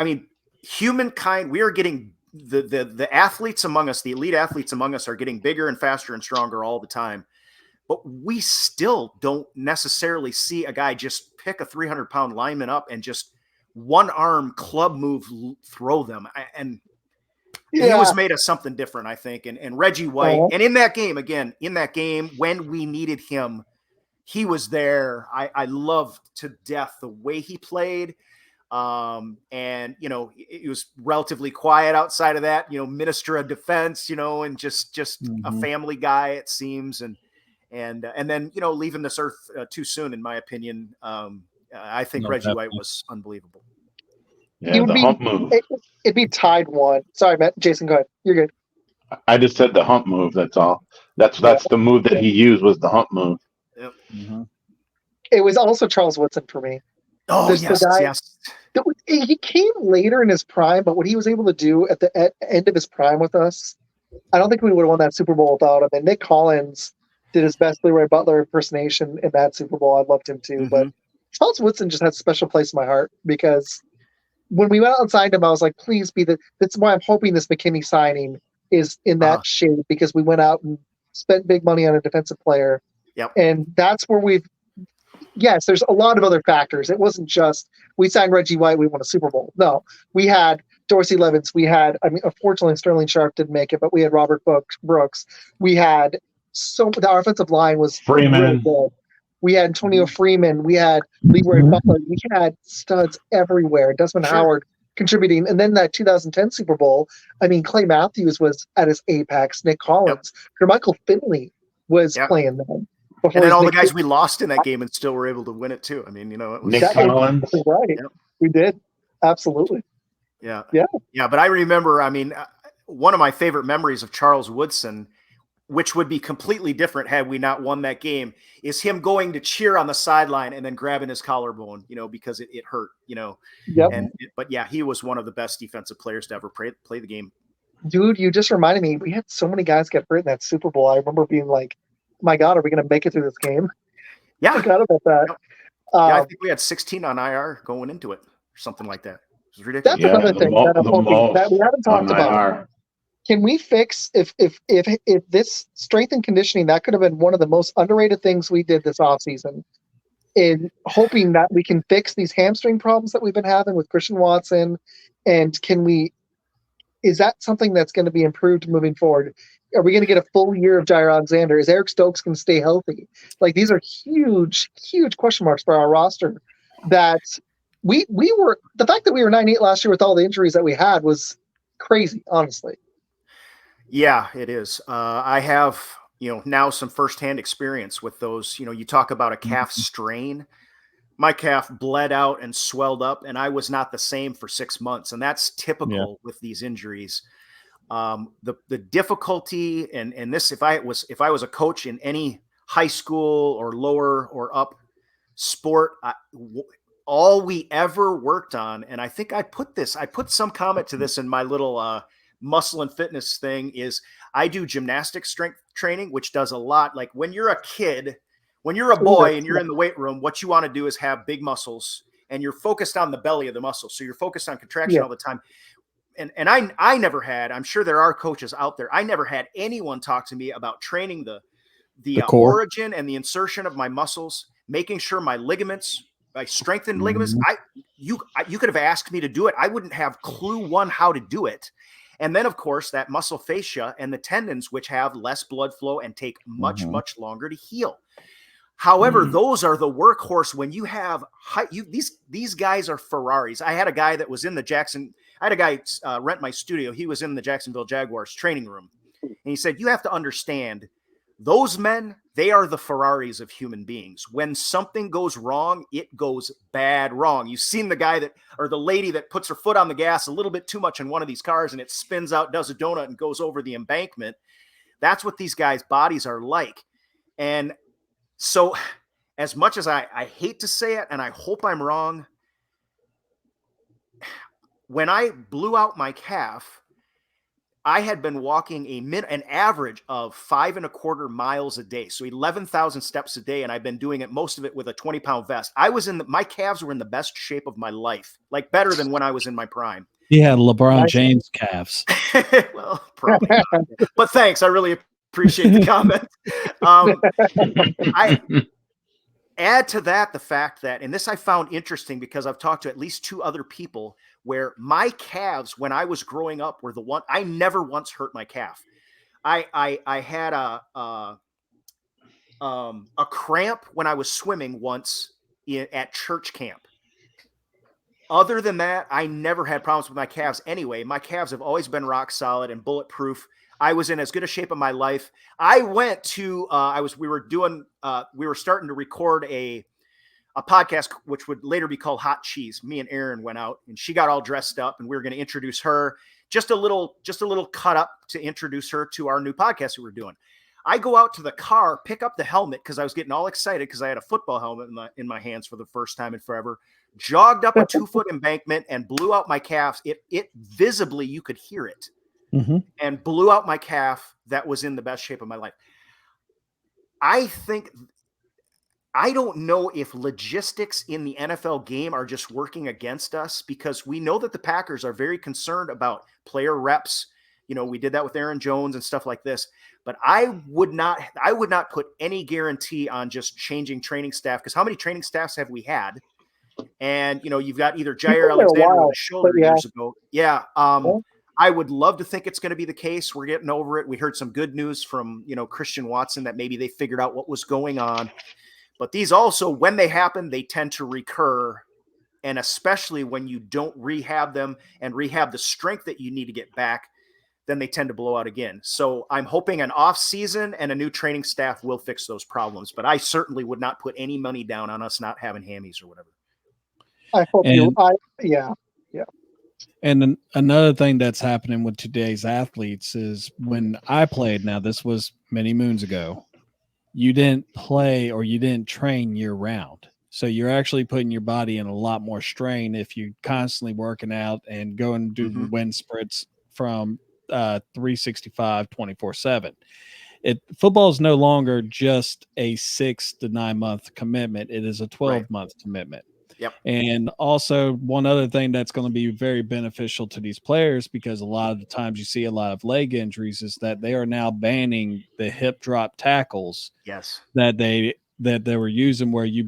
mean, humankind, we are getting the athletes among us, the elite athletes among us are getting bigger and faster and stronger all the time. But we still don't necessarily see a guy just pick a 300-pound lineman up and just one arm club move, throw them. He was made of something different, I think. And Reggie White, and in that game, when we needed him, he was there. I loved to death the way he played. And he was relatively quiet outside of that, minister of defense, and just a family guy, it seems. And then, leaving this earth too soon, in my opinion. I think Reggie White was unbelievable. Yeah, the hump move. It'd be tied 1. Sorry, Matt. Jason, go ahead. You're good. I just said the hump move. That's all. That's the move that he used, was the hump move. Yep. It was also Charles Woodson for me. Oh, yes, yes. He came later in his prime, but what he was able to do at the end of his prime with us, I don't think we would have won that Super Bowl without him. And Nick Collins did his best Leroy Butler impersonation in that Super Bowl. I loved him too. But Charles Woodson just has a special place in my heart because when we went out and signed him, I was like, please be that's why I'm hoping this McKinney signing is in that shape, because we went out and spent big money on a defensive player. Yep. And that's where yes, there's a lot of other factors. It wasn't just we signed Reggie White, we won a Super Bowl. No, we had Dorsey Levens. We had, unfortunately, Sterling Sharp didn't make it, but we had Robert Brooks. We had our offensive line was Freeman. Really good. We had Antonio Freeman. We had Leroy Butler. We had studs everywhere. Desmond Howard contributing. And then that 2010 Super Bowl, Clay Matthews was at his apex. Nick Collins. Michael Finley was playing then. And then all the guys we lost in that game and still were able to win it too. It was Nick Collins. Right. Yep. We did. Absolutely. Yeah. But I remember, one of my favorite memories of Charles Woodson, which would be completely different had we not won that game, is him going to cheer on the sideline and then grabbing his collarbone, because it hurt, Yep. But he was one of the best defensive players to ever play the game. Dude, you just reminded me, we had so many guys get hurt in that Super Bowl. I remember being like, my God, are we going to make it through this game? Yeah. I forgot about that. Yep. I think we had 16 on IR going into it, or something like that. It was ridiculous. That's another thing that I'm hoping that we haven't talked about. Can we fix if this strength and conditioning, that could have been one of the most underrated things we did this offseason, in hoping that we can fix these hamstring problems that we've been having with Christian Watson. And is that something that's going to be improved moving forward? Are we going to get a full year of Jair Alexander? Is Eric Stokes going to stay healthy? Like, these are huge, huge question marks for our roster. That we were, the fact that we were 9-8 last year with all the injuries that we had was crazy, honestly. Yeah, it is. I have, now some firsthand experience with those. You talk about a calf strain. My calf bled out and swelled up, and I was not the same for 6 months. And that's typical with these injuries. The difficulty, and this, if I was a coach in any high school or lower or up sport, all we ever worked on, and I think I put some comment to this in my little muscle and fitness thing, is I do gymnastic strength training, which does a lot. Like, when you're a kid, when you're a boy and you're in the weight room, what you want to do is have big muscles, and you're focused on the belly of the muscle. So you're focused on contraction all the time. And I never had, I'm sure there are coaches out there, I never had anyone talk to me about training the origin and the insertion of my muscles, making sure my ligaments, my strengthened ligaments, you could have asked me to do it. I wouldn't have clue how to do it. And then, of course, that muscle fascia and the tendons, which have less blood flow and take much, much longer to heal. However, those are the workhorse when you have these guys are Ferraris. I had a guy that was in rent my studio. He was in the Jacksonville Jaguars training room. And he said, you have to understand, those men, they are the Ferraris of human beings. When something goes wrong, it goes bad wrong. You've seen the guy or the lady that puts her foot on the gas a little bit too much in one of these cars, and it spins out, does a donut, and goes over the embankment. That's what these guys' bodies are like. And so, as much as I hate to say it, and I hope I'm wrong, when I blew out my calf, I had been walking an average of 5.25 miles a day. So 11,000 steps a day. And I've been doing it, most of it with a 20-pound vest. My calves were in the best shape of my life, like better than when I was in my prime. He had LeBron James calves. Well, probably not. But thanks. I really appreciate the comment. I add to that the fact that, and this I found interesting because I've talked to at least 2 other people where my calves, when I was growing up, were the one I never once hurt my calf. I had a cramp when I was swimming once at church camp. Other than that, I never had problems with my calves anyway. My calves have always been rock solid and bulletproof. I was in as good a shape of my life. I went to, we were starting to record a podcast, which would later be called Hot Cheese. Me and Erin went out and she got all dressed up and we were going to introduce her. Just a little cut up to introduce her to our new podcast that we're doing. I go out to the car, pick up the helmet because I was getting all excited because I had a football helmet in my hands for the first time in forever. jogged up a 2-foot embankment and blew out my calf. It visibly, you could hear it, and blew out my calf that was in the best shape of my life. I don't know if logistics in the NFL game are just working against us, because we know that the Packers are very concerned about player reps. We did that with Aaron Jones and stuff like this, but I would not put any guarantee on just changing training staff, because how many training staffs have we had? And, you've got either Jair Alexander with a shoulder years ago. Yeah. I would love to think it's going to be the case. We're getting over it. We heard some good news from, Christian Watson, that maybe they figured out what was going on. But these also, when they happen, they tend to recur. And especially when you don't rehab them and rehab the strength that you need to get back, then they tend to blow out again. So I'm hoping an off season and a new training staff will fix those problems. But I certainly would not put any money down on us not having hammies or whatever. I hope yeah. And then another thing that's happening with today's athletes is, when I played, now this was many moons ago, you didn't play or you didn't train year round. So you're actually putting your body in a lot more strain if you're constantly working out and going to do the wind sprints from 365 24/7. Football is no longer just a 6 to 9 month commitment. It is a 12-month commitment. Yep. And also, one other thing that's going to be very beneficial to these players, because a lot of the times you see a lot of leg injuries, is that they are now banning the hip drop tackles. Yes. That they were using, where you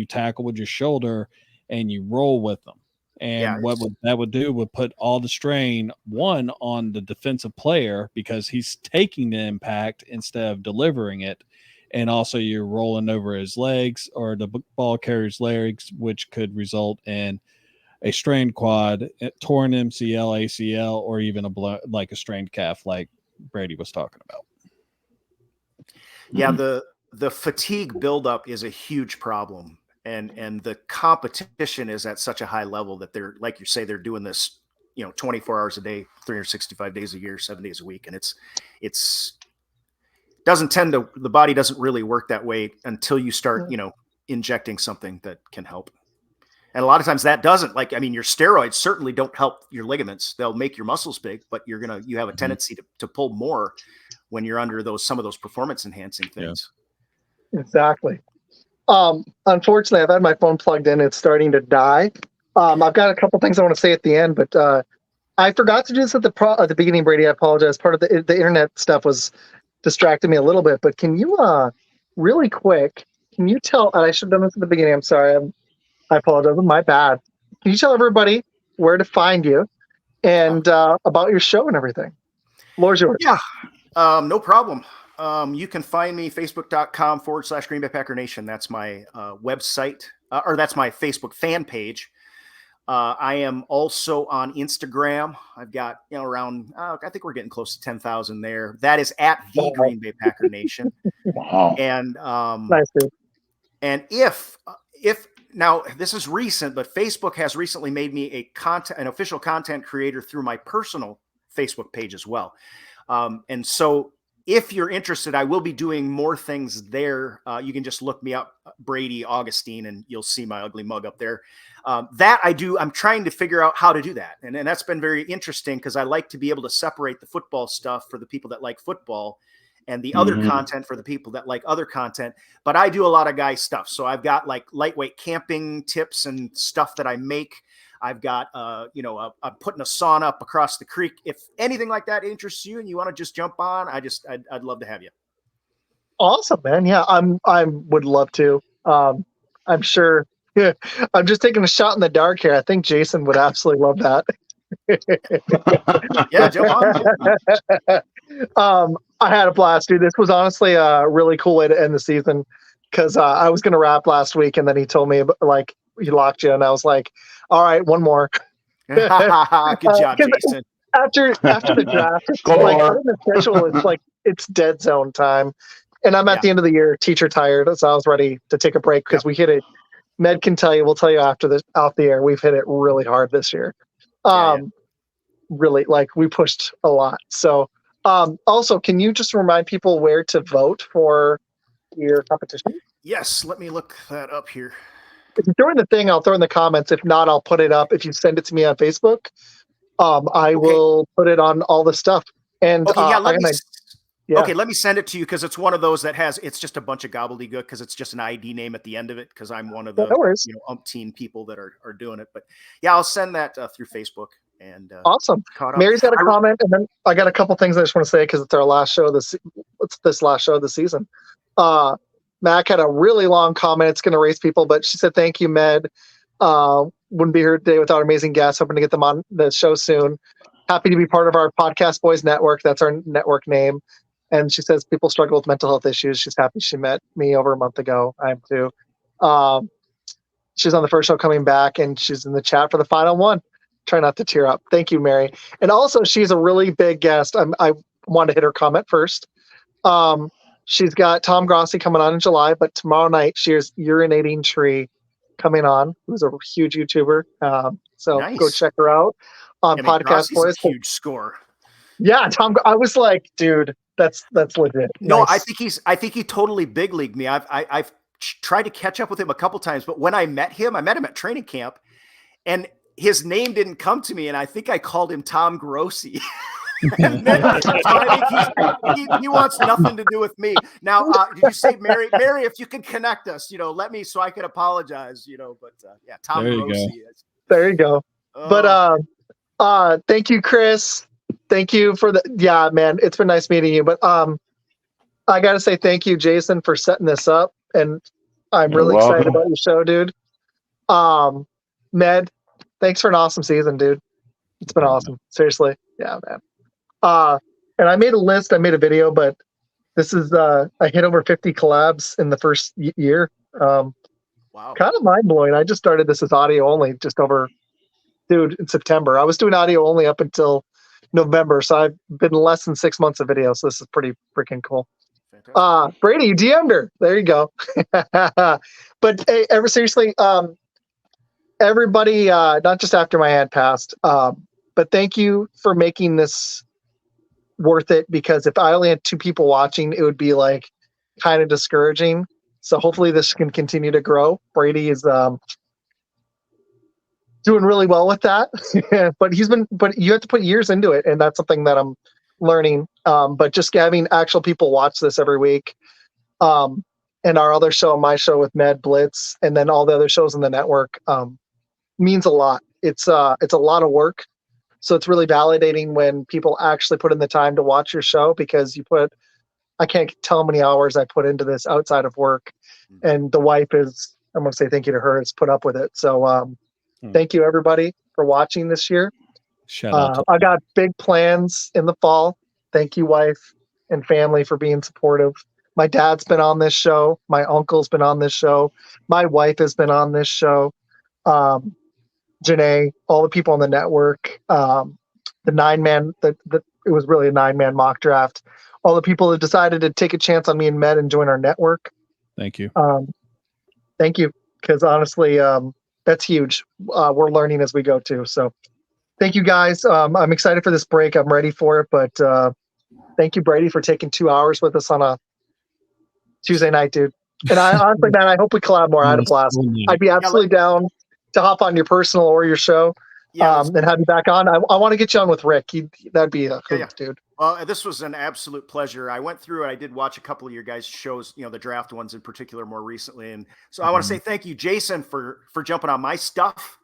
tackle with your shoulder and you roll with them. And that would do would put all the strain on the defensive player, because he's taking the impact instead of delivering it. And also you're rolling over his legs, or the ball carrier's legs, which could result in a strained quad, torn MCL, ACL, or even a strained calf, like Brady was talking about. Yeah, the fatigue buildup is a huge problem, and the competition is at such a high level that they're, like you say, they're doing this, 24 hours a day, 365 days a year, 7 days a week, and the body doesn't really work that way until you start, injecting something that can help. And a lot of times that doesn't, your steroids certainly don't help your ligaments. They'll make your muscles big, but you have a tendency to pull more when you're under some of those performance enhancing things. Yeah. Exactly. Unfortunately, I've had my phone plugged in. It's starting to die. I've got a couple things I want to say at the end, but I forgot to do this at the beginning, Brady. I apologize. Part of the internet stuff was distracted me a little bit, but can you really quick, can you tell, and I should have done this at the beginning, I'm sorry, I apologize, my bad. Can you tell everybody where to find you and about your show and everything? Floor's yours. Yeah, no problem. You can find me facebook.com/Green Bay Packer Nation. That's my website, or that's my Facebook fan page. I am also on Instagram. I've got, around, I think we're getting close to 10,000 there. That is at the Green Bay Packer Nation. Wow. And, Nice, dude. And if now this is recent, but Facebook has recently made me an official content creator through my personal Facebook page as well. And so if you're interested, I will be doing more things there. You can just look me up, Brady Augustine, and you'll see my ugly mug up there. That I do. I'm trying to figure out how to do that. And that's been very interesting, because I like to be able to separate the football stuff for the people that like football and the other content for the people that like other content. But I do a lot of guy stuff. So I've got lightweight camping tips and stuff that I make. I've got, I'm putting a sauna up across the creek. If anything like that interests you and you want to just jump on, I'd love to have you. Awesome, man. Yeah, I would love to. I'm sure. Yeah, I'm just taking a shot in the dark here. I think Jason would absolutely love that. Yeah, jump on. I had a blast, dude. This was honestly a really cool way to end the season, because I was going to wrap last week, and then he told me he locked you, and I was like, all right, one more. Good job, Jason. After the draft, the schedule, it's dead zone time, and I'm at the end of the year, teacher tired, so I was ready to take a break, because we hit it. Med can tell you, we'll tell you after this out the air, we've hit it really hard this year. Really, we pushed a lot. So, also, can you just remind people where to vote for your competition? Yes, let me look that up here. if you're throwing the thing, I'll throw in the comments. If not, I'll put it up. If you send it to me on Facebook, I will put it on all the stuff. And let me send it to you because it's one of those that it's just a bunch of gobbledygook because it's just an ID name at the end of it because I'm one of the umpteen people that are doing it. But yeah, I'll send that through Facebook. And awesome. Mary's got a comment, and then I got a couple things I just want to say because it's our last show of this last show of the season. Mac had a really long comment. It's going to race people, but she said, "Thank you, Med. Wouldn't be here today without amazing guests. Hoping to get them on the show soon. Happy to be part of our Podcast Boys Network. That's our network name." And she says people struggle with mental health issues. She's happy she met me over a month ago. I am too. She's on the first show coming back, and she's in the chat for the final one. Try not to tear up. Thank you, Mary. And also, she's a really big guest. I want to hit her comment first. She's got Tom Grossi coming on in July, but tomorrow night she has Urinating Tree coming on, who's a huge YouTuber. So nice. Go check her out on Podcast Boys. Huge score. Yeah, Tom. I was like, dude, that's legit. No, nice. I think he totally big leagued me. I've tried to catch up with him a couple times, but when I met him at training camp, and his name didn't come to me, and I think I called him Tom Grossi. And then, so I think he wants nothing to do with me. Now, did you say, Mary, if you can connect us, let me so I can apologize, but yeah, Tom Grossi. There you go. Oh. But thank you, Chris. Thank you for man, it's been nice meeting you. But I got to say thank you, Jason, for setting this up. And I'm really excited about your show, dude. Med, thanks for an awesome season, dude. It's been awesome. Seriously. Yeah, man. And I made a list, I made a video, but this is, I hit over 50 collabs in the first year. Wow. Kind of mind blowing. I just started this as audio only in September. I was doing audio only up until November. So I've been less than 6 months of video. So this is pretty freaking cool. Brady, you DM'd her. There you go. But hey, seriously, everybody, not just after my ad passed, but thank you for making this worth it, because if I only had 2 people watching, it would be like kind of discouraging. So hopefully this can continue to grow. Brady is doing really well with that. but you have to put years into it, and that's something that I'm learning. But just having actual people watch this every week, and our other show, my show with Med Blitz, and then all the other shows in the network, means a lot. It's a lot of work. So it's really validating when people actually put in the time to watch your show, because I can't tell how many hours I put into this outside of work. And the wife I'm going to say thank you to her, has put up with it. So thank you, everybody, for watching this year. Shout out I got big plans in the fall. Thank you, wife and family, for being supportive. My dad's been on this show. My uncle's been on this show. My wife has been on this show. Janae, all the people on the network, the 9-man, it was really a 9-man mock draft. All the people that decided to take a chance on me and Med and join our network. Thank you. Thank you. Because honestly, that's huge. We're learning as we go too. So thank you, guys. I'm excited for this break. I'm ready for it. But thank you, Brady, for taking 2 hours with us on a Tuesday night, dude. And I honestly, man, I hope we collab more. I had a blast. I'd be absolutely down to hop on your personal or your show, and have you back on. I want to get you on with Rick. That'd be a hoot, dude. This was an absolute pleasure. I went through it. I did watch a couple of your guys' shows, the draft ones in particular more recently. And so I want to say thank you, Jason, for jumping on my stuff.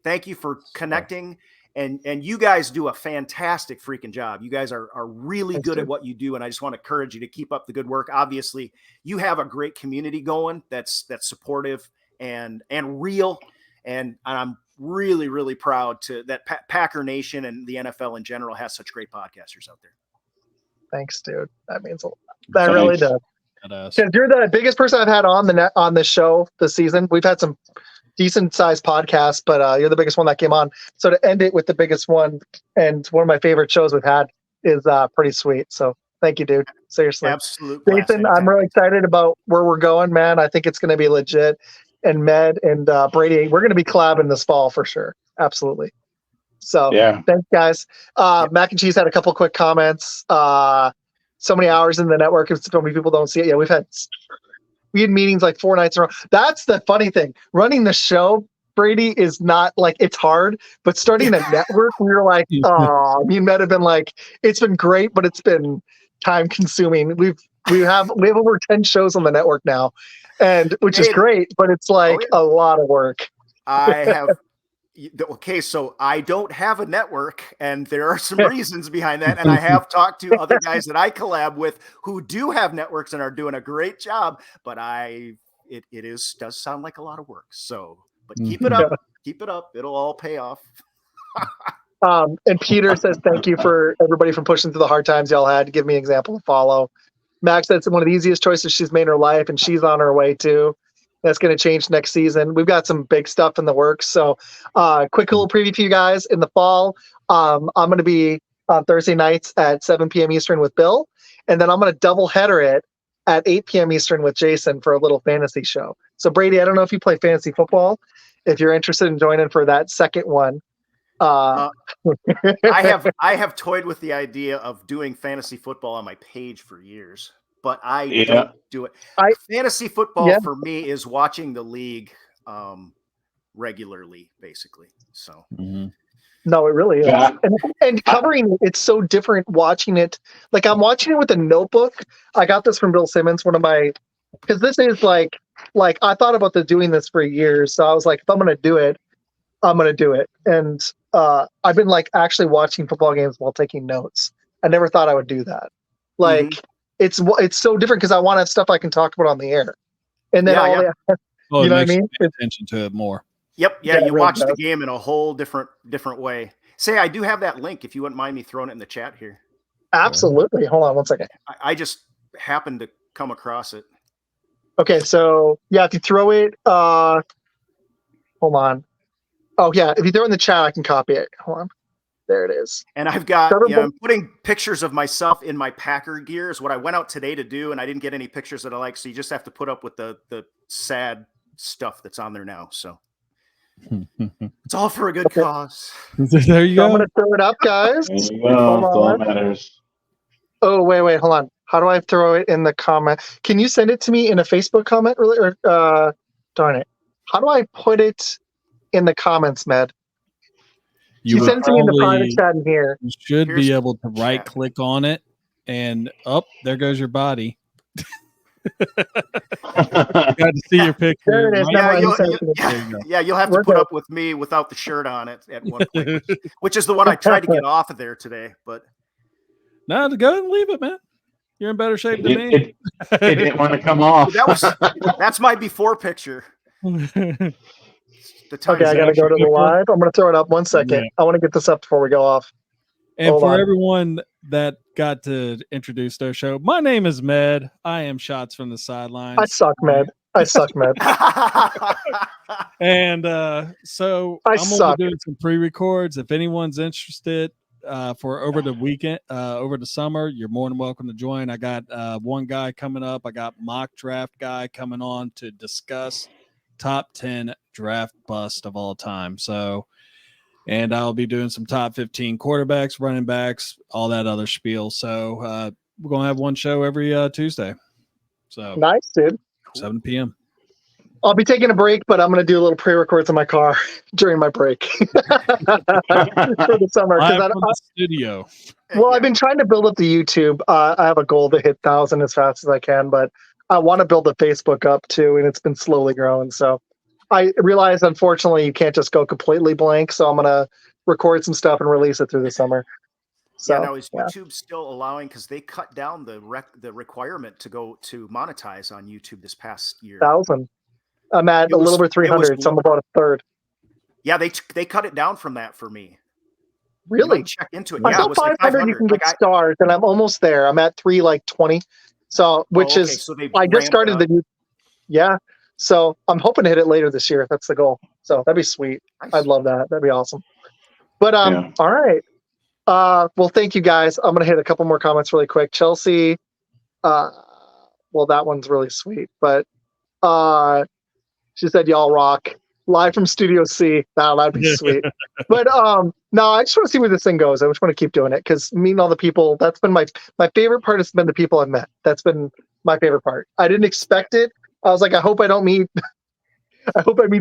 Thank you for connecting. And you guys do a fantastic freaking job. You guys are really good at what you do. And I just want to encourage you to keep up the good work. Obviously, you have a great community going that's supportive and real. And I'm really, really proud that Packer Nation and the NFL in general has such great podcasters out there. Thanks, dude. That means a lot. That really does. Because you're the biggest person I've had on the show this season. We've had some decent sized podcasts, but you're the biggest one that came on. So to end it with the biggest one, and one of my favorite shows we've had, is pretty sweet. So thank you, dude. Seriously. Absolutely. Jason, I'm really excited about where we're going, man. I think it's going to be legit. And Med and Brady, we're going to be collabing this fall for sure. Absolutely. So thanks, guys. Mac and Cheese had a couple quick comments. So many hours in the network, so many people don't see it. Yeah, we've had We had meetings like 4 nights in a row. That's the funny thing. Running the show, Brady, is not like it's hard, but starting a network, we were like, oh, me and Matt have been like, it's been great, but it's been time consuming. We have over 10 shows on the network now, and which is great, but it's like a lot of work. I have. Okay, so I don't have a network, and there are some reasons behind that. And I have talked to other guys that I collab with who do have networks and are doing a great job. But it does sound like a lot of work. So, but keep it up, keep it up. It'll all pay off. And Peter says thank you for everybody from pushing through the hard times y'all had to give me an example to follow. Max said it's one of the easiest choices she's made in her life, and she's on her way too. That's going to change next season. We've got some big stuff in the works. So quick little preview for you guys in the fall. I'm going to be on Thursday nights at 7 p.m. Eastern with Bill. And then I'm going to double header it at 8 p.m. Eastern with Jason for a little fantasy show. So Brady, I don't know if you play fantasy football. If you're interested in joining for that second one. I have toyed with the idea of doing fantasy football on my page for years. But I don't do it. Fantasy football for me is watching the league regularly, basically. So no, it really is. Yeah. And covering it's so different watching it. Like I'm watching it with a notebook. I got this from Bill Simmons, because this is like I thought about doing this for years. So I was like, if I'm going to do it, I'm going to do it. And I've been like actually watching football games while taking notes. I never thought I would do that. Like. It's so different because I want to have stuff I can talk about on the air, and then you know what I mean. Pay attention to it more. Yep, yeah, you watch the game in a whole different way. Say, I do have that link if you wouldn't mind me throwing it in the chat here. Absolutely. Hold on one second. I just happened to come across it. Okay, so yeah, if you throw it, hold on. Oh yeah, if you throw it in the chat, I can copy it. Hold on. There it is. And I've got, I'm putting pictures of myself in my Packer gear is what I went out today to do. And I didn't get any pictures that I like. So you just have to put up with the sad stuff that's on there now. So it's all for a good cause. There you go. I'm going to throw it up, guys. Hold on. Matters. Oh, wait, hold on. How do I throw it in the comment? Can you send it to me in a Facebook comment? Or darn it. How do I put it in the comments, Med? You send it to me in the private chat in here. You should be able to right click on it and there goes your body. Got to see your picture. There it is. You'll have to put up with me without the shirt on it at one point, which is the one I tried to get off of there today. But no, go ahead and leave it, man. You're in better shape than me. It didn't want to come off. That's my before picture. Okay, I gotta go to the live. I'm gonna throw it up 1 second. Yeah. I want to get this up before we go off. And Hold on. Everyone that got to introduce their show, my name is Med. I am Shots from the Sidelines. I suck, Med. And so I'm gonna be doing some pre-records. If anyone's interested for over the weekend, over the summer, you're more than welcome to join. I got one guy coming up. I got mock draft guy coming on to discuss top 10 draft bust of all time. So, and I'll be doing some top 15 quarterbacks, running backs, all that other spiel. So we're going to have one show every Tuesday. So nice, dude. 7 p.m. I'll be taking a break, but I'm going to do a little pre-records in my car during my break for the summer. Studio. Well, I've been trying to build up the YouTube. I have a goal to hit 1,000 as fast as I can, but I want to build the Facebook up too, and it's been slowly growing. So I realize, unfortunately, you can't just go completely blank. So I'm going to record some stuff and release it through the summer. So, now is YouTube still allowing, because they cut down the requirement to go to monetize on YouTube this past year? 1,000. I'm at a little over 300, so I'm about a third. Yeah, they cut it down from that for me. Really? Check into it. I thought 500 you can get stars, and I'm almost there. I'm at 320. So, I just started the new. Yeah. So I'm hoping to hit it later this year. That's the goal. So that'd be sweet. Nice. I'd love that. That'd be awesome. But all right. Well, thank you guys. I'm gonna hit a couple more comments really quick. Chelsea. Well, that one's really sweet, but she said y'all rock. Live from Studio C. That'd be sweet. But no, I just want to see where this thing goes. I just want to keep doing it because meeting all the people, that's been my favorite part has been the people I've met. That's been my favorite part. I didn't expect it, I was like, I hope I meet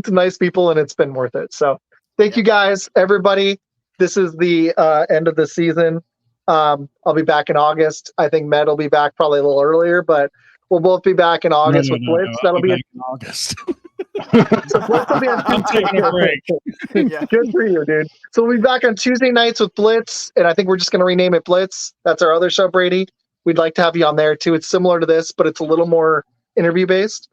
some nice people, and it's been worth it. So thank you guys, everybody. This is the end of the season. I'll be back in August. I think Med will be back probably a little earlier, but we'll both be back in August with Blitz. I'll That'll be back in August. so Blitz will be on I'm taking a break. Yeah. Good for you, dude. So we'll be back on Tuesday nights with Blitz, and I think we're just going to rename it Blitz. That's our other show, Brady. We'd like to have you on there too. It's similar to this, but it's a little more interview based.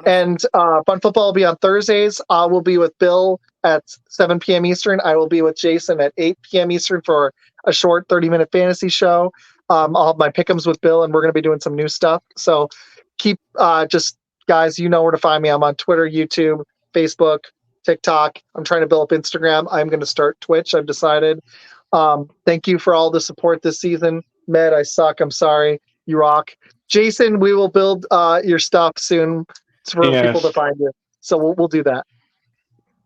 And Fun Football will be on Thursdays. I will be with Bill at 7 p.m. Eastern. I will be with Jason at 8 p.m. Eastern for a short 30-minute fantasy show. I'll have my pick'ems with Bill, and we're going to be doing some new stuff. So keep just guys, you know where to find me. I'm on Twitter, YouTube, Facebook, TikTok. I'm trying to build up Instagram. I'm going to start Twitch. I've decided. Thank you for all the support this season. Med, I suck. I'm sorry. You rock. Jason, we will build your stuff soon for people to find you. So we'll do that.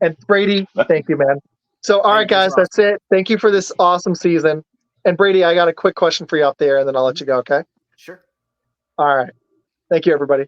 And Brady, thank you, man. So, all right, guys, that's it. Thank you for this awesome season. And Brady, I got a quick question for you out there, and then I'll let you go, okay? Sure. All right. Thank you, everybody.